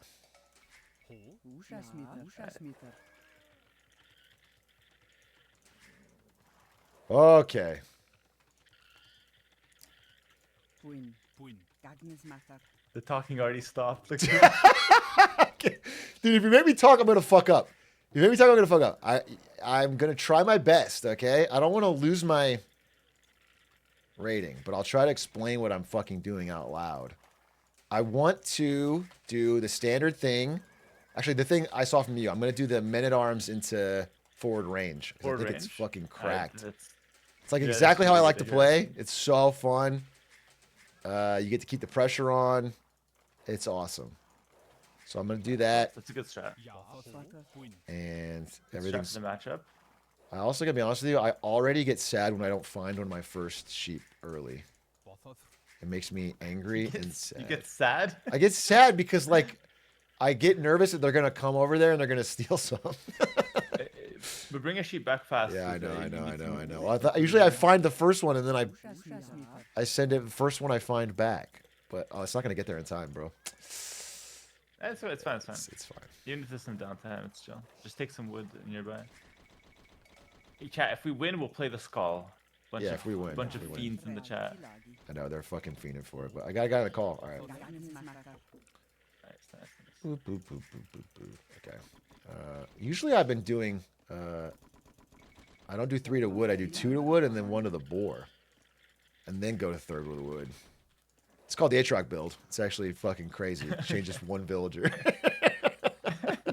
Okay. The talking already stopped. Look Dude, if you make me talk, I'm gonna fuck up. If you make me talk, I'm gonna fuck up. I'm gonna try my best, okay? I don't want to lose my rating, but I'll try to explain what I'm fucking doing out loud. I want to do the standard thing. Actually, the thing I saw from you, I'm gonna do the men-at-arms into forward range. 'Cause I think it's fucking cracked. It's like yeah, exactly that's how I really like good to to play. It's so fun. You get to keep the pressure on. It's awesome. So I'm gonna do that. That's a good strat. And Good everything's. strat for the matchup. I also gotta be honest with you. I already get sad when I don't find one of my first sheep early. It makes me angry and sad. You get sad? I get sad because like I get nervous that they're gonna come over there and they're gonna steal some. But bring a sheep back fast. Yeah, I know. I Well, usually I find the first one and then I send it the first one I find back. But it's not gonna get there in time, bro. It's fine. It's fine. It's fine. Even if there's some downtime, it's chill. Just take some wood nearby. Hey, chat, if we win, we'll play the skull. Yeah, if we win, Bunch if of we win. fiends in the chat. I know they're fucking fiending for it, but I got a guy on the call. All right. Nice. Boop, boop, boop, boop, boop, boop. Okay. Usually I've been doing. I don't do 3 to wood. I do 2 to wood and then 1 to the boar, and then go to 3rd with wood. It's called the Atrioc build. It's actually fucking crazy. It changes 1 villager.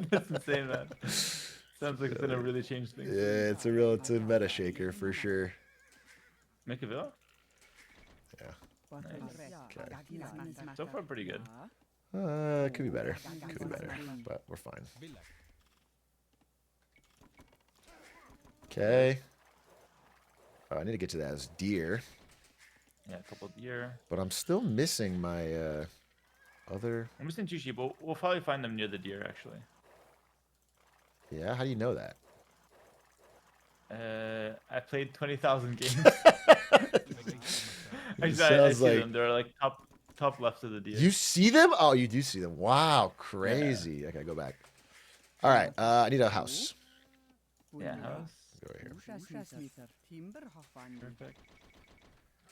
That's insane, man. Sounds like it's gonna really change things. Yeah, it's a meta shaker for sure. Make a villain? Yeah. Nice. So far, pretty good. It could be better. But we're fine. Okay. I need to get to that as deer. Yeah, a couple of deer. But I'm still missing my other. I'm missing 2 sheep, but we'll probably find them near the deer, actually. Yeah, how do you know that? I played 20,000 games. I sounds see like- them. They're like top left of the deer. You see them? Oh, you do see them. Wow, crazy. Okay, go back. All right, I need a house. Yeah, house. Go right here. Perfect.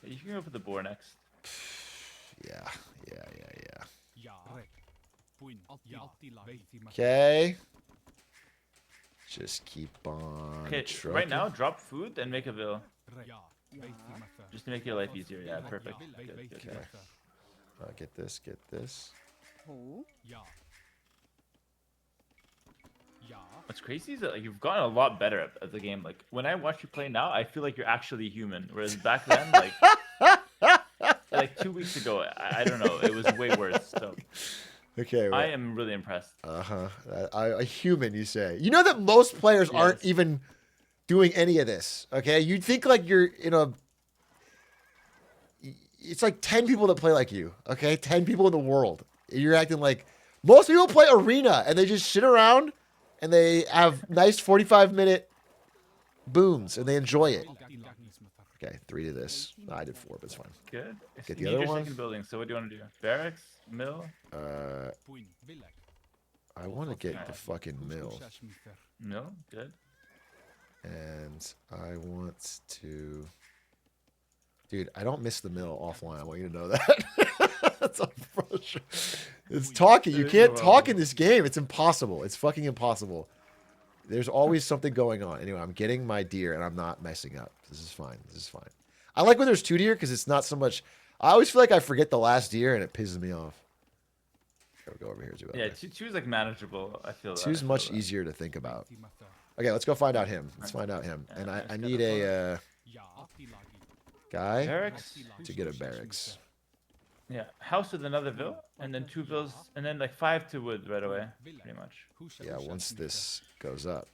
Yeah, you can go for the boar next. Yeah. Okay. Just keep on. Okay, trucking. right now, drop food and make a bill. Just to make your life easier. Yeah, perfect. Good, good. Okay. Get this. Get this. What's crazy is that like, you've gotten a lot better at the game. Like when I watch you play now, I feel like you're actually human. Whereas back then, like 2 weeks ago, I don't know, it was way worse. So Okay. I am really impressed. A human, you say? You know that most players aren't even doing any of this. Okay, you'd think like you're in a. It's like 10 people that play like you. Okay, 10 people in the world. You're acting like most people play arena and they just sit around and they have nice 45-minute booms and they enjoy it. Okay, 3 to this. No, I did 4, but it's fine. Good. Get You the need other your one. second building. So what do you want to do? Barracks, mill. I want to get the fucking mill. Mill, good. And I want to. Dude, I don't miss the mill offline. I want you to know that. That's unfortunate. It's talking. You can't talk in this game. It's impossible. It's fucking impossible. There's always something going on. Anyway, I'm getting my deer and I'm not messing up. This is fine. This is fine. I like when there's 2 deer because it's not so much. I always feel like I forget the last deer and it pisses me off. We'll go over here too. Yeah, two is like manageable. I feel that. Two's much easier to think about. Okay, let's go find out him. Let's find out him. And I need a guy to get a barracks. Yeah, house with another ville, and then 2 villas, and then like 5 to wood right away, pretty much. Yeah, once this goes up.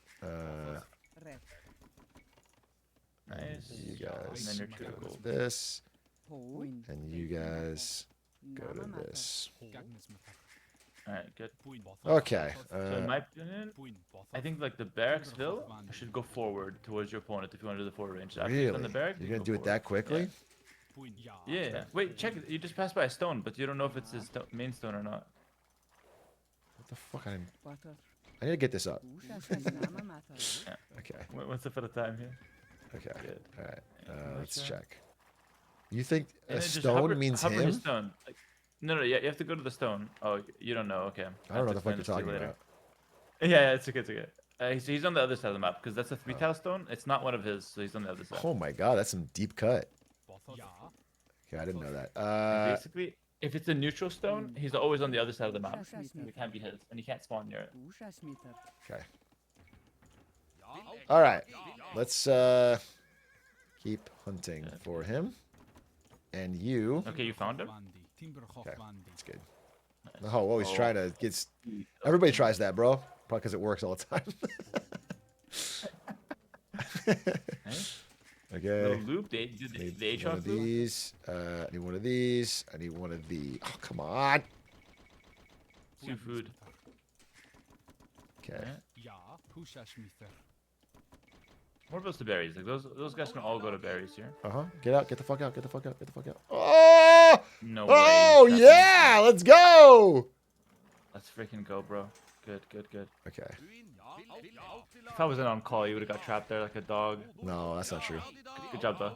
Nice. You guys And then go your 2 to this, and you guys go to this. Alright, good. Okay. So in my opinion, I think like the barracks ville should go forward towards your opponent if you want to do the forward range. After you've done the Really? barracks, You're gonna do it that quickly? Yeah. Wait, check it. You just passed by a stone, but you don't know if it's his main stone or not. What the fuck? I need to get this up. Yeah. Okay. One step at a time here. Okay. Good. All right. Let's check. You think And a then just stone means hover him? his stone. Like, no, yeah, you have to go to the stone. Oh, you don't know. Okay. I don't know what the fuck you're talking about. Yeah, it's okay. It's okay. So he's on the other side of the map because that's a 3-tile stone. It's not one of his, so he's on the other side. Oh my god, that's some deep cut. Okay, I didn't know that. Basically, if it's a neutral stone, he's always on the other side of the map. It can't be his, and he can't spawn near it. Okay. All right. Let's keep hunting for him. And you. Okay, you found him. Okay, that's good. Oh, always trying to get. Everybody tries that, bro. Probably because it works all the time. Okay. Little loop. They Need the one of these. I need one of these. I need one of the. Oh, come on. 2 food. Okay. What about the berries? Like those guys can all go to berries here. Get out. Get the fuck out. Get the fuck out. Get the fuck out. Oh! No Oh, way. yeah. Let's go. Let's freaking go, bro. Good. Okay. If I wasn't on call, you would have got trapped there like a dog. No, that's not true. Good job, though.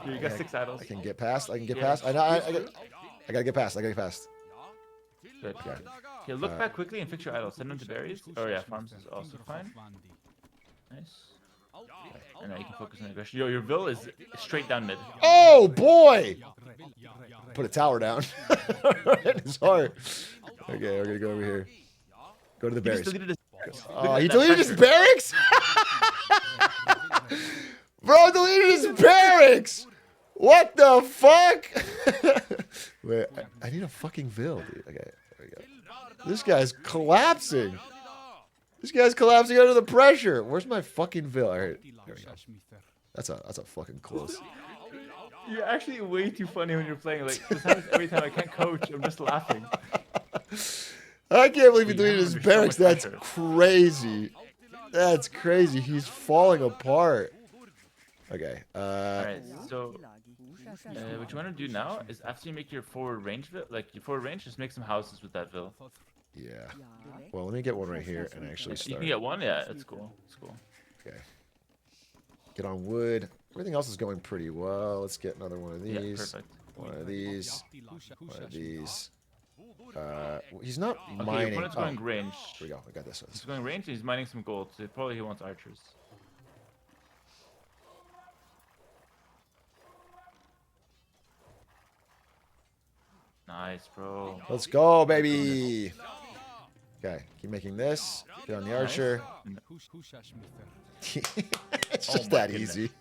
You got 6 idols. I can get past. I can get Yeah. past. I know. I gotta get past. I gotta get past. Good. Okay, look back quickly and fix your idols. Send them to berries. Oh yeah, farms is also fine. Nice. And now you can focus on aggression. Yo, your ville is straight down mid. Oh boy! Put a tower down. It's hard. Okay, we're gonna go over here. Go to the barracks. He deleted his Oh, he deleted his barracks? Bro deleted his barracks! What the fuck? Wait, I need a fucking ville, dude. Okay, there we go. This guy's collapsing. This guy's collapsing under the pressure. Where's my fucking ville? All right, there we go. That's a fucking close. You're actually way too funny when you're playing. Like this happens every time. I can't coach. I'm just laughing. I can't believe he deleted his barracks. That's crazy. That's crazy. He's falling apart. Okay. Alright, so what you want to do now is after you make your forward range, like your forward range, just make some houses with that ville. Yeah. Well, let me get one right here and actually You start. can get one, yeah, that's cool. That's cool. Okay. Get on wood. Everything else is going pretty well. Let's get another one of Yeah, these. perfect. One of these. One of these. He's not Okay, mining. your opponent's going range. Here we go. I got this one. He's going range and he's mining some gold. So probably he wants archers. Nice, bro. Let's go, baby. Okay, keep making this. Get on the archer. It's just that easy.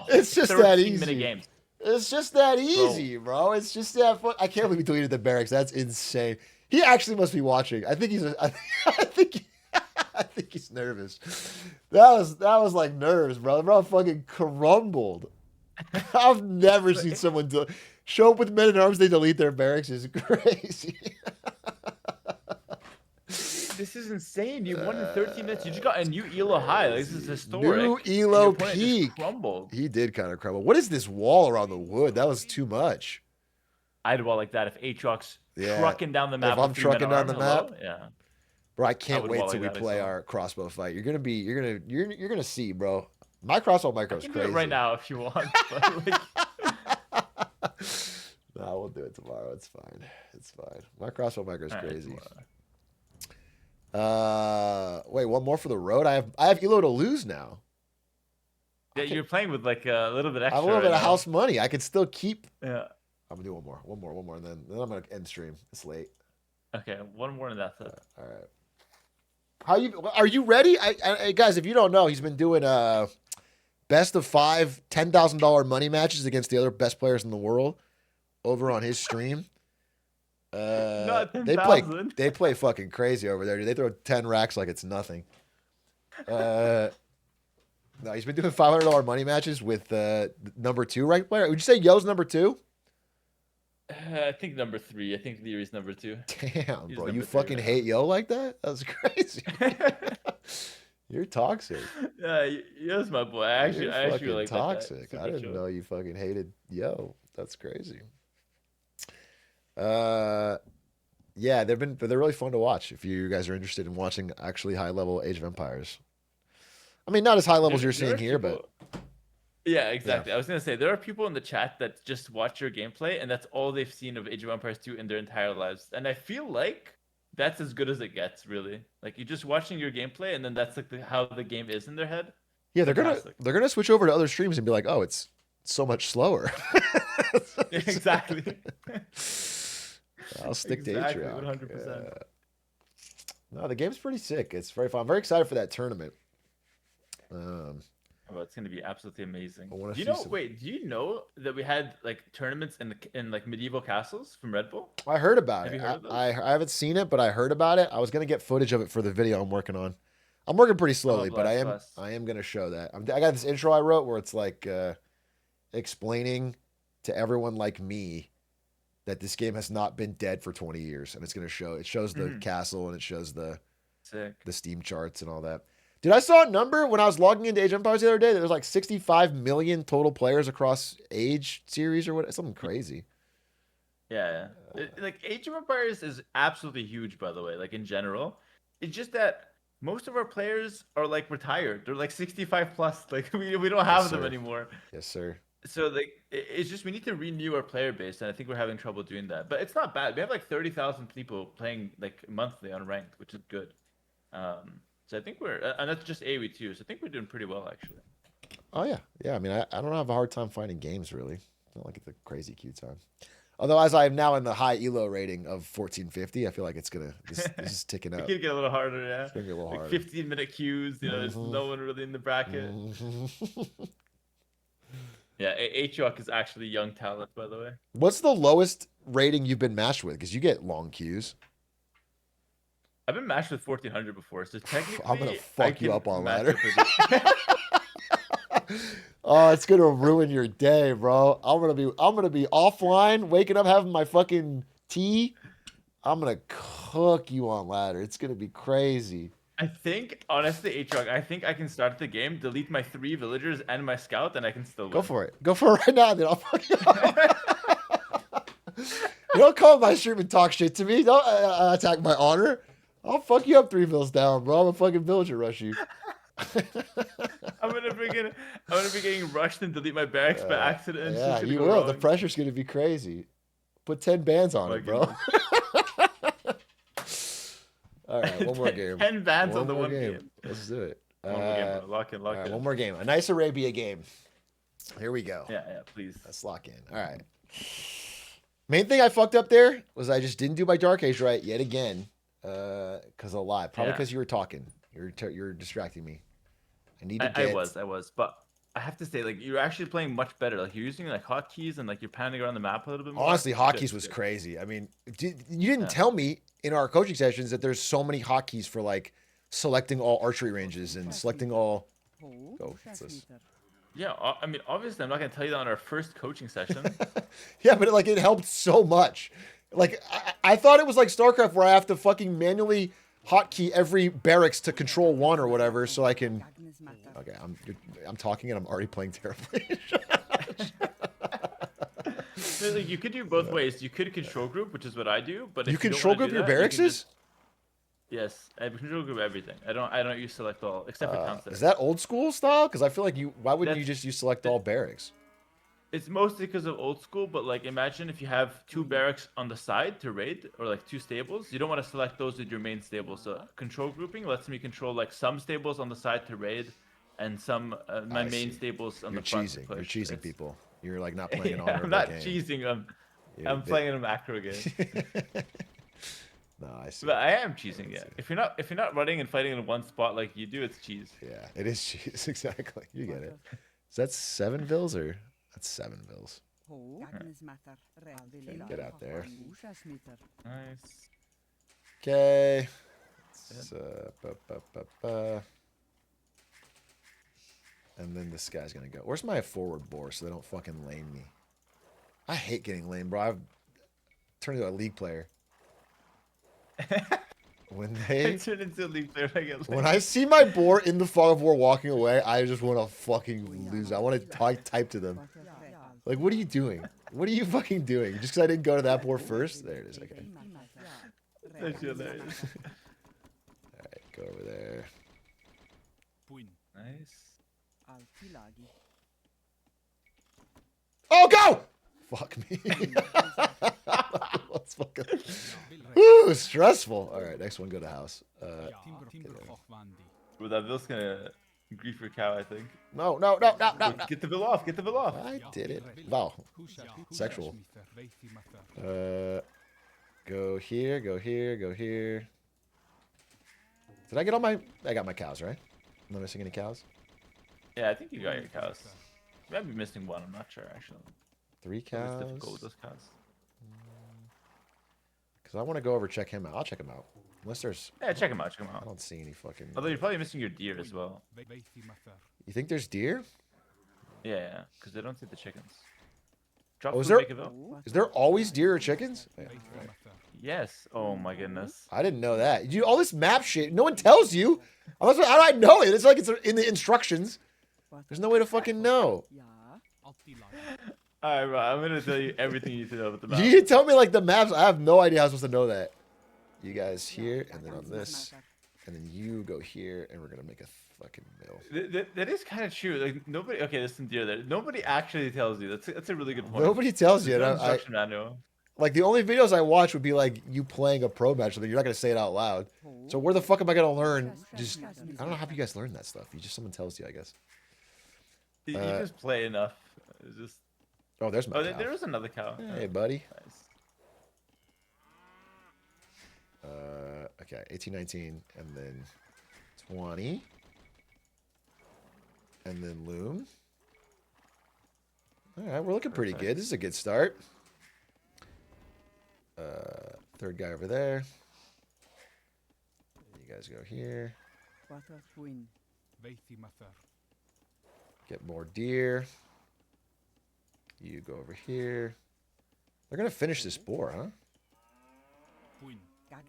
It's just that easy. Games. It's just that easy, bro. It's just that fun. I can't believe he deleted the barracks. That's insane. He actually must be watching. I think he's. I think he's nervous. That was like nerves, bro. Bro fucking crumbled. I've never seen someone show up with men at arms. They delete their barracks. Is crazy. This is insane. You won in 13 minutes. You just got a new ELO high. Like, this is historic. New ELO peak. He did kind of crumble. What is this wall around the wood? That was too much. I'd wall like that if Atrioc trucking down the map. If I'm trucking down the map, yeah. Bro, I can't wait till we play our crossbow fight. You're gonna see, bro. My crossbow micro is crazy. I can do it right now if you want. But like... No, we'll do it tomorrow. It's fine. It's fine. My crossbow micro is crazy. Wait, one more for the road. I have ELO to lose now. Yeah, you're playing with like a little bit extra. I have a little bit of house money. I can still keep. Yeah. I'm gonna do one more, and then I'm gonna end stream. It's late. Okay, one more and that's it. All right. Are you ready? I guys, if you don't know, he's been doing best of 5 $10,000 money matches against the other best players in the world over on his stream. Not 10,000. They play fucking crazy over there, dude. They throw 10 racks like it's nothing. No, he's been doing $500 money matches with number 2 ranked player. Would you say Yo's number 2? I think number 3. I think Leary's number 2. Damn, bro, you fucking hate Yo like that? That's crazy. You're toxic. Yeah, Yo's my boy. I actually like toxic. That I didn't know you fucking hated Yo. That's crazy. Yeah, they're really fun to watch. If you guys are interested in watching actually high level Age of Empires, I mean, not as high levels you're seeing here, but yeah, exactly. Yeah. I was gonna say there are people in the chat that just watch your gameplay and that's all they've seen of Age of Empires 2 in their entire lives, and I feel like that's as good as it gets, really. Like you're just watching your gameplay, and then that's like how the game is in their head. Yeah, they're gonna switch over to other streams and be like, oh, it's so much slower. Exactly. I'll stick to Atrioc. 100%. No, the game's pretty sick. It's very fun. I'm very excited for that tournament. Oh, it's gonna be absolutely amazing. Do you know that we had like tournaments in like medieval castles from Red Bull? I heard about it. You heard of those? I haven't seen it, but I heard about it. I was gonna get footage of it for the video I'm working on. I'm working pretty slowly, but I am gonna show that. I got this intro I wrote where it's like explaining to everyone like me that this game has not been dead for 20 years, and it's gonna show. It shows the castle and it shows the Steam charts and all that. Dude, I saw a number when I was logging into Age of Empires the other day that there was like 65 million total players across Age series or what, something crazy. Yeah. Like Age of Empires is absolutely huge, by the way, like in general. It's just that most of our players are like retired. They're like 65 plus. Like we don't have them anymore. Yes, sir. So like it's just we need to renew our player base, and I think we're having trouble doing that. But it's not bad. We have like 30,000 people playing like monthly on ranked, which is good. So I think and that's just AoE too. So I think we're doing pretty well actually. Oh yeah. I mean, I don't have a hard time finding games really. It's not like it's a crazy queue time. Although as I am now in the high elo rating of 1450, I feel like it's gonna this is ticking up. It could get a little harder, yeah. It's gonna get a little harder. 15-minute queues. You know, there's no one really in the bracket. Yeah, Atrioc is actually young talent, by the way. What's the lowest rating you've been matched with? Because you get long queues. I've been matched with 1400 before, so technically I'm gonna fuck you up on ladder. Oh, it's gonna ruin your day, bro. I'm gonna be offline, waking up having my fucking tea. I'm gonna cook you on ladder. It's gonna be crazy. I think, honestly, Atrioc, I think I can start the game, delete my 3 villagers and my scout, and I can still win. Go for it. Go for it right now, then I'll fuck you up. You don't come on my stream and talk shit to me. Don't attack my honor. I'll fuck you up 3 vills down, bro. I'm a fucking villager rush you. I'm gonna be getting rushed and delete my barracks by accident. Yeah, you will. The pressure's gonna be crazy. Put 10 bands on it, bro. All right, one more game. 10 bans one on the more one game. Let's do it. One more game, bro. Lock in, lock all right, in. one more game. A nice Arabia game. Here we go. Yeah, please. Let's lock in. All right. Main thing I fucked up there was I just didn't do my Dark Age right yet again. Because a lot. Probably because you were talking. You're distracting me. I need to get... I was. But I have to say, like, you're actually playing much better. Like, you're using, like, hotkeys and, like, you're panning around the map a little bit more. Honestly, hotkeys was crazy. I mean, you didn't tell me in our coaching sessions that there's so many hotkeys for, like, selecting all archery ranges and selecting all... Oh, what's this? Yeah, I mean, obviously, I'm not going to tell you that on our first coaching session. Yeah, but it helped so much. Like, I thought it was like StarCraft where I have to fucking manually hotkey every barracks to control one or whatever so I can... Okay, I'm talking and I'm already playing terribly. Like, you could do both ways. You could control group, which is what I do, but if you control group your barracks? Yes, I control group everything. I don't use select all except for concept. Is that old school style? Because I feel like why wouldn't you just use select all barracks? It's mostly because of old school, but like imagine if you have 2 barracks on the side to raid or like 2 stables, you don't want to select those with your main stable. So control grouping lets me control like some stables on the side to raid and some my main stables on the front to push. You're cheesing people. You're like not playing an honorable I'm not game. cheesing. I'm playing a macro game. No, I see. But I am cheesing, yeah. If you're not running and fighting in one spot like you do, it's cheese. Yeah, it is cheese. Exactly. You get it. Is that 7 vills or that's 7 vills? Get out there. Nice. Okay. And then this guy's gonna go. Where's my forward bore so they don't fucking lane me? I hate getting lane, bro. I've turned into a league player. When they turn into a league player, I get when I see my boar in the fog of war walking away, I just want to fucking lose. I want to type to them. Like, what are you doing? What are you fucking doing? Just because I didn't go to that boar first? There it is. Okay. That's hilarious. All right, go over there. Nice. Oh, go! Fuck me. Let's fucking... Woo, stressful. All right, next one, go to house. Well, that bill's gonna grief your cow, I think. No. Get the bill off. Get the bill off. I did it. Wow. Sexual. Go here, go here, go here. Did I get all my... I got my cows, right? I'm not missing any cows? Yeah, I think you got your cows. You might be missing one, I'm not sure, actually. 3 cows? It's difficult with those cows. Because I want to go over check him out. I'll check him out. Unless there's... Yeah, check him out, check him out. I don't see any fucking... Although you're probably missing your deer as well. You think there's deer? Yeah, because they don't see the chickens. Drop Oh, is food, there... make a bill. Is there always deer or chickens? Yeah, right. Yes. Oh my goodness. I didn't know that. You all this map shit. No one tells you. How do I know it? It's like it's in the instructions. There's no way to fucking know. Alright, bro. I'm gonna tell you everything you need to know about the map. You need to tell me like the maps. I have no idea how I'm supposed to know that. You guys here, and then on this, and then you go here, and we're gonna make a fucking mill. That is kind of true. Like nobody. Okay, there's some deer there. Nobody actually tells you. That's a really good point. Nobody tells you. There's no And instruction manual. Like the only videos I watch would be like you playing a pro match, so you're not gonna say it out loud. So where the fuck am I gonna learn? Just I don't know how you guys learn that stuff. You just someone tells you, I guess. You just play enough. It's just. Oh, there's my cow. There is another cow. Hey, buddy. Nice. Okay, 18, 19, and then 20, and then loom. All right, we're looking pretty good. This is a good start. Third guy over there. You guys go here. Get more deer. You go over here. They're gonna finish this boar, huh?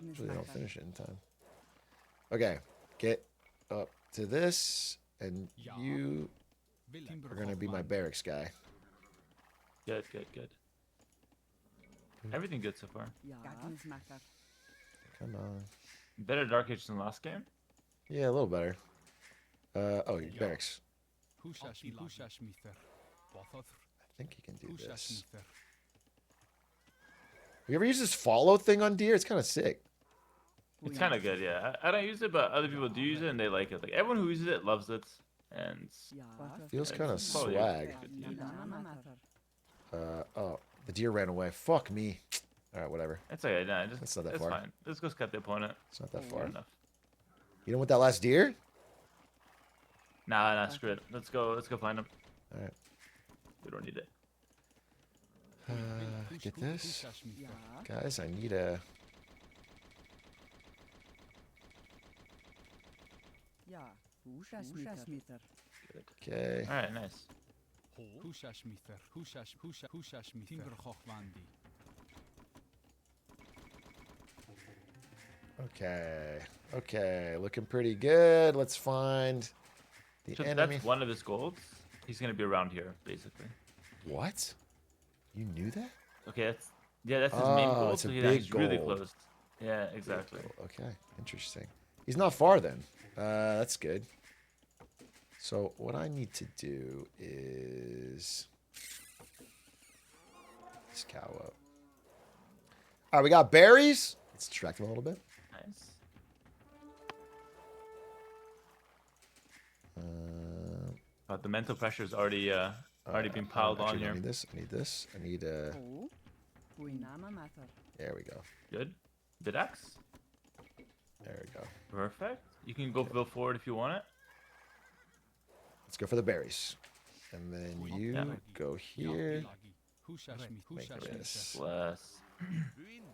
Usually they don't finish it in time. Okay, get up to this, and you are gonna be my barracks guy. Good. Everything good so far. Come on. Better Dark Age than last game? Yeah, a little better. Oh, your barracks. I think you can do this. You ever use this follow thing on deer? It's kind of sick. It's kind of good, yeah. I don't use it, but other people do use it and they like it. Like everyone who uses it loves it, and Feels kind of probably a swag. good use. Oh, the deer ran away. Fuck me. All right, whatever. It's okay. Nah, just, It's not that it's far. fine. Let's go cut the opponent. It's not that Fair far. enough. You don't want that last deer? Nah, screw it. Let's go find him. All right. We don't need it. Get this, guys. I need a. Okay. All right, nice. Okay. Okay. Looking pretty good. Let's find the So enemy. that's one of his golds. He's gonna be around here, basically. What? You knew that? Okay, that's his main gold. It's a So big he's really gold. close. Yeah, exactly. Okay. Interesting. He's not far then. That's good. So what I need to do is this cow up. All right, we got berries. Let's distract him a little bit. Nice. The mental pressure's already been piled on actually, here. I need this. I need this. I need a. There we go. Good. Bidax. There we go. Perfect. You can go forward if you want it. Let's go for the berries. And then you go here. Make this. Less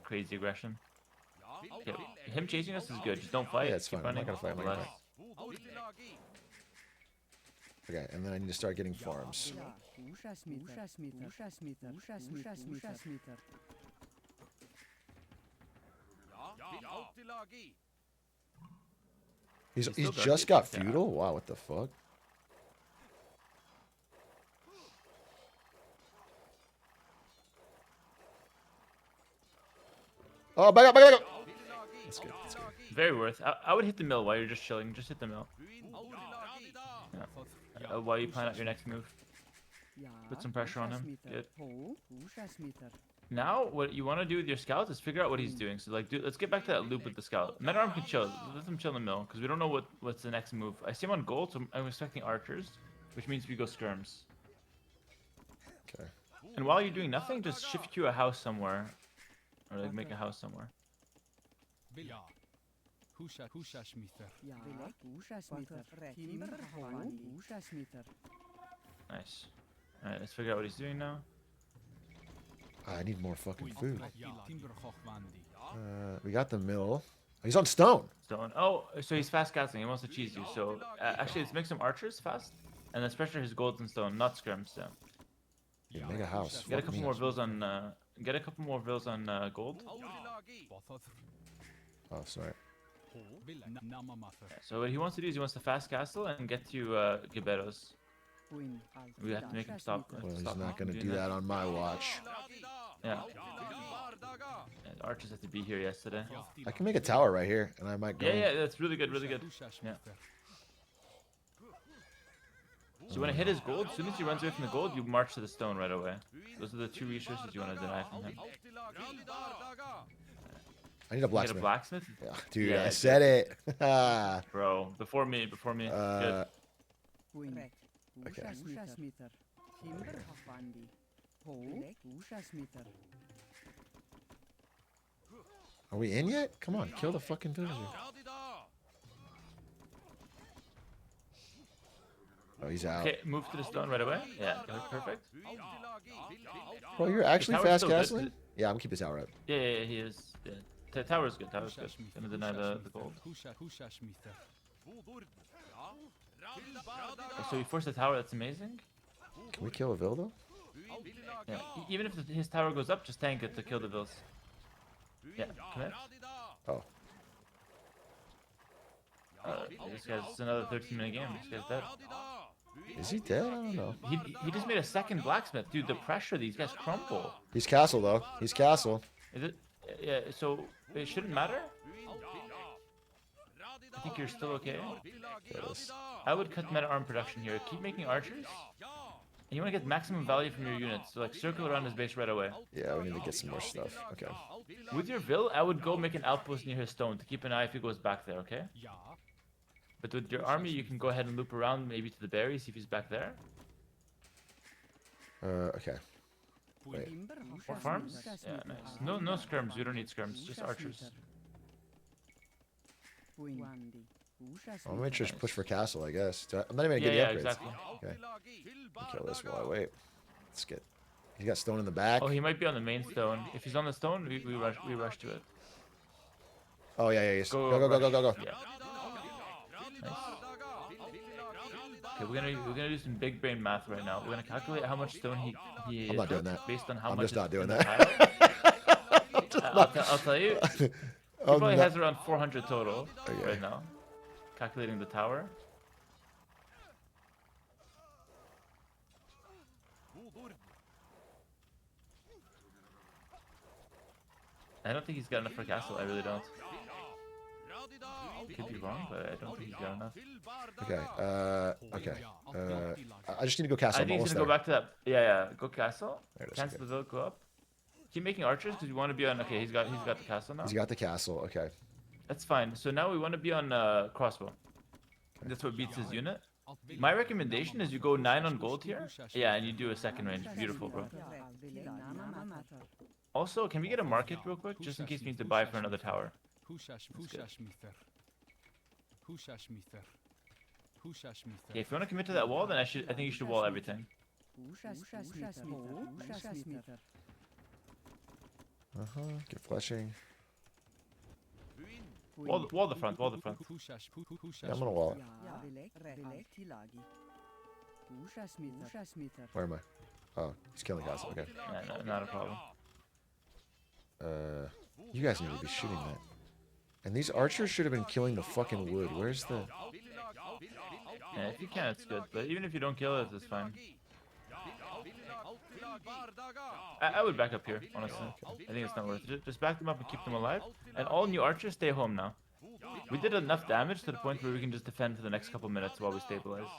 crazy aggression. Okay, him chasing us is good. Just don't fight. Yeah, it's Keep fine. I'm not running. gonna fight. I'm not gonna Less. Okay, and then I need to start getting farms. He's still just got got feudal? Wow, what the fuck? Oh, back up, back up, back up! That's good, that's good. Very worth. I would hit the mill while you're just chilling. Just hit the mill. Yeah. While you plan out your next move. Put some pressure on him. Good. Now, what you want to do with your scouts is figure out what he's doing. So, like, let's get back to that loop with the scout. Men at arm can chill. Let them chill in the mill, because we don't know what's the next move. I see him on gold, so I'm expecting archers, which means we go skirms. Okay. And while you're doing nothing, just shift you a house somewhere. Or, like, make a house somewhere. Nice. Alright, let's figure out what he's doing now. I need more fucking food. We got the mill. He's on stone. Stone. Oh, so he's fast casting. He wants to cheese you. So actually, let's make some archers fast, and let's pressure his golds and stone, not skirms. So. Yeah, make a house. Get a Fuck couple me. more vills on. Get a couple more vills on gold. Oh, sorry. Yeah, so what he wants to do is he wants to fast castle and get to Giberos. We have to make him stop. Well, he's stop not going to doing do that on my watch. Yeah. The archers have to be here yesterday. I can make a tower right here, and I might go. Yeah, that's really good, really good. Yeah. So when I hit his gold, as soon as he runs away from the gold, you march to the stone right away. Those are the two resources you want to deny from him. I need a blacksmith. Get a blacksmith? Yeah, dude, Yeah, I said it. Bro, before me. Good. Okay. Are we in yet? Come on, kill the fucking villager. Oh, he's out. Okay, move to the stone right away. Yeah, perfect. Bro, you're actually The tower's fast still good. castling? Yeah, I'm gonna keep this tower up. Yeah, he is. Yeah. The tower's good. Tower's good. Gonna deny the gold. So we force the tower. That's amazing. Can we kill a vill though? Yeah. Even if his tower goes up, just tank it to kill the vills. Yeah. Commit. Oh. This guy's another 13-minute game. This guy's dead. Is he dead? I don't know. He just made a second blacksmith. Dude, the pressure, these guys crumble. He's castle though. He's castle. Is it? Yeah, so it shouldn't matter? I think you're still okay. Yes. I would cut meta arm production here. Keep making archers. And you want to get maximum value from your units, so like circle around his base right away. Yeah, we need to get some more stuff. Okay. With your Vil, I would go make an outpost near his stone to keep an eye if he goes back there, okay? But with your army, you can go ahead and loop around maybe to the berry, see if he's back there. Okay. Wait. More farms? Yeah, nice. No skirms. We don't need skirms. Just archers. I'm gonna just push for castle, I guess. I'm not even gonna get the upgrades. Exactly. Okay. Kill this while I wait. Let's get. He got stone in the back. Oh, he might be on the main stone. If he's on the stone, we rush to it. Oh yeah. Yes. Go. Yeah. Nice. Okay, we're gonna do some big brain math right now. We're gonna calculate how much stone he I'm not doing that. based on how I'm much. just not doing in that. I'll tell you. He probably has around 400 total right now. Calculating the tower. I don't think he's got enough for castle. I really don't. Could be wrong, but I don't think he's got enough. Okay. I just need to go castle. I think he's gonna go back to that. Yeah. Go castle. Cancel the Vil, go up. Keep making archers because you want to be on. Okay, he's got the castle now. He's got the castle. Okay. That's fine. So now we want to be on crossbow. That's what beats his unit. My recommendation is you go 9 on gold here. Yeah, and you do a second range. Beautiful, bro. Also, can we get a market real quick, just in case we need to buy for another tower? Okay, if you want to commit to that wall, then I think you should wall everything. Get fleshing. Wall the front. Yeah, I'm gonna wall it. Where am I? Oh, he's killing castle. Okay. Yeah, no, not a problem. You guys need to be shooting that. And these archers should have been killing the fucking wood. Where's the... Yeah, if you can, it's good. But even if you don't kill it, it's fine. I would back up here, honestly. I think it's not worth it. Just back them up and keep them alive. And all new archers stay home now. We did enough damage to the point where we can just defend for the next couple minutes while we stabilize.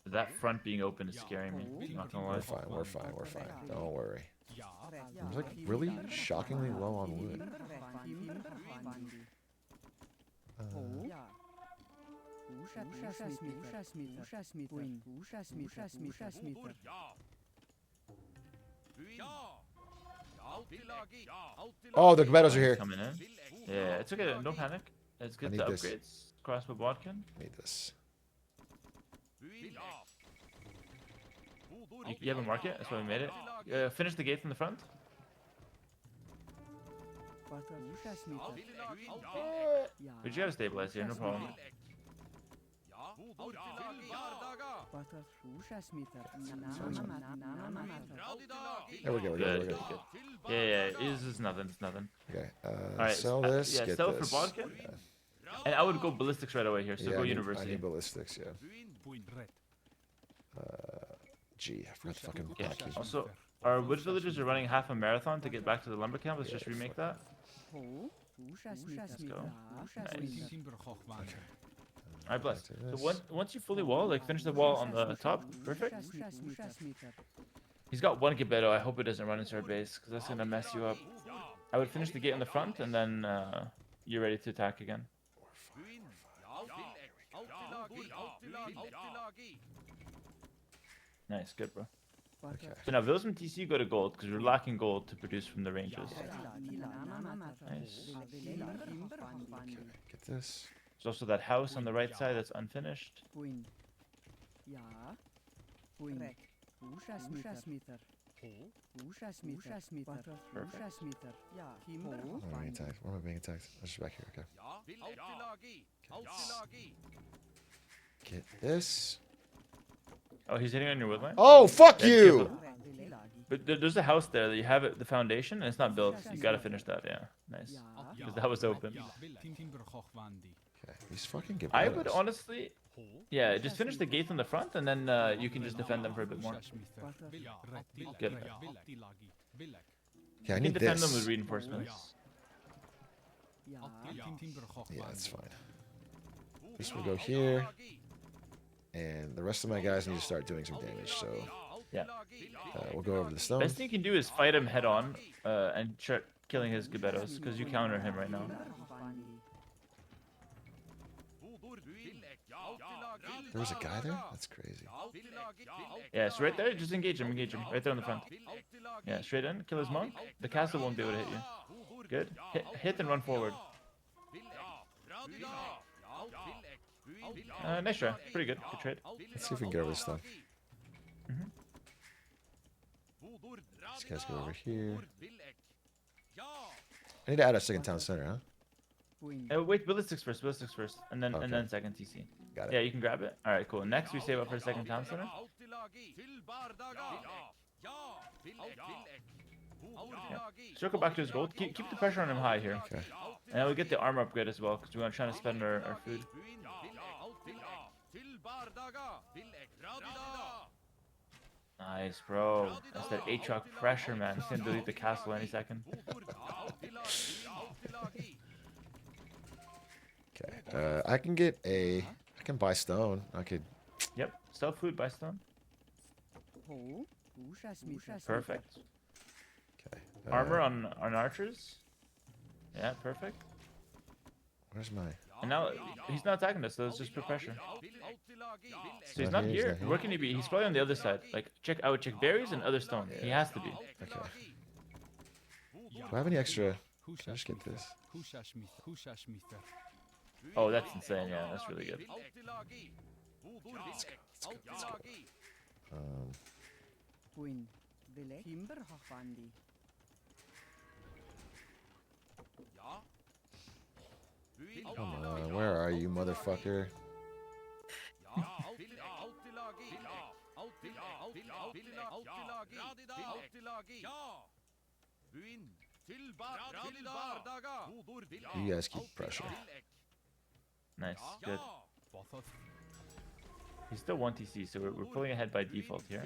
That front being open is scaring me. I'm not gonna lie. We're fine. Don't worry. I'm like really shockingly low on wood. Oh, the meadows are here. Coming in. Yeah, it's okay. Don't panic. It's good to upgrades. Crossbow Bodkin. Need this. You have a market? That's why we made it. Finish the gate from the front. We just gotta stabilize here, no problem. There we go. Good. Yeah. This is nothing. It's nothing. Okay. Alright, sell this. Yeah, get sell this. for Bodkin. Yeah. And I would go ballistics right away here. So go university. I need ballistics. Yeah. Gee, I forgot the fucking hotkey. Also, our wood villagers are running half a marathon to get back to the lumber camp. Let's just remake that. Let's go. Nice. Alright, bless. So once you fully wall, like finish the wall on the top. Perfect. He's got one Gebeto. I hope it doesn't run into our base because that's gonna mess you up. I would finish the gate in the front and then you're ready to attack again. Nice, good, bro. Okay. So now Vilsman TC go to gold because we're lacking gold to produce from the ranges. Nice. Okay, get this. There's also that house on the right side that's unfinished. Where am I being attacked? I'm just back here. Okay. Get this. Oh, he's hitting on your woodline? Oh, fuck you! But there's a house there that you have the foundation and it's not built. You gotta finish that, yeah. Nice. Because that was open. Okay, these fucking Gebetos. I would honestly, yeah, just finish the gate on the front and then you can just defend them for a bit more. Good. Yeah, I you need can defend this. them with reinforcements. Yeah, that's fine. This will go here. And the rest of my guys need to start doing some damage, so Yeah. we'll go over the stone. Best thing you can do is fight him head on and start killing his Gebetos, because you counter him right now. There was a guy there? That's crazy. Yeah, so right there, just engage him, right there on the front. Yeah, straight in, kill his monk. The castle won't be able to hit you. Good. Hit and run forward. Nice try. Pretty good. Good trade. Let's see if we can get over this stone. These guys go over here. I need to add a second town center, huh? Wait, ballistics first, and then second TC. Got it. Yeah, you can grab it. All right, cool. Next, we save up for a second town center. Yeah. Circle back to his gold. Keep the pressure on him high here. Okay. And then we get the armor upgrade as well, because we're trying to spend our food. Nice, bro. That's that Atrioc pressure, man. He's gonna delete the castle any second. Okay. I can get a. I can buy stone. I could. Yep. Sell food, buy stone. Perfect. Okay. Armor on archers. Yeah, perfect. Where's my? And now he's not attacking us, so let's just put pressure. So he's not here. Where can he be? He's probably on the other side. Like I would check berries and other stone. He has to be. Okay. Do I have any extra? Can I just get this? Oh, that's insane. Yeah, that's really good. Let's go. Come on, where are you, motherfucker? You guys keep pressure. Nice, good. He's still 1 TC, so we're pulling ahead by default here.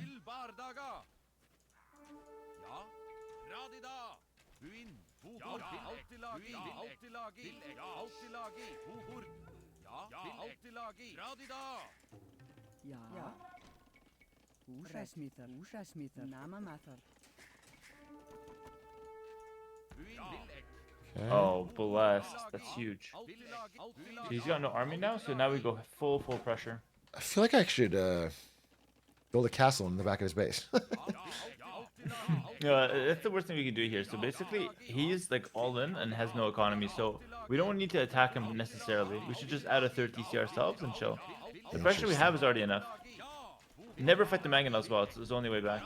Okay. Oh, blessed. That's huge. So he's got no army now, so now we go full pressure. I feel like I should build a castle in the back of his base. That's the worst thing we can do here. So basically, he's like all in and has no economy, so we don't need to attack him necessarily. We should just add a third TC ourselves and chill. The pressure we have is already enough. Never fight the Mangon as well. It's the only way back.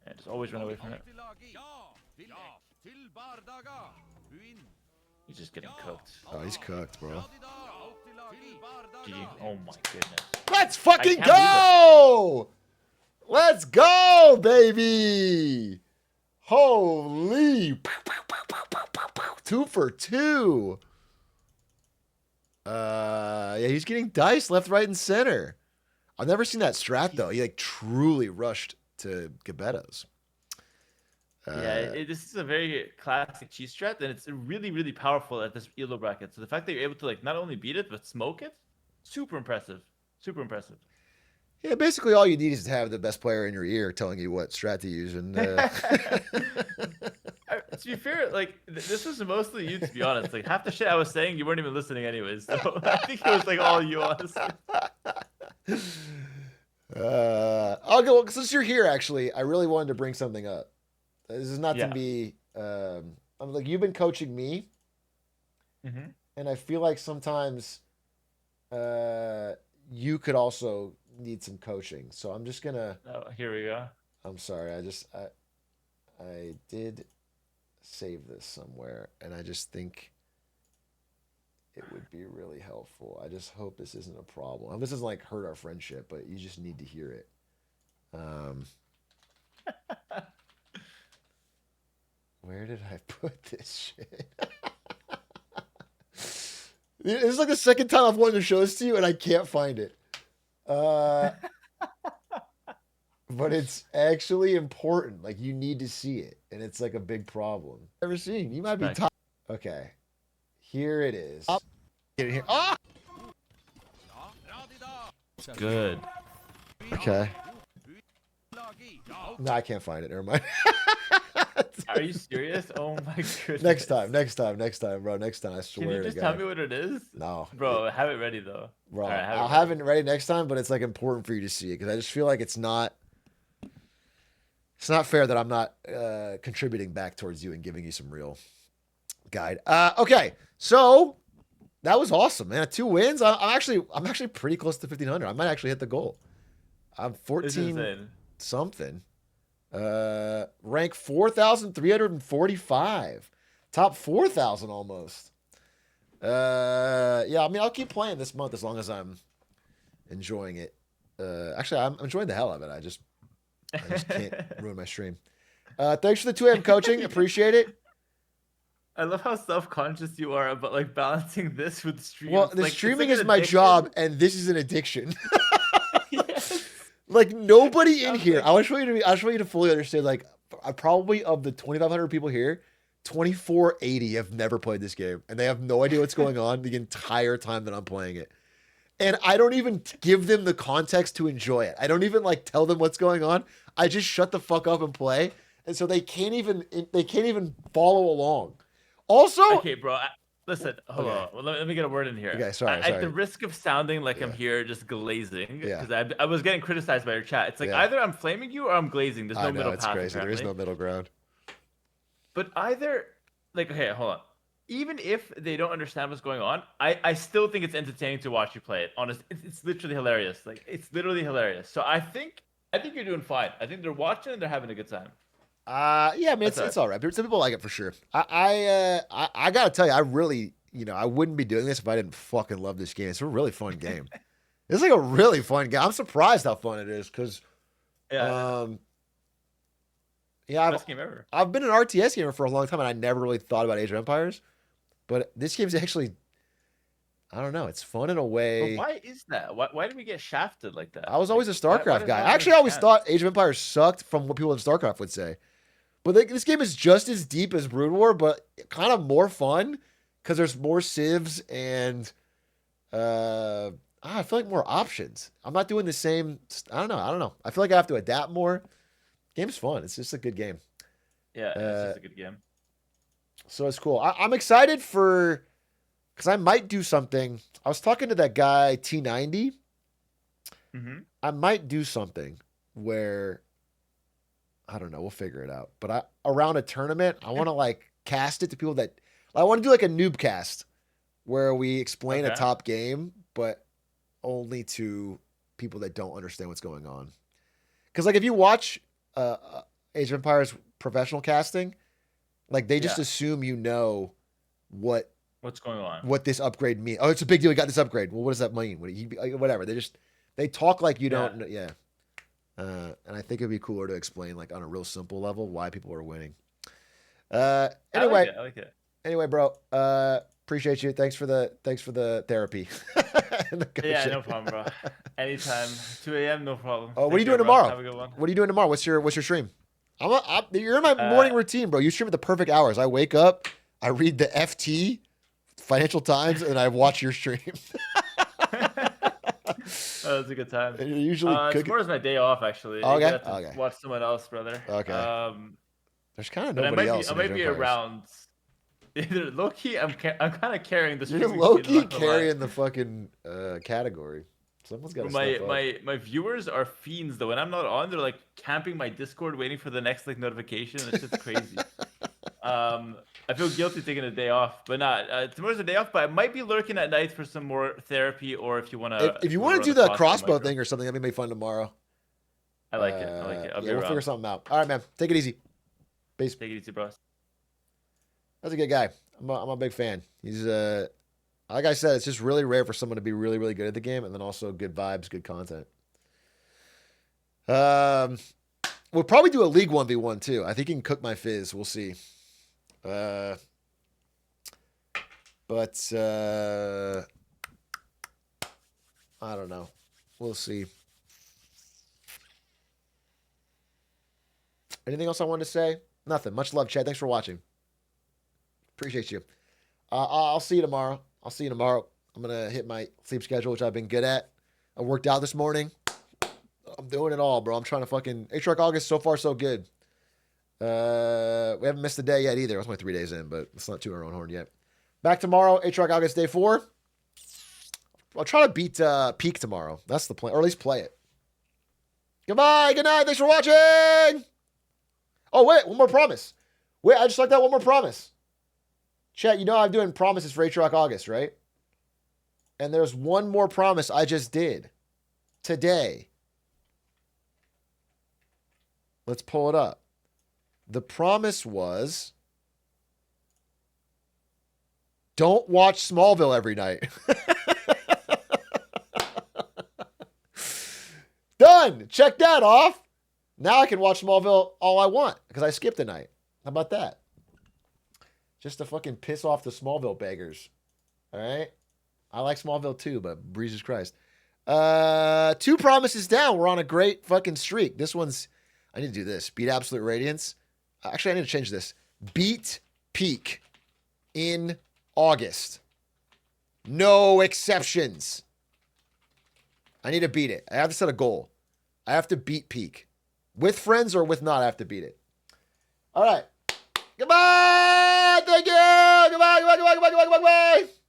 Yeah, just always run away from it. He's just getting cooked. Oh, he's cooked, bro. GG. Oh my goodness. Let's fucking go! Let's go, baby! Holy! 2 for 2. Yeah, he's getting dice left, right, and center. I've never seen that strat though. He like truly rushed to Gebetos. This is a very classic cheese strat, and it's really powerful at this elo bracket. So the fact that you're able to like not only beat it but smoke it, super impressive. Super impressive. Yeah, basically all you need is to have the best player in your ear telling you what strat to use. And to be fair, like this was mostly you. To be honest, like half the shit I was saying, you weren't even listening anyways. So I think it was like all you, honestly. I'll go since you're here. Actually, I really wanted to bring something up. This is not to be. I'm like you've been coaching me, and I feel like sometimes you could also need some coaching. So I'm just gonna. Oh, here we go. I'm sorry. I did save this somewhere, and I just think it would be really helpful. I just hope this isn't a problem. This doesn't like hurt our friendship, but you just need to hear it. Where did I put this shit? This is like the second time I've wanted to show this to you, and I can't find it. But it's actually important. Like you need to see it, and it's like a big problem. Never seen. You might be top. Okay, here it is. Get in here. Ah! Good. Okay. No, I can't find it. Never mind. Are you serious? Oh my goodness. Next time, bro. Next time, I swear Can you to just God. tell me what it is? No. Bro, have it ready though. Bro, All right, I'll have it ready next time, but it's like important for you to see it because I just feel like it's not fair that I'm not contributing back towards you and giving you some real guide. Okay, so that was awesome, man. 2 wins. I'm actually pretty close to 1,500. I might actually hit the goal. I'm 14 something. Rank 4,345. Top 4,000 almost. Yeah, I mean, I'll keep playing this month as long as I'm enjoying it. Actually, I'm enjoying the hell out of it. I just can't ruin my stream. Thanks for the 2 a.m. coaching. Appreciate it. I love how self-conscious you are about like balancing this with streaming. Well, the streaming is my job, and this is an addiction. Like nobody in here. I'll show you to fully understand. Like, I probably of the 2,500 people here, 2,480 have never played this game, and they have no idea what's going on the entire time that I'm playing it. And I don't even give them the context to enjoy it. I don't even like tell them what's going on. I just shut the fuck up and play, and so they can't even follow along. Also, okay, bro. Listen, hold on. Well, let me get a word in here. Okay, sorry. At the risk of sounding like I'm here just glazing, Yeah. because I was getting criticized by your chat. It's like either I'm flaming you or I'm glazing. There's no middle path. It's crazy. Apparently. There is no middle ground. But either, like, okay, hold on. Even if they don't understand what's going on, I still think it's entertaining to watch you play it. Honest, it's literally hilarious. Like, it's literally hilarious. So I think you're doing fine. I think they're watching and they're having a good time. Yeah, I mean, it's all right. Some people like it for sure. I gotta tell you, I really, I wouldn't be doing this if I didn't fucking love this game. It's a really fun game. It's like a really fun game. I'm surprised how fun it is because, best game ever. I've been an RTS gamer for a long time, and I never really thought about Age of Empires. But this game's actually, I don't know, it's fun in a way. But why is that? Why did we get shafted like that? I was always a StarCraft why guy. Actually, I always thought Age of Empires sucked from what people in StarCraft would say. But this game is just as deep as Brood War, but kind of more fun because there's more civs and I feel like more options. I'm not doing the same. I don't know. I feel like I have to adapt more. Game's fun. It's just a good game. Yeah, it's just a good game. So it's cool. I'm excited because I might do something. I was talking to that guy T90. Mm-hmm. I might do something where, I don't know, we'll figure it out. But around a tournament, I want to like cast it to people that I want to do like a noob cast where we explain a top game, but only to people that don't understand what's going on. Because like if you watch Age of Empires professional casting, like they just assume what's going on, what this upgrade means. Oh, it's a big deal. We got this upgrade. Well, what does that mean? Whatever. They talk like you don't. Yeah. And I think it'd be cooler to explain like on a real simple level why people are winning. Anyway, I like it. Anyway, bro. Appreciate you. Thanks for the therapy. Yeah, no problem, bro. Anytime. 2 a.m. No problem. Oh, what are you doing tomorrow? Have a good one. What are you doing tomorrow? What's your stream? You're in my morning routine, bro. You stream at the perfect hours. I wake up, I read the FT, Financial Times, and I watch your stream. Oh, that's a good time. And you're usually tomorrow's my day off, actually. Okay. Okay. Watch someone else, brother. Okay. There's kind of nobody else. I might be around. Either low-key, I'm kind of carrying the. You're low-key carrying the fucking category. Someone's got to step up. My viewers are fiends though. When I'm not on, they're like camping my Discord, waiting for the next like notification. It's just crazy. I feel guilty taking a day off, but not. Tomorrow's a day off, but I might be lurking at night for some more therapy, or if you want to. If you want to do the crossbow thing or something, that may be fun tomorrow. I like it. I like it. We'll figure something out. All right, man. Take it easy. Peace. Take it easy, bro. That's a good guy. I'm a big fan. He's like I said, it's just really rare for someone to be really, really good at the game, and then also good vibes, good content. We'll probably do a League 1v1 too. I think he can cook my fizz. We'll see. But I don't know. We'll see. Anything else I wanted to say? Nothing. Much love, Chad. Thanks for watching. Appreciate you. I'll see you tomorrow. I'm going to hit my sleep schedule, which I've been good at. I worked out this morning. I'm doing it all, bro. I'm trying to fucking... Atrioc August, so far, so good. We haven't missed a day yet either. It's only 3 days in, but it's not too our own horn yet. Back tomorrow, Atrioc August day 4. I'll try to beat Peak tomorrow. That's the plan, or at least play it. Goodbye, good night, thanks for watching! Oh, wait, one more promise. Wait, I just like that one more promise. Chat, you know I'm doing promises for Atrioc August, right? And there's one more promise I just did. Today. Let's pull it up. The promise was... Don't watch Smallville every night. Done. Check that off. Now I can watch Smallville all I want because I skipped a night. How about that? Just to fucking piss off the Smallville beggars. All right? I like Smallville too, but Jesus Christ. 2 promises down. We're on a great fucking streak. This one's... I need to do this. Beat Absolute Radiance. Actually, I need to change this. Beat Peak in August. No exceptions. I need to beat it. I have to set a goal. I have to beat Peak. With friends or with not, I have to beat it. All right. Goodbye. Thank you. Goodbye. Goodbye. Goodbye. Goodbye. Goodbye. Goodbye. Goodbye.